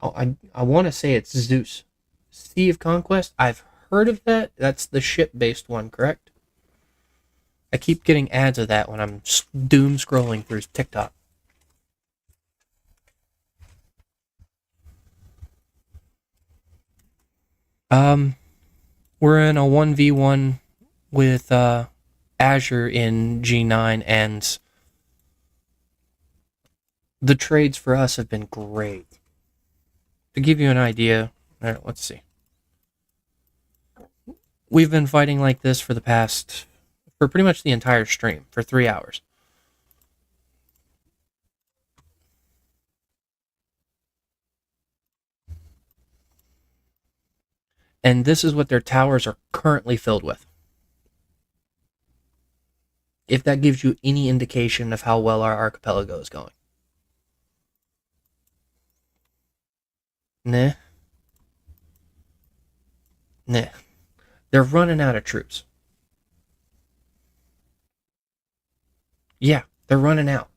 Speaker 1: I want to say it's Zeus. Sea of Conquest. I've heard of that. That's the ship-based one, correct? I keep getting ads of that when I'm doom scrolling through TikTok. Um, we're in a 1v1 with Azure in G9, and the trades for us have been great. To give you an idea, let's see. We've been fighting like this for pretty much the entire stream, for 3 hours. And this is what their towers are currently filled with. If that gives you any indication of how well our archipelago is going. Nah. Nah. They're running out of troops. Yeah, they're running out.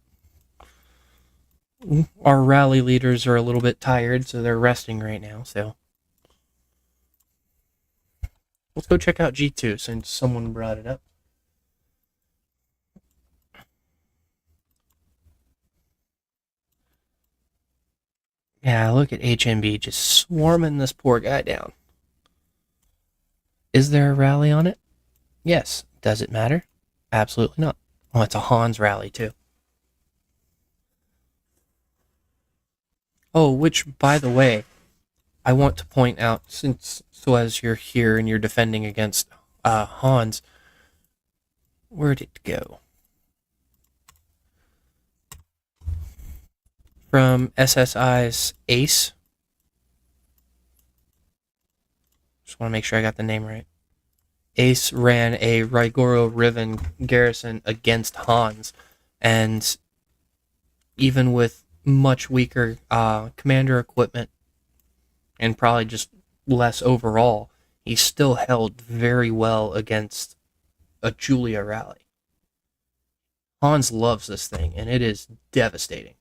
Speaker 1: Our rally leaders are a little bit tired, so they're resting right now, so. Let's go check out G2 since someone brought it up. Yeah, look at HMB just swarming this poor guy down. Is there a rally on it? Yes. Does it matter? Absolutely not. Oh, it's a Hans rally, too. Oh, which, by the way, I want to point out, since Suez, you're here and you're defending against Hans, where'd it go? From SSI's Ace. Just want to make sure I got the name right. Ace ran a Rigoro Riven Garrison against Hans, and even with much weaker commander equipment and probably just less overall, he still held very well against a Julia rally. Hans loves this thing, and it is devastating.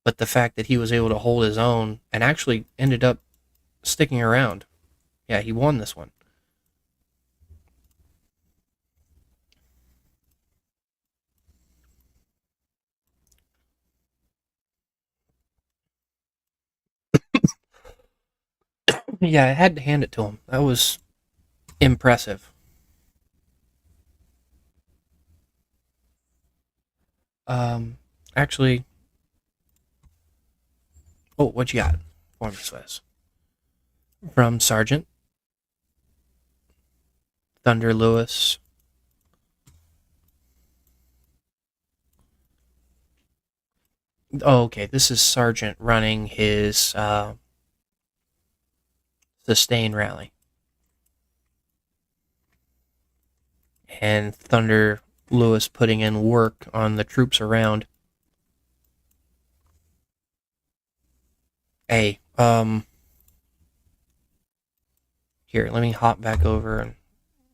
Speaker 1: But the fact that he was able to hold his own and actually ended up sticking around, yeah, he won this one. Yeah, I had to hand it to him. That was impressive. Actually, oh, what you got? Former Swiss. From Sergeant. Thunder Lewis. Oh, okay, this is Sergeant running his sustain rally. And Thunder Lewis putting in work on the troops around. Hey, here, let me hop back over and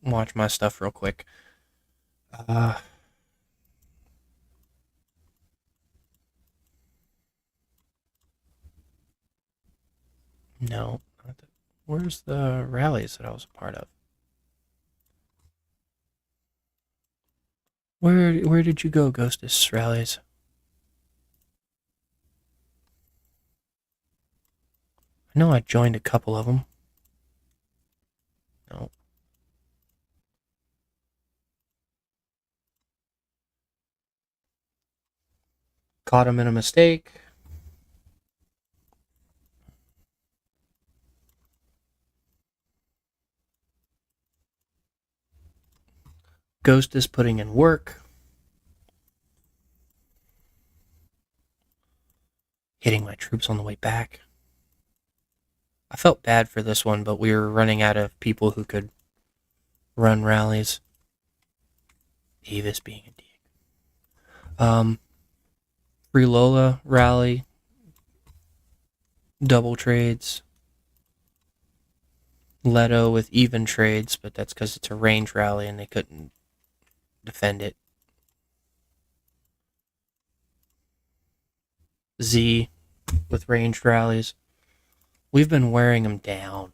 Speaker 1: watch my stuff real quick. No. Where's the rallies that I was a part of? Where did you go, Ghostess rallies? I know I joined a couple of them. No. Caught him in a mistake. Ghost is putting in work. Hitting my troops on the way back. I felt bad for this one, but we were running out of people who could run rallies. Davis being a dick. Free Lola rally. Double trades. Leto with even trades, but that's because it's a range rally and they couldn't defend it. Z with ranged rallies. We've been wearing them down.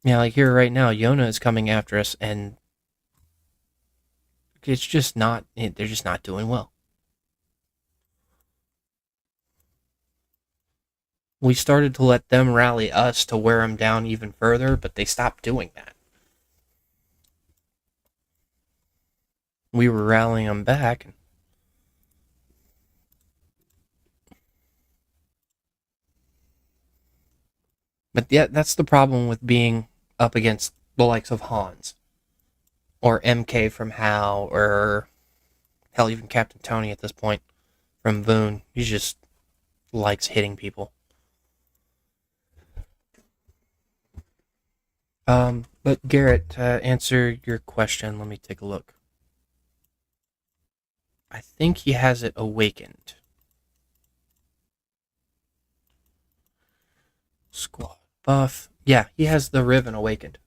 Speaker 1: Yeah, like here right now, Yona is coming after us, and it's just not, they're just not doing well. We started to let them rally us to wear them down even further, but they stopped doing that. We were rallying them back. But yeah, that's the problem with being up against the likes of Hans. Or MK from Hal, or hell, even Captain Tony at this point from Voon. He just likes hitting people. But Garrett, to answer your question, let me take a look. I think he has it awakened. Squad buff. Yeah, he has the Riven awakened.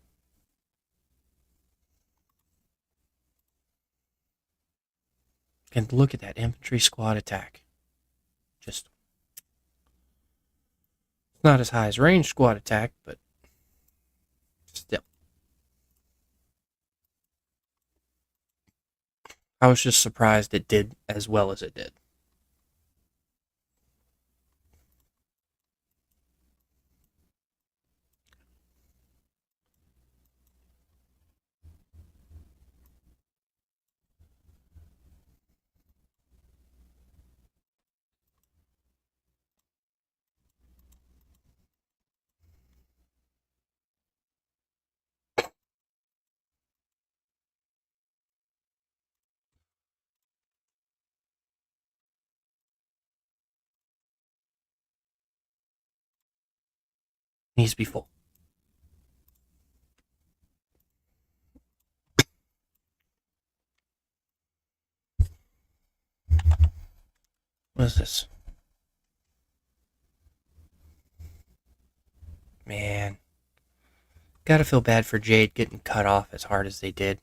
Speaker 1: And look at that infantry squad attack. Just not as high as ranged squad attack, but still. I was just surprised it did as well as it did. Needs to be full. What is this? Man. Gotta feel bad for Jade getting cut off as hard as they did.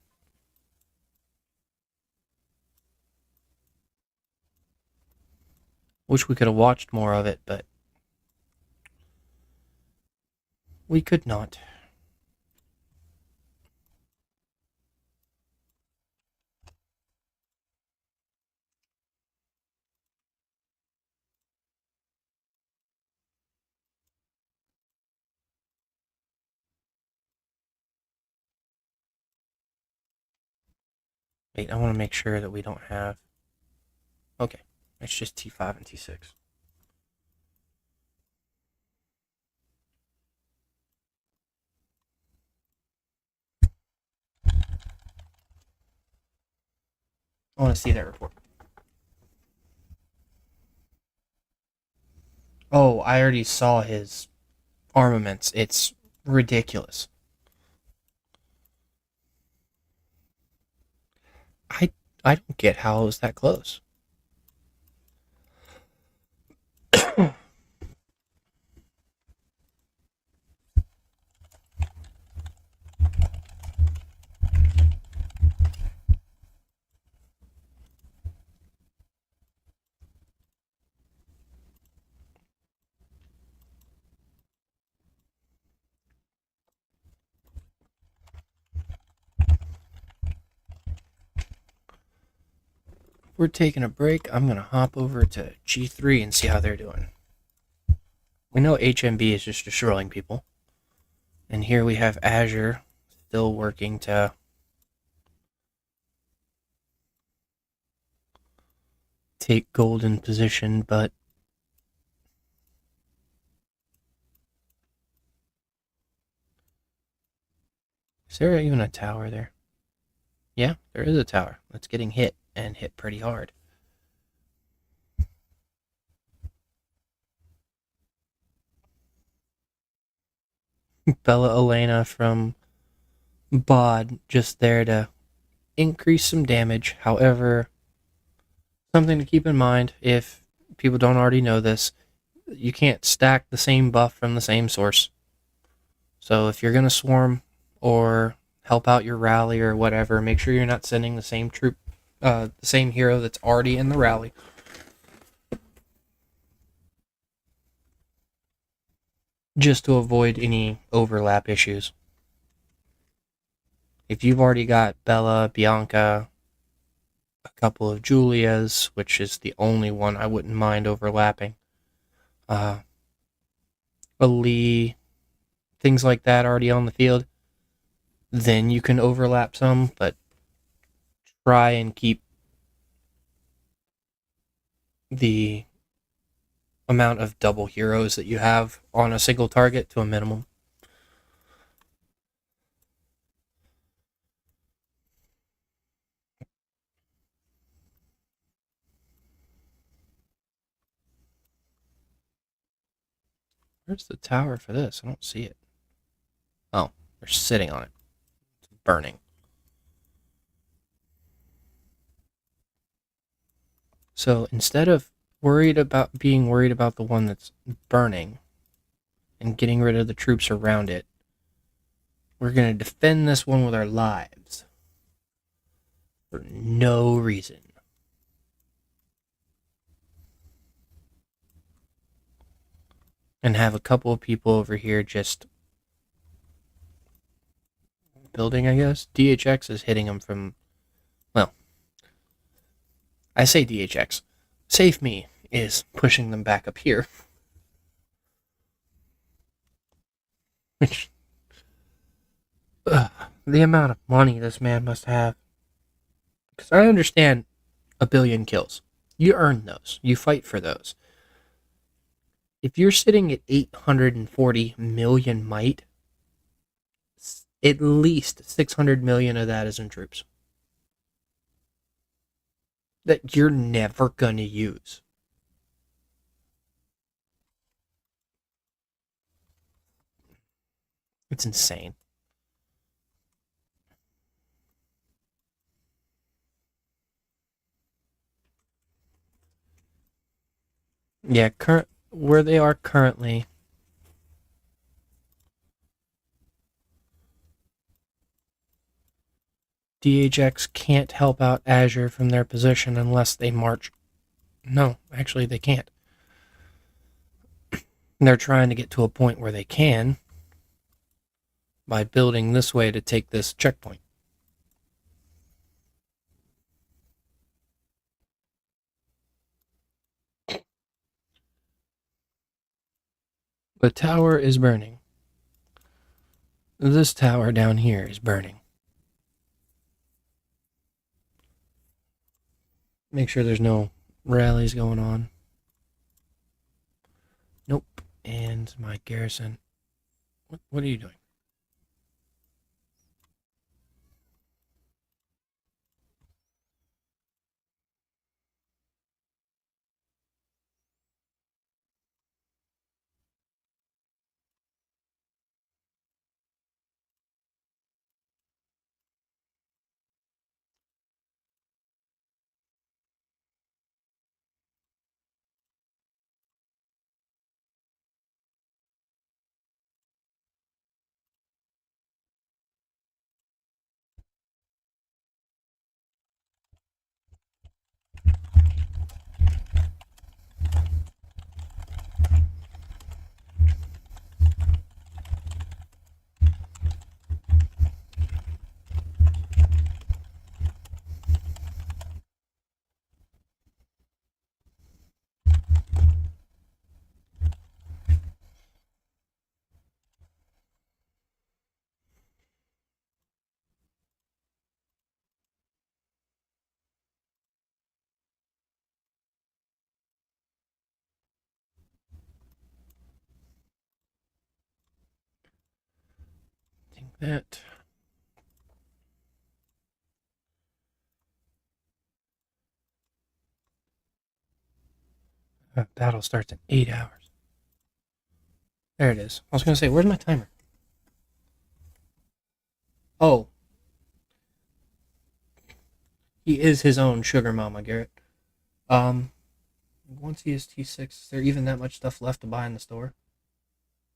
Speaker 1: Wish we could have watched more of it, but we could not. Wait, I want to make sure that we don't have... Okay, it's just T5 and T6. I want to see that report. Oh, I already saw his armaments. It's ridiculous. I I don't get how it was that close. we're taking a break, I'm going to hop over to G3 and see how they're doing. We know HMB is just destroying people. And here we have Azure still working to take golden position, but is there even a tower there? Yeah, there is a tower that's getting hit, and hit pretty hard. Bella Elena from Bod just there to increase some damage. However, something to keep in mind if people don't already know this, you can't stack the same buff from the same source. So if you're going to swarm or help out your rally or whatever, make sure you're not sending the same troop, the same hero that's already in the rally. Just to avoid any overlap issues. If you've already got Bella, Bianca, a couple of Julias, which is the only one I wouldn't mind overlapping, a Lee, things like that already on the field, then you can overlap some, but try and keep the amount of double heroes that you have on a single target to a minimum. Where's the tower for this? I don't see it. Oh, they're sitting on it. It's burning. So instead of being worried about the one that's burning and getting rid of the troops around it, we're going to defend this one with our lives. For no reason. And have a couple of people over here just building, I guess. DHX is hitting them from, well, I say DHX. Save Me is pushing them back up here. Which, the amount of money this man must have. Because I understand 1,000,000,000 kills. You earn those. You fight for those. If you're sitting at 840 million might, at least 600 million of that is in troops that you're never going to use. It's insane. Yeah, where they are currently, DHX can't help out Azure from their position unless they march. No, actually they can't. They're trying to get to a point where they can by building this way to take this checkpoint. The tower is burning. This tower down here is burning. Make sure there's no rallies going on. Nope. And my Garrison. What are you doing? That. Battle starts in 8 hours. There it is. I was going to say, where's my timer? Oh. He is his own sugar mama, Garrett. Once he is T6, is there even that much stuff left to buy in the store?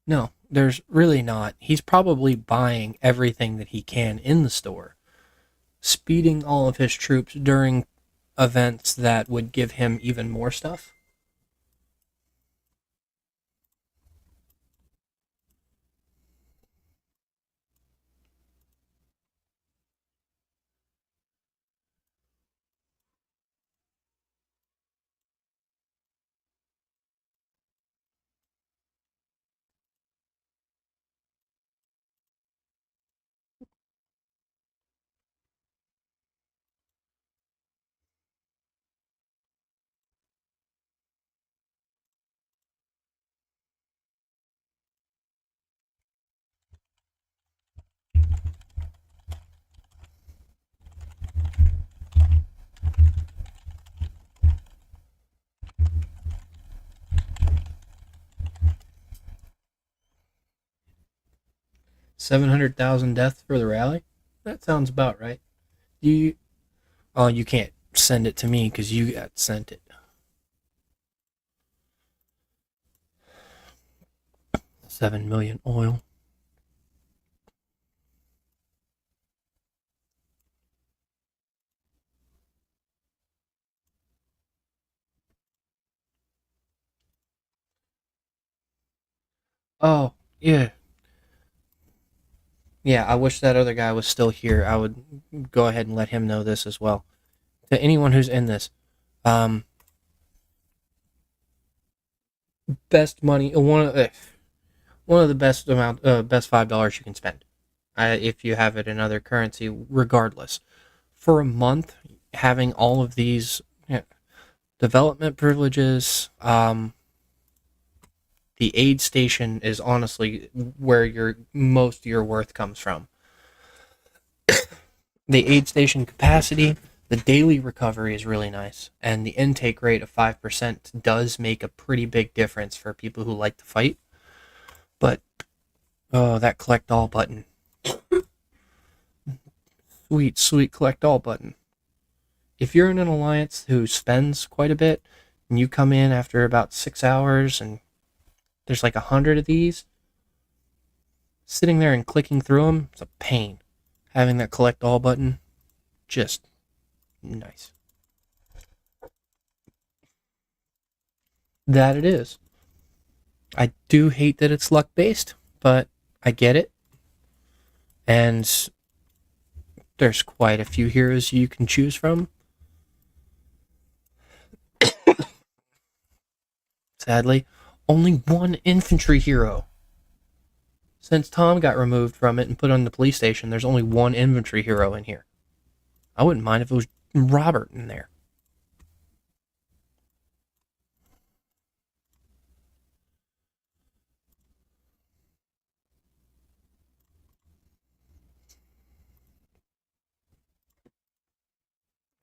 Speaker 1: No, there's really not. He's probably buying everything that he can in the store, speeding all of his troops during events that would give him even more stuff. $700,000 deaths for the rally? That sounds about right. You, oh, you can't send it to me because you got sent it. 7 million oil. Oh, yeah. Yeah, I wish that other guy was still here. I would go ahead and let him know this as well. To anyone who's in this, best money, one of the best $5 you can spend, if you have it in other currency, regardless. For a month, having all of these development privileges, the aid station is honestly where most of your worth comes from. The aid station capacity, the daily recovery is really nice, and the intake rate of 5% does make a pretty big difference for people who like to fight. But, oh, that collect all button. Sweet, sweet collect all button. If you're in an alliance who spends quite a bit, and you come in after about 6 hours, and there's like 100 of these, sitting there and clicking through them, it's a pain. Having that collect all button, just nice. That it is. I do hate that it's luck based, but I get it. And there's quite a few heroes you can choose from. Sadly, only one infantry hero. Since Tom got removed from it and put on the police station, there's only one infantry hero in here. I wouldn't mind if it was Robert in there.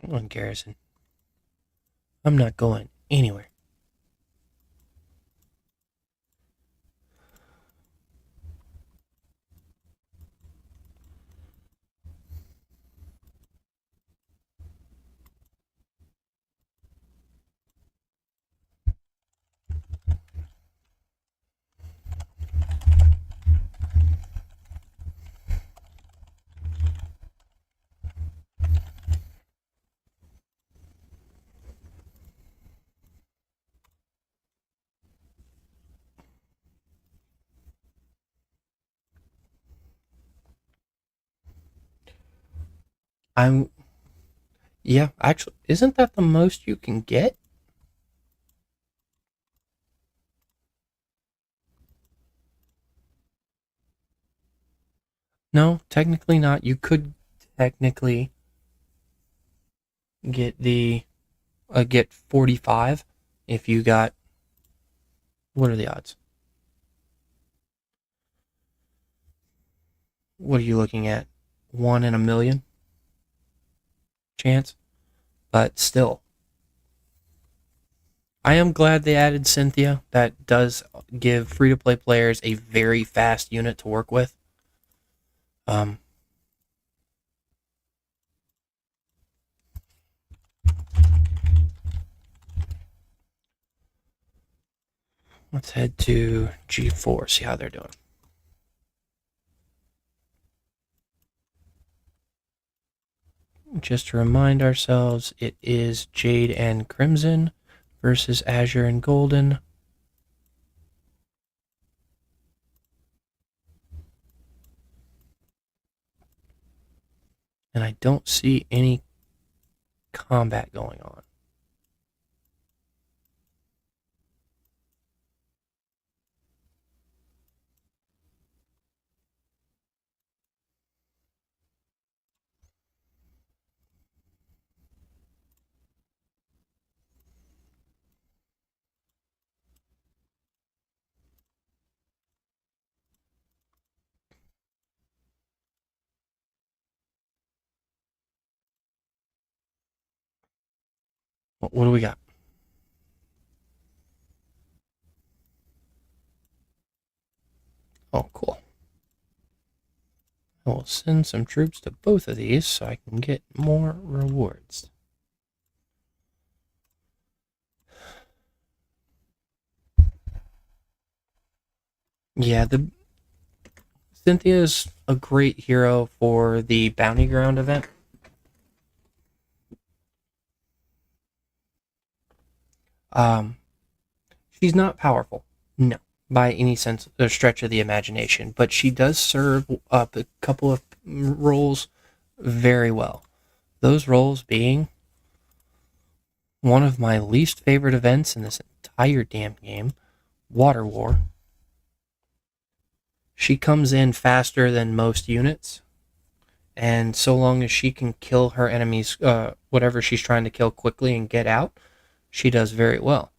Speaker 1: Come on, Garrison. I'm not going anywhere. Yeah, actually, isn't that the most you can get? No, technically not. You could technically get 45 if you got, what are the odds? what are you looking at? 1 in a million chance? But still, I am glad they added Cynthia. That does give free-to-play players a very fast unit to work with. Let's head to G4, see how they're doing. Just to remind ourselves, it is Jade and Crimson versus Azure and Golden. And I don't see any combat going on. What do we got? Oh, cool. I will send some troops to both of these so I can get more rewards. Yeah, the Cynthia is a great hero for the Bounty Ground event. She's not powerful, no, by any sense or stretch of the imagination, but she does serve up a couple of roles very well. Those roles being one of my least favorite events in this entire damn game, Water War. She comes in faster than most units, and so long as she can kill her enemies, whatever she's trying to kill quickly and get out, she does very well.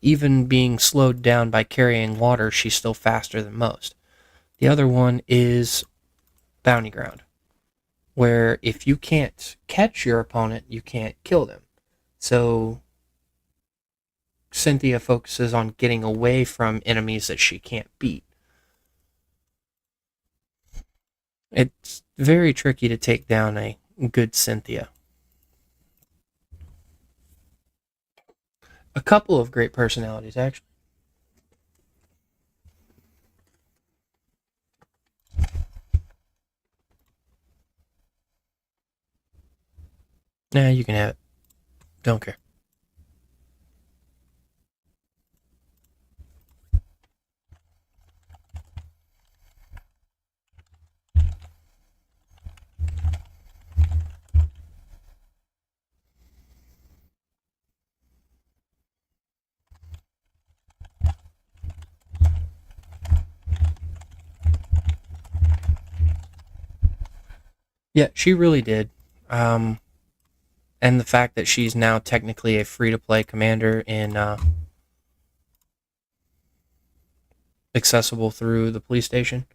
Speaker 1: Even being slowed down by carrying water, she's still faster than most. The other one is Bounty Ground, where if you can't catch your opponent, you can't kill them. So Cynthia focuses on getting away from enemies that she can't beat. It's very tricky to take down a good Cynthia. A couple of great personalities, actually. Nah, you can have it. Don't care. Yeah, she really did. And the fact that she's now technically a free-to-play commander in accessible through the police station.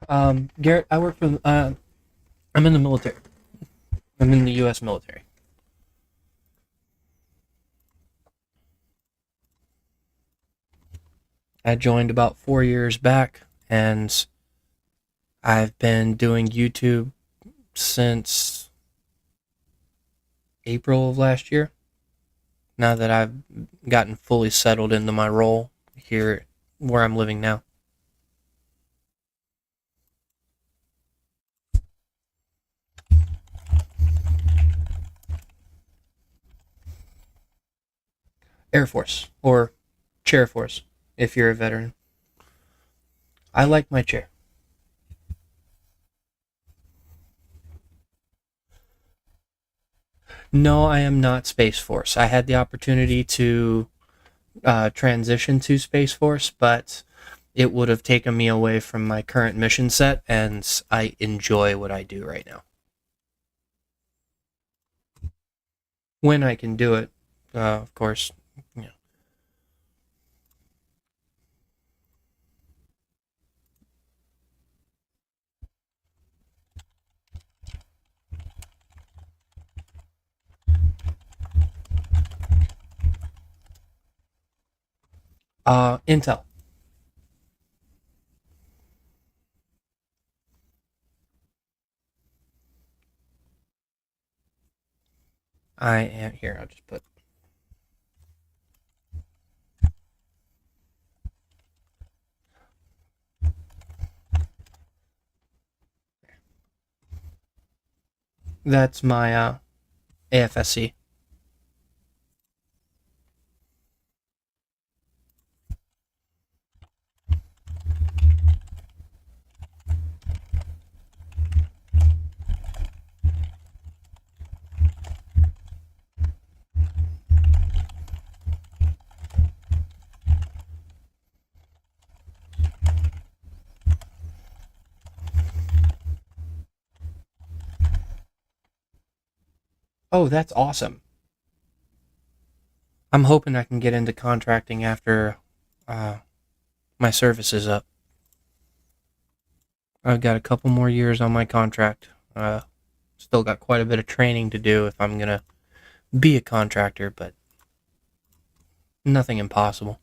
Speaker 1: Garrett, I work for. I'm in the military. I'm in the U.S. military. I joined about 4 years back, and I've been doing YouTube since April of last year. Now that I've gotten fully settled into my role here where I'm living now. Air Force, or Chair Force, if you're a veteran. I like my chair. No, I am not Space Force. I had the opportunity to transition to Space Force, but it would have taken me away from my current mission set, and I enjoy what I do right now. When I can do it, of course. Yeah. Intel. I am here. I'll just put. That's my AFSC. Oh, that's awesome. I'm hoping I can get into contracting after my service is up. I've got a couple more years on my contract. Still got quite a bit of training to do if I'm gonna be a contractor, but nothing impossible.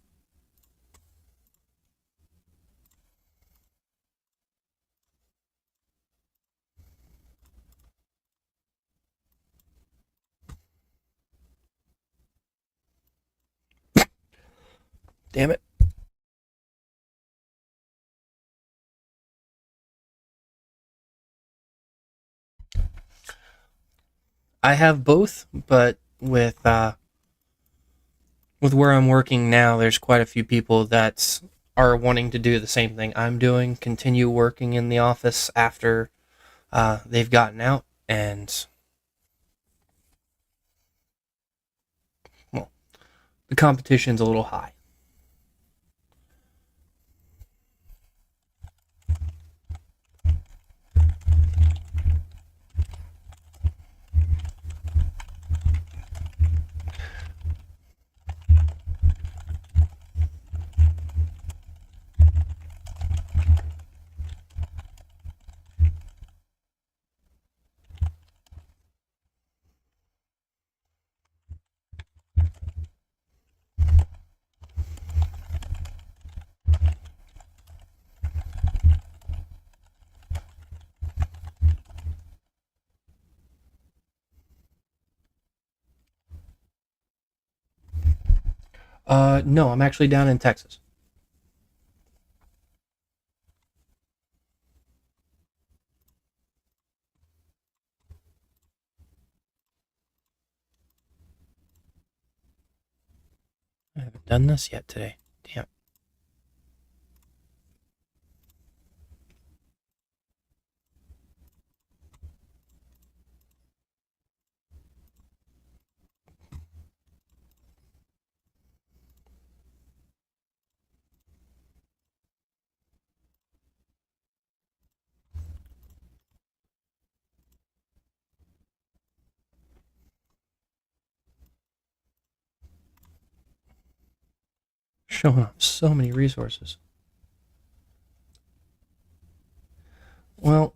Speaker 1: Damn it. I have both, but with where I'm working now, there's quite a few people that are wanting to do the same thing I'm doing, continue working in the office after they've gotten out, and well, the competition's a little high. No, I'm actually down in Texas. I haven't done this yet today. Damn. Showing off so many resources. Well,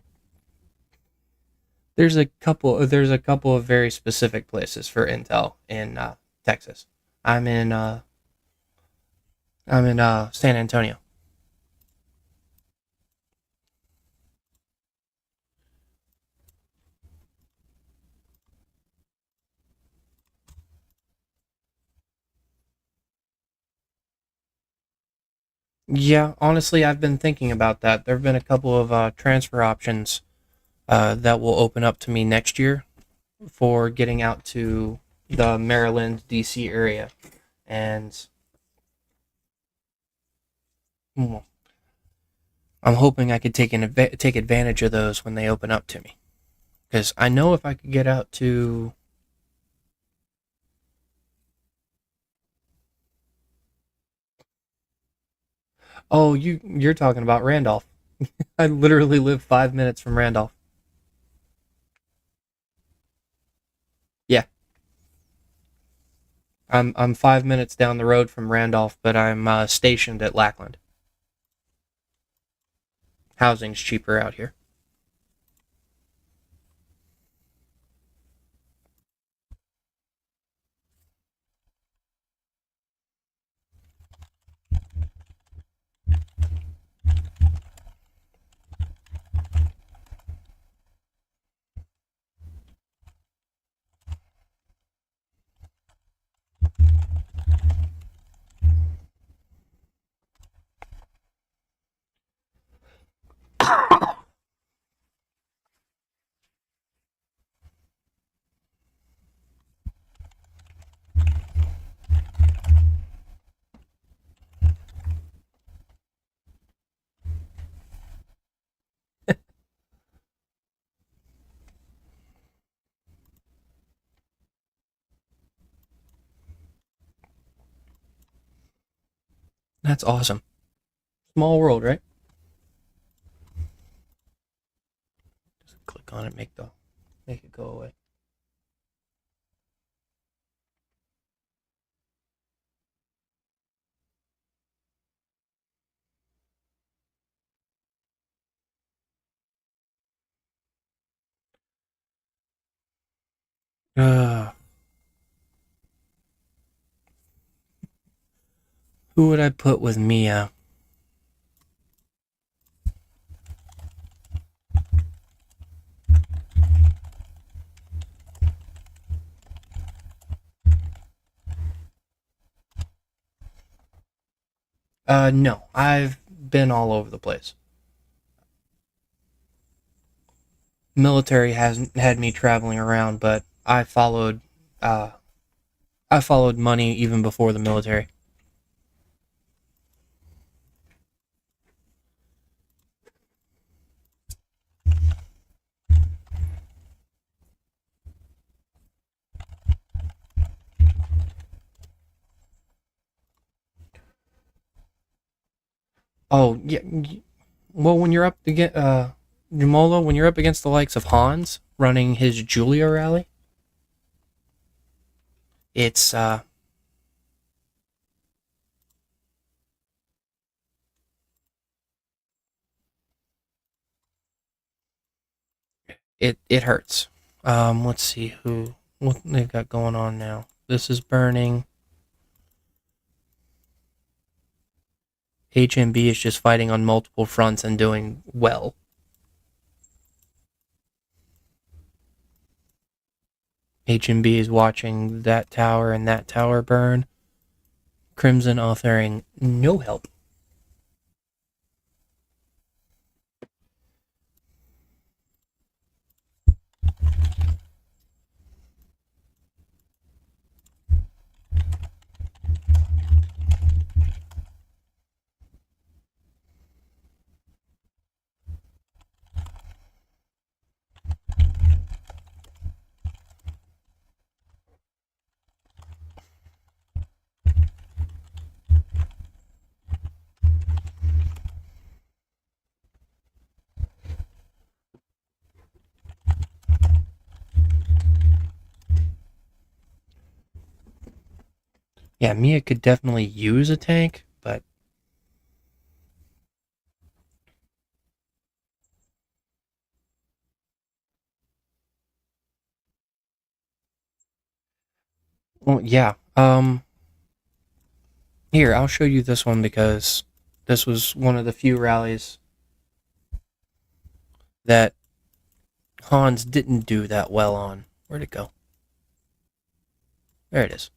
Speaker 1: There's a couple of very specific places for Intel in Texas. I'm in. I'm in San Antonio. Yeah, honestly, I've been thinking about that. There have been a couple of transfer options that will open up to me next year for getting out to the Maryland, D.C. area, and mm, I'm hoping I could take advantage of those when they open up to me. Because I know if I could get out to. Oh, you're talking about Randolph. I literally live 5 minutes from Randolph. Yeah, I'm 5 minutes down the road from Randolph, but I'm stationed at Lackland. Housing's cheaper out here. That's awesome. Small world, right? Just click on it, make it go away. Uh, who would I put with Mia? No, I've been all over the place. Military hasn't had me traveling around, but uh, I followed money even before the military. Oh yeah, well when you're up against Jumola, when you're up against the likes of Hans running his Julia rally, it's it hurts. Let's see what they've got going on now. This is burning. HMB is just fighting on multiple fronts and doing well. HMB is watching that tower and that tower burn. Crimson offering no help. Yeah, Mia could definitely use a tank, but well, yeah. Here, I'll show you this one because this was one of the few rallies that Hans didn't do that well on. Where'd it go? There it is.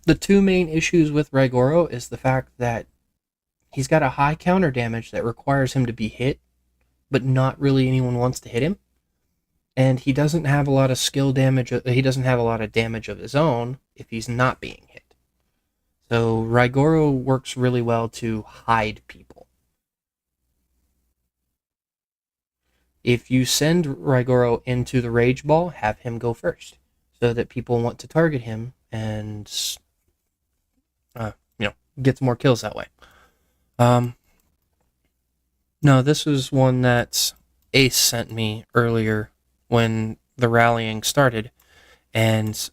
Speaker 1: The two main issues with Raigoro is the fact that he's got a high counter damage that requires him to be hit, but not really anyone wants to hit him. And he doesn't have a lot of skill damage. He doesn't have a lot of damage of his own if he's not being hit. So Raigoro works really well to hide people. If you send Raigoro into the Rage Ball, have him go first, so that people want to target him and gets more kills that way. No, this was one that Ace sent me earlier when the rallying started, and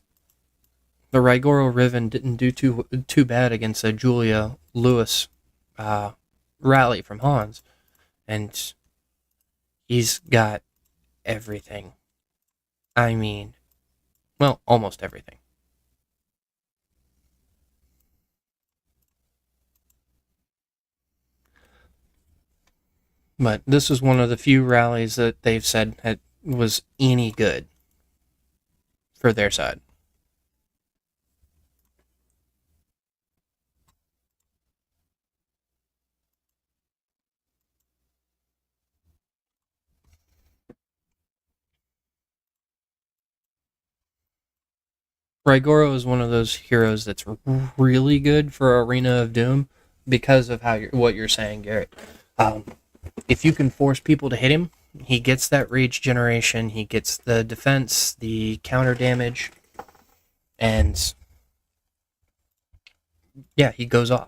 Speaker 1: the Raigoro Riven didn't do too bad against a Julia Lewis rally from Hans, and he's got everything. I mean, well, almost everything. But this is one of the few rallies that they've said was any good. for their side. Raigoro is one of those heroes that's really good for Arena of Doom because of what you're saying, Garrett. If you can force people to hit him, he gets that rage generation, he gets the defense, the counter damage, and yeah, he goes off.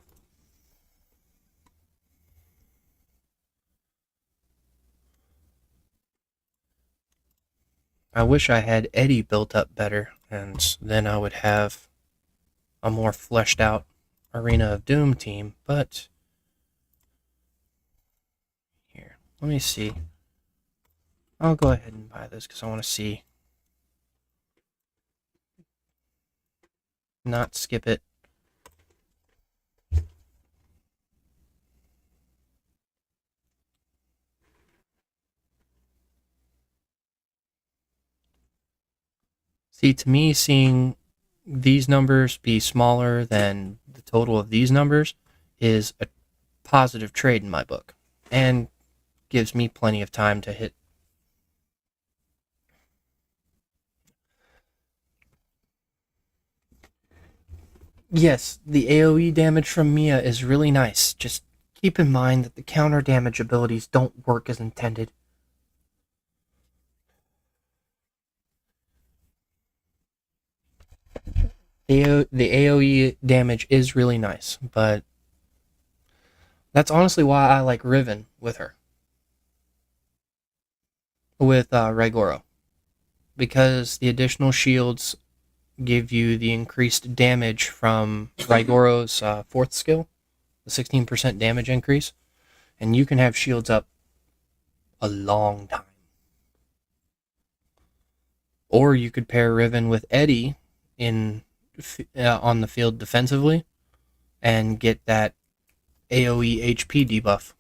Speaker 1: I wish I had Eddie built up better, and then I would have a more fleshed out Arena of Doom team, but here, let me see. I'll go ahead and buy this because I want to see. Not skip it. See, to me, seeing these numbers be smaller than the total of these numbers is a positive trade in my book, and gives me plenty of time to hit. Yes, the AoE damage from Mia is really nice. Just keep in mind that the counter damage abilities don't work as intended. The AoE damage is really nice, but that's honestly why I like Riven with her. With Raigoro. Because the additional shields give you the increased damage from Raigoro's fourth skill, the 16% damage increase, and you can have shields up a long time. Or you could pair Riven with Eddie on the field defensively and get that AoE HP debuff.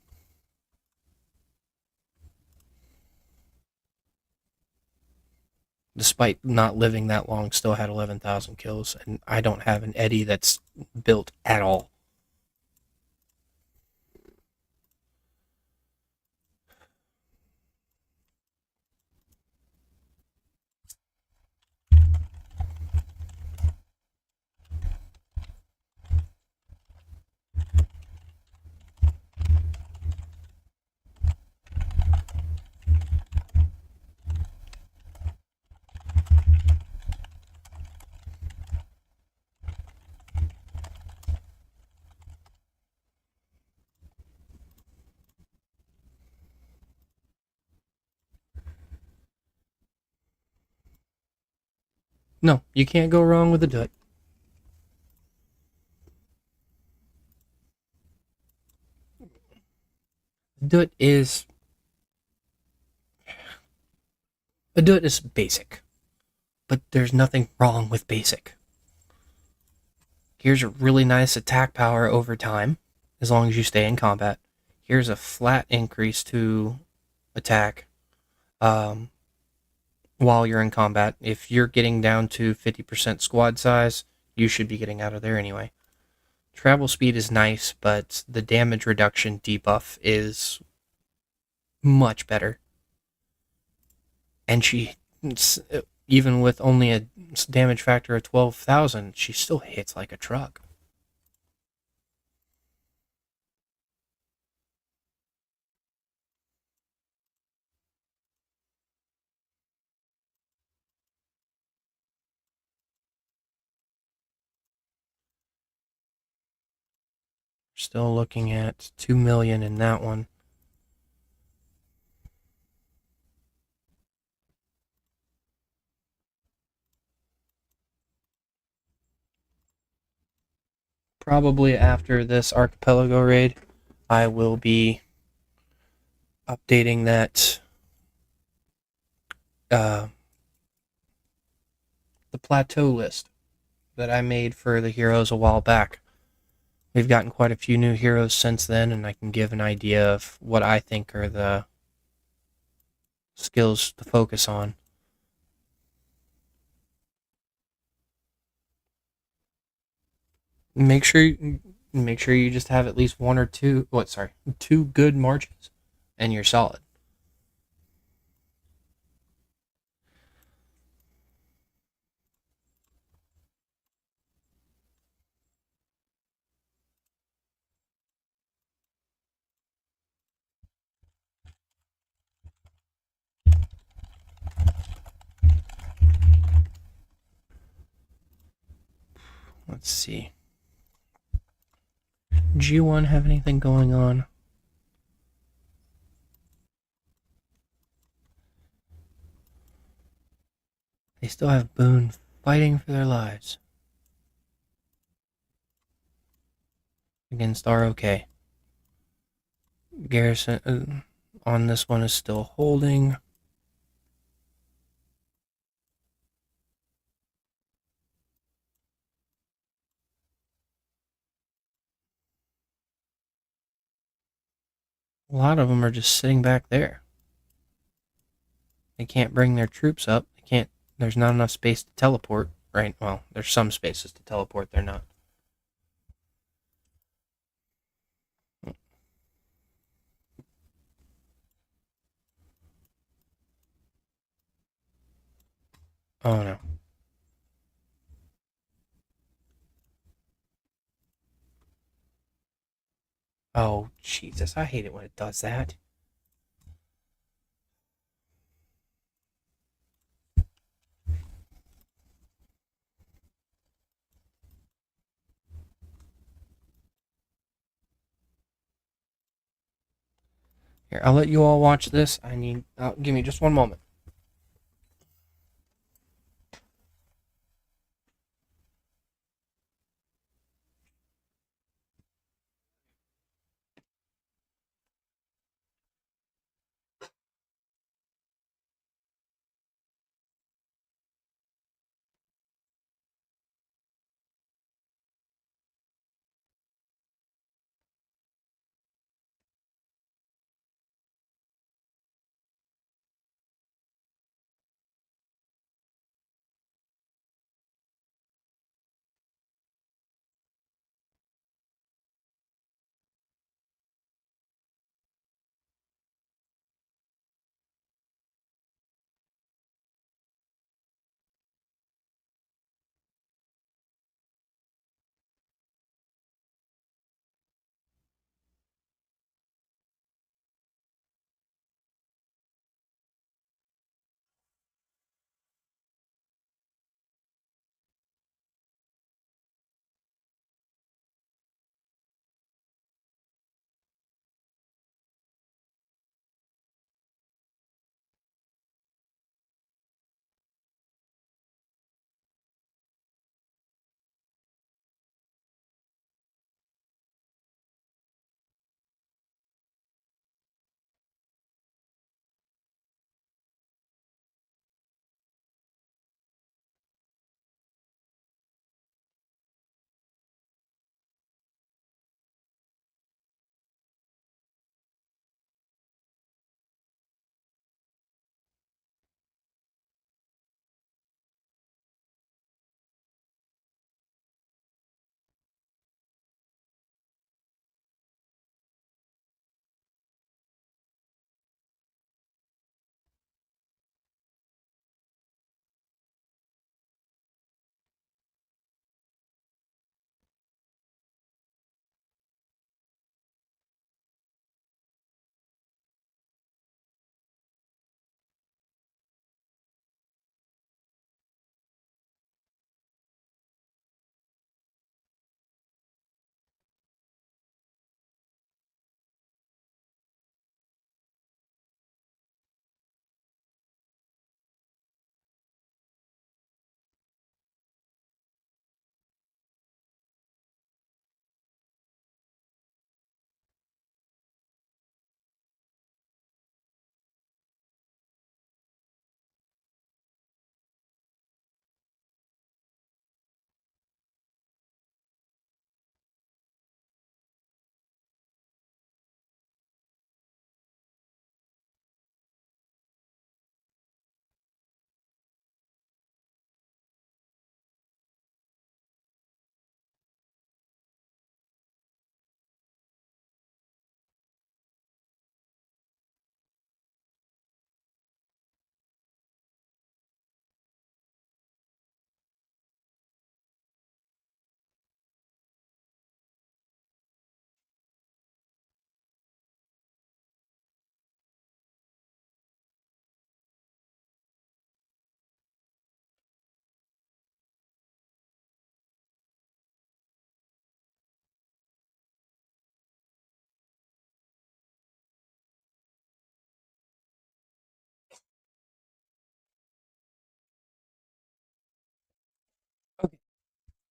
Speaker 1: Despite not living that long, still had 11,000 kills, and I don't have an Eddie that's built at all. No, you can't go wrong with a Dut. Dut is a Dut is basic, but there's nothing wrong with basic. Here's a really nice attack power over time, as long as you stay in combat. Here's a flat increase to attack while you're in combat. If you're getting down to 50% squad size, you should be getting out of there anyway. Travel speed is nice, but the damage reduction debuff is much better. And she, even with only a damage factor of 12,000, she still hits like a truck. Still looking at 2 million in that one. Probably after this Archipelago Raid, I will be updating that the plateau list that I made for the heroes a while back. We've gotten quite a few new heroes since then, and I can give an idea of what I think are the skills to focus on. make sure you just have at least one or two. Two good marches, and you're solid. Let's see. G1 have anything going on? They still have Boone fighting for their lives against ROK. Garrison on this one is still holding. A lot of them are just sitting back there. They can't bring their troops up. They can't. There's not enough space to teleport. Right. Well, there's some spaces to teleport. They're not. Oh no. Oh Jesus! I hate it when it does that. Here, I'll let you all watch this. Give me just one moment.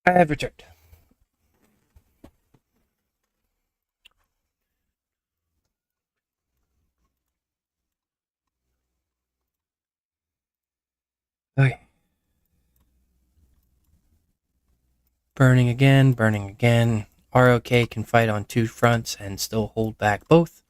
Speaker 1: I have returned. Okay. Burning again, burning again. ROK can fight on two fronts and still hold back both.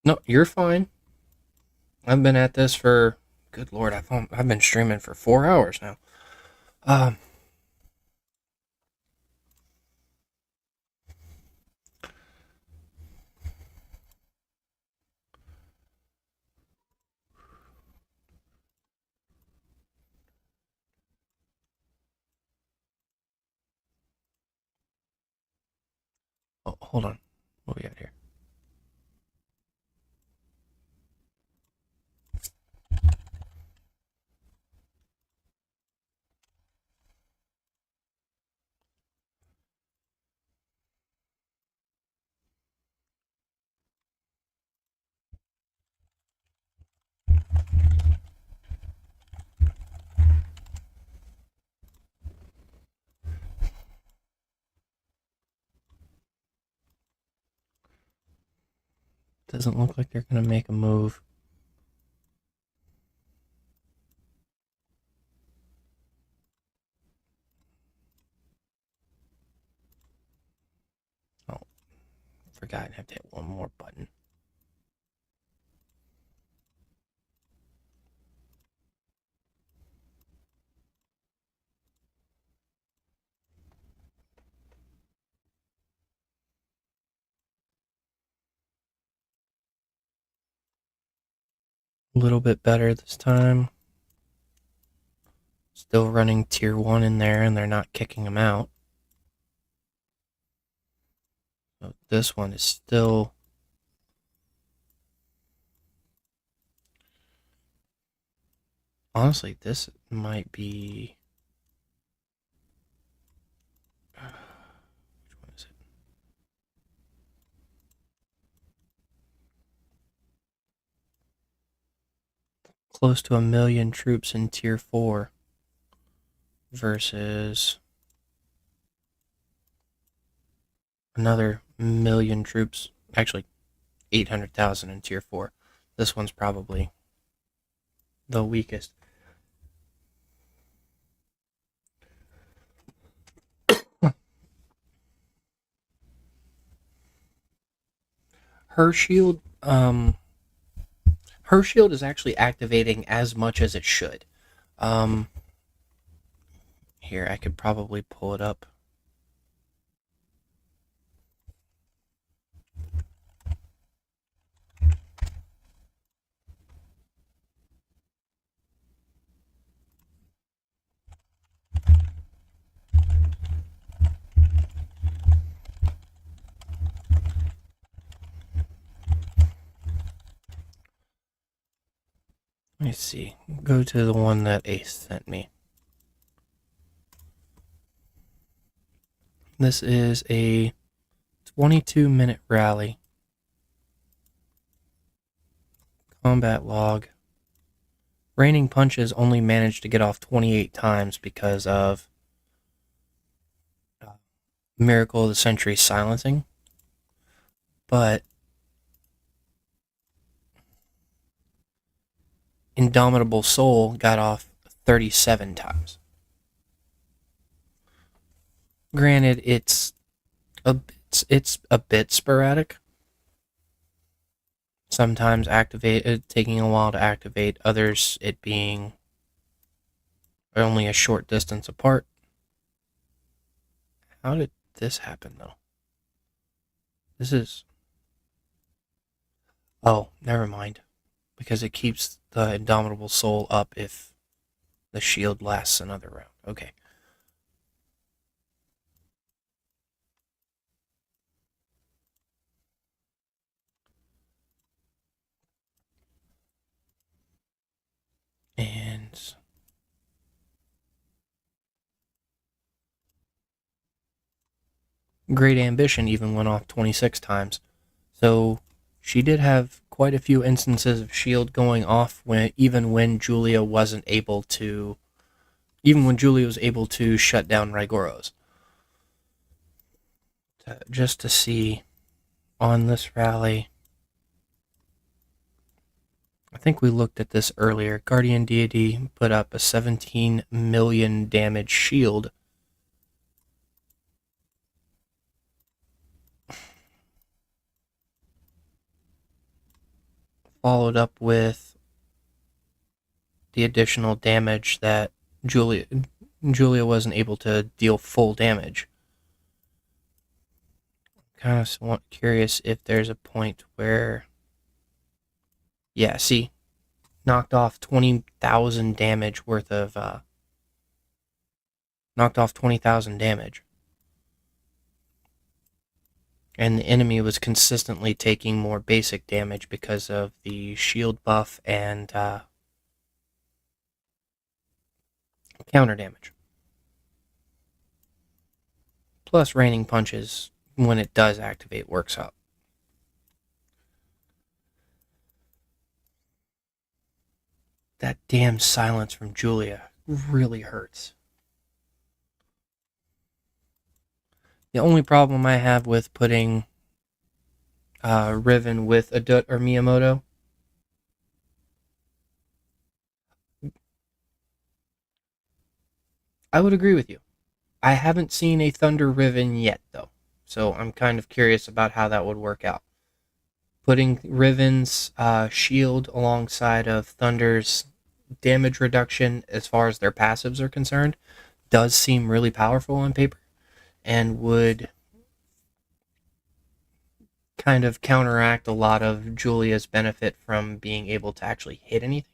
Speaker 1: No, you're fine. I've been at this for, good lord, I've been streaming for 4 hours now. Oh, hold on. What we got here? Doesn't look like they're going to make a move. Oh, forgot I have to hit one more button. A little bit better this time. Still running tier 1 in there, and they're not kicking him out. So this one is still... Honestly, this might be... Which one is it? Close to 1 million troops in tier 4 versus another 1 million troops, actually 800,000 in tier 4. This one's probably the weakest. Her shield is actually activating as much as it should. Here, I could probably pull it up. Let me see. Go to the one that Ace sent me. This is a 22-minute rally. Combat log. Raining Punches only managed to get off 28 times because of Miracle of the Century silencing. But Indomitable Soul got off 37 times. Granted, it's a bit sporadic. Sometimes taking a while to activate, others it being only a short distance apart. How did this happen, though? This is... Oh, never mind. Because it keeps the Indomitable Soul up if the shield lasts another round. Okay. Great Ambition even went off 26 times. So she did have quite a few instances of shield going off even when Julia was able to shut down Raigoros. Just to see on this rally, I think we looked at this earlier. Guardian Deity put up a 17 million damage shield. Followed up with the additional damage that Julia wasn't able to deal full damage. Kind of curious if there's a point where, yeah, see, knocked off 20,000 damage worth of, knocked off 20,000 damage. And the enemy was consistently taking more basic damage because of the shield buff and counter damage. Plus, raining punches, when it does activate, works up. That damn silence from Julia really hurts. The only problem I have with putting Riven with Adut or Miyamoto, I would agree with you. I haven't seen a Thunder Riven yet, though, so I'm kind of curious about how that would work out. Putting Riven's shield alongside of Thunder's damage reduction as far as their passives are concerned does seem really powerful on paper and would kind of counteract a lot of Julia's benefit from being able to actually hit anything.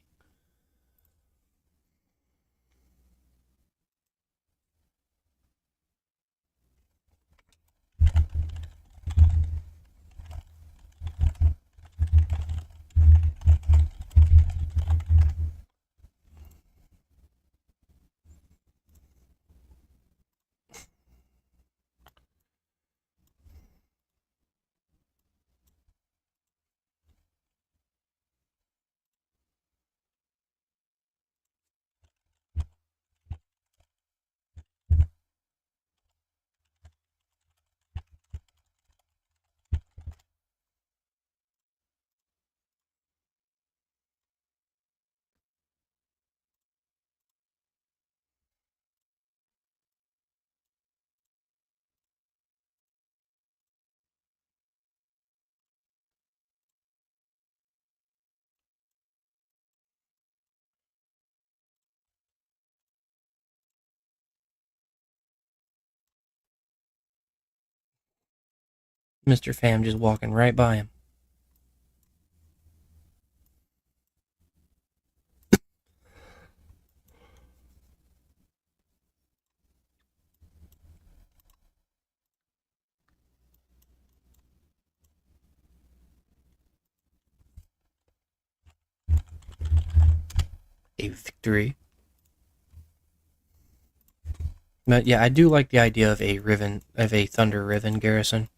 Speaker 1: Mr. Pham just walking right by him. A victory. But yeah, I do like the idea of a Thunder Riven Garrison.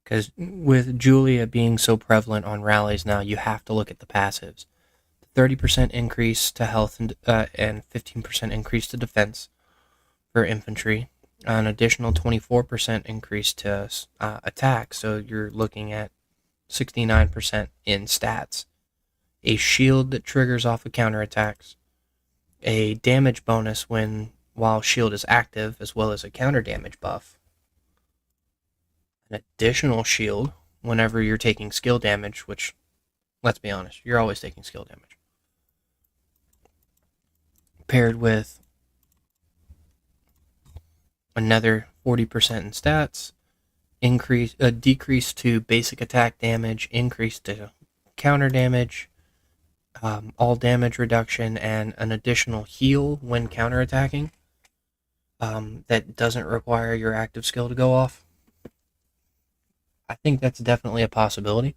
Speaker 1: Because with Julia being so prevalent on rallies now, you have to look at the passives. 30% increase to health and 15% increase to defense for infantry. An additional 24% increase to attack, so you're looking at 69% in stats. A shield that triggers off of counterattacks. A damage bonus while shield is active, as well as a counter damage buff. An additional shield whenever you're taking skill damage, which, let's be honest, you're always taking skill damage. Paired with another 40% in stats, decrease to basic attack damage, increase to counter damage, all damage reduction, and an additional heal when counterattacking that doesn't require your active skill to go off. I think that's definitely a possibility.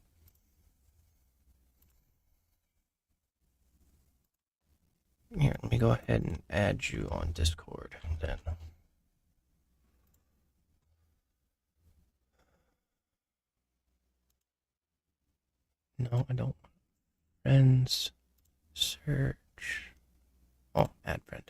Speaker 1: Here, let me go ahead and add you on Discord then. No, I don't. Friends. Search. Oh, add friend.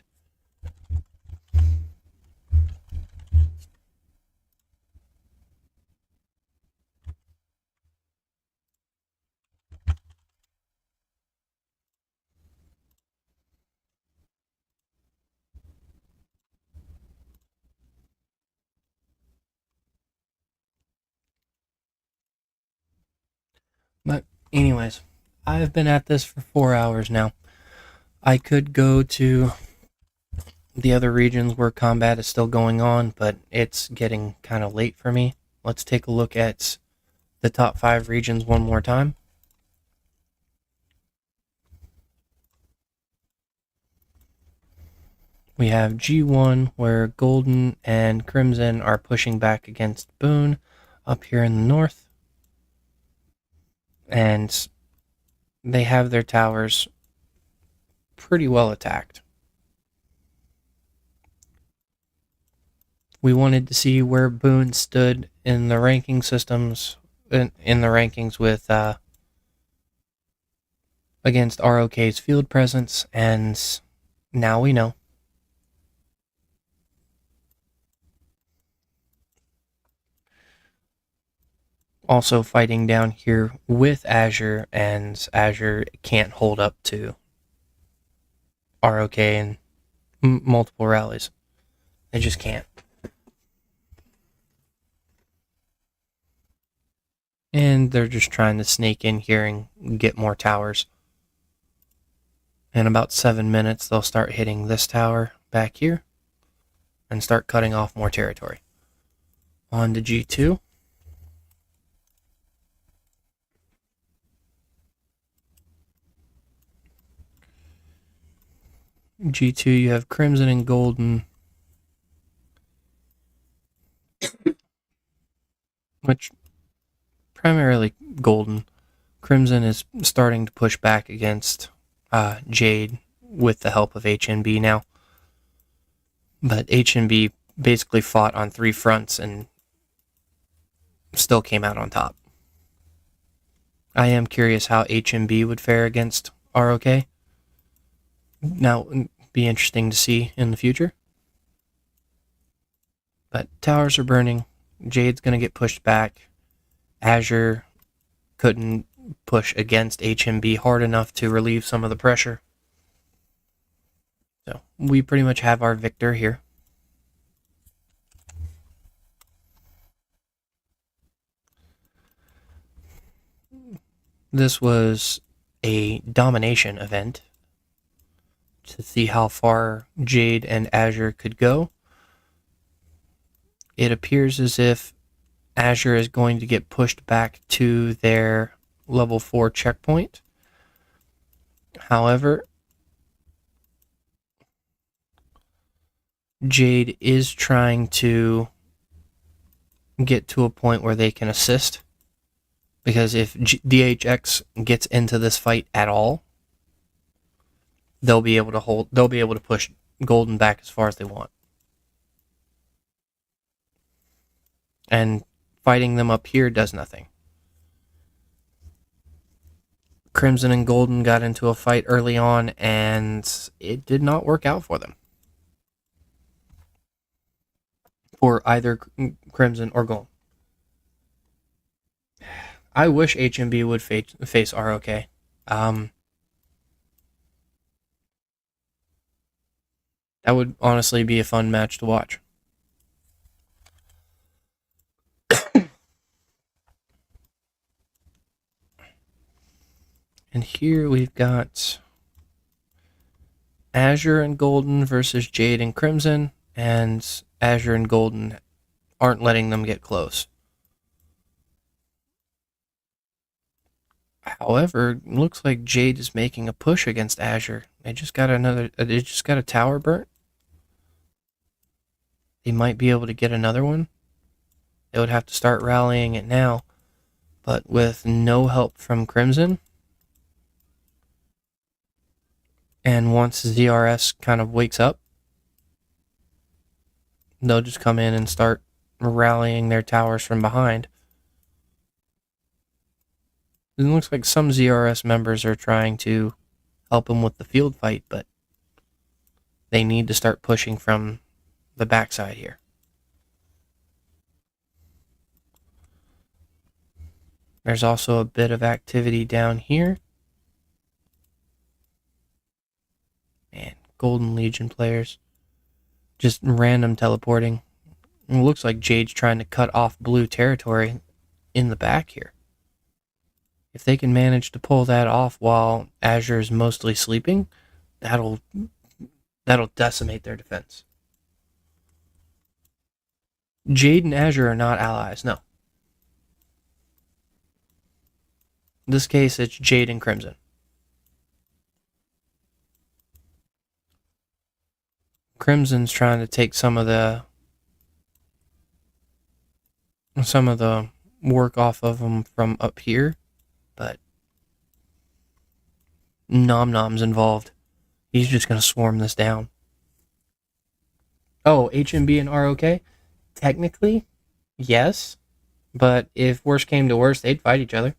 Speaker 1: But anyways, I've been at this for 4 hours now. I could go to the other regions where combat is still going on, but it's getting kind of late for me. Let's take a look at the top 5 regions one more time. We have G1, where Golden and Crimson are pushing back against Boone up here in the north. And they have their towers pretty well attacked. We wanted to see where Boone stood in the ranking systems, in the rankings with against ROK's field presence, and now we know. Also fighting down here with Azure, and Azure can't hold up to ROK and multiple rallies. They just can't. And they're just trying to snake in here and get more towers. In about 7 minutes, they'll start hitting this tower back here and start cutting off more territory. On to G2. G2, you have Crimson and Golden, which primarily Golden. Crimson is starting to push back against Jade with the help of HNB now. But HNB basically fought on 3 fronts and still came out on top. I am curious how HNB would fare against ROK. Now, be interesting to see in the future. But towers are burning. Jade's going to get pushed back. Azure couldn't push against HMB hard enough to relieve some of the pressure. So we pretty much have our victor here. This was a domination event to see how far Jade and Azure could go. It appears as if Azure is going to get pushed back to their level 4 checkpoint. However, Jade is trying to get to a point where they can assist. Because if DHX gets into this fight at all, they'll be able to push Golden back as far as they want. And fighting them up here does nothing. Crimson and Golden got into a fight early on, and it did not work out for them. For either Crimson or Golden. I wish HMB would face ROK. That would honestly be a fun match to watch. And here we've got Azure and Golden versus Jade and Crimson, and Azure and Golden aren't letting them get close. However, it looks like Jade is making a push against Azure. They just got a tower burnt. They might be able to get another one. They would have to start rallying it now, but with no help from Crimson. And once ZRS kind of wakes up, they'll just come in and start rallying their towers from behind. It looks like some ZRS members are trying to help him with the field fight, but they need to start pushing from the backside here. There's also a bit of activity down here. Man, Golden Legion players. Just random teleporting. It looks like Jade's trying to cut off blue territory in the back here. If they can manage to pull that off while Azure is mostly sleeping, that'll decimate their defense. Jade and Azure are not allies, no. In this case, it's Jade and Crimson. Crimson's trying to take some of the work off of them from up here, but Nom Nom's involved. He's just going to swarm this down. Oh, HMB and ROK? Technically, yes, but if worse came to worse, they'd fight each other.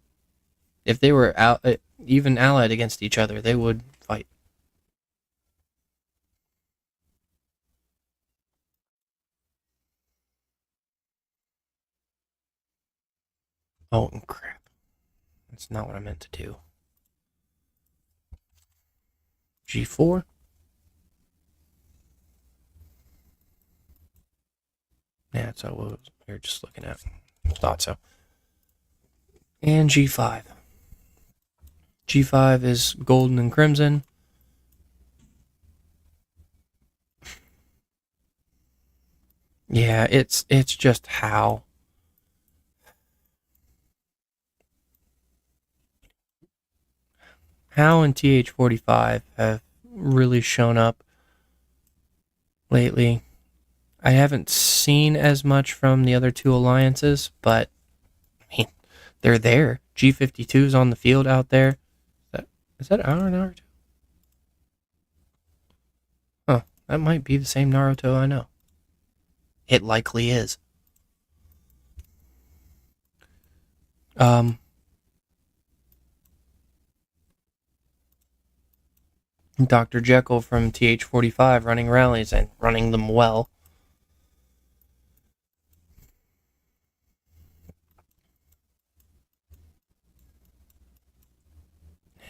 Speaker 1: If they were even allied against each other, they would fight. Oh, crap. That's not what I meant to do. G4. Yeah, that's what we were just looking at. Thought so. And G5. G5 is golden and crimson. Yeah, it's just how and TH45 have really shown up lately. I haven't seen as much from the other two alliances, but I mean, they're there. G52's on the field out there. Is that our Naruto? Huh, that might be the same Naruto I know. It likely is. Dr. Jekyll from TH45 running rallies and running them well.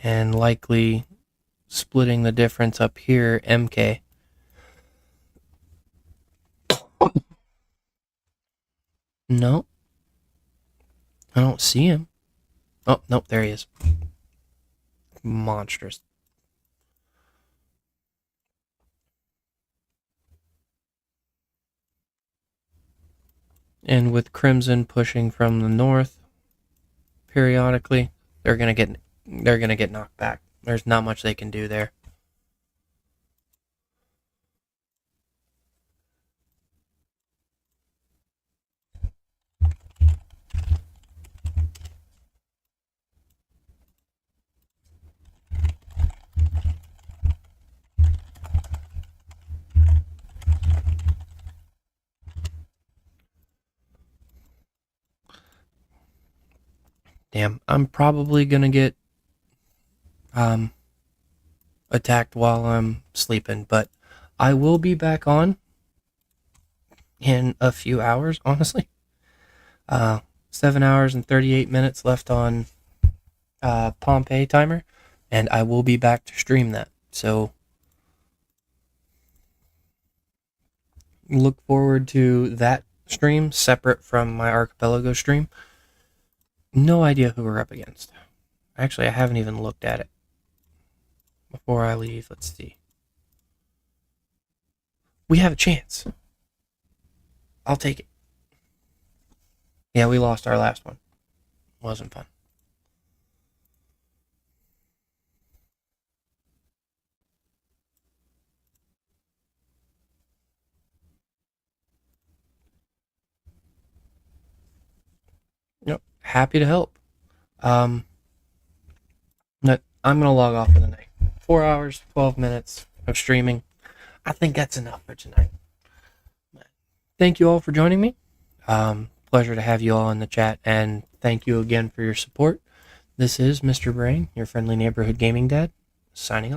Speaker 1: And likely splitting the difference up here, MK. No. I don't see him. Oh, nope, there he is. Monstrous. And with Crimson pushing from the north periodically, they're gonna get knocked back. There's not much they can do there. Damn, I'm probably gonna get attacked while I'm sleeping, but I will be back on in a few hours, honestly. 7 hours and 38 minutes left on Pompeii timer, and I will be back to stream that. So look forward to that stream separate from my Archipelago stream. No idea who we're up against. Actually, I haven't even looked at it. Before I leave, let's see. We have a chance. I'll take it. Yeah, we lost our last one. Wasn't fun. Yep, happy to help. I'm gonna log off for the night. 4 hours, 12 minutes of streaming. I think that's enough for tonight. Thank you all for joining me. Pleasure to have you all in the chat, and thank you again for your support. This is Mr. Brain, your friendly neighborhood gaming dad, signing off.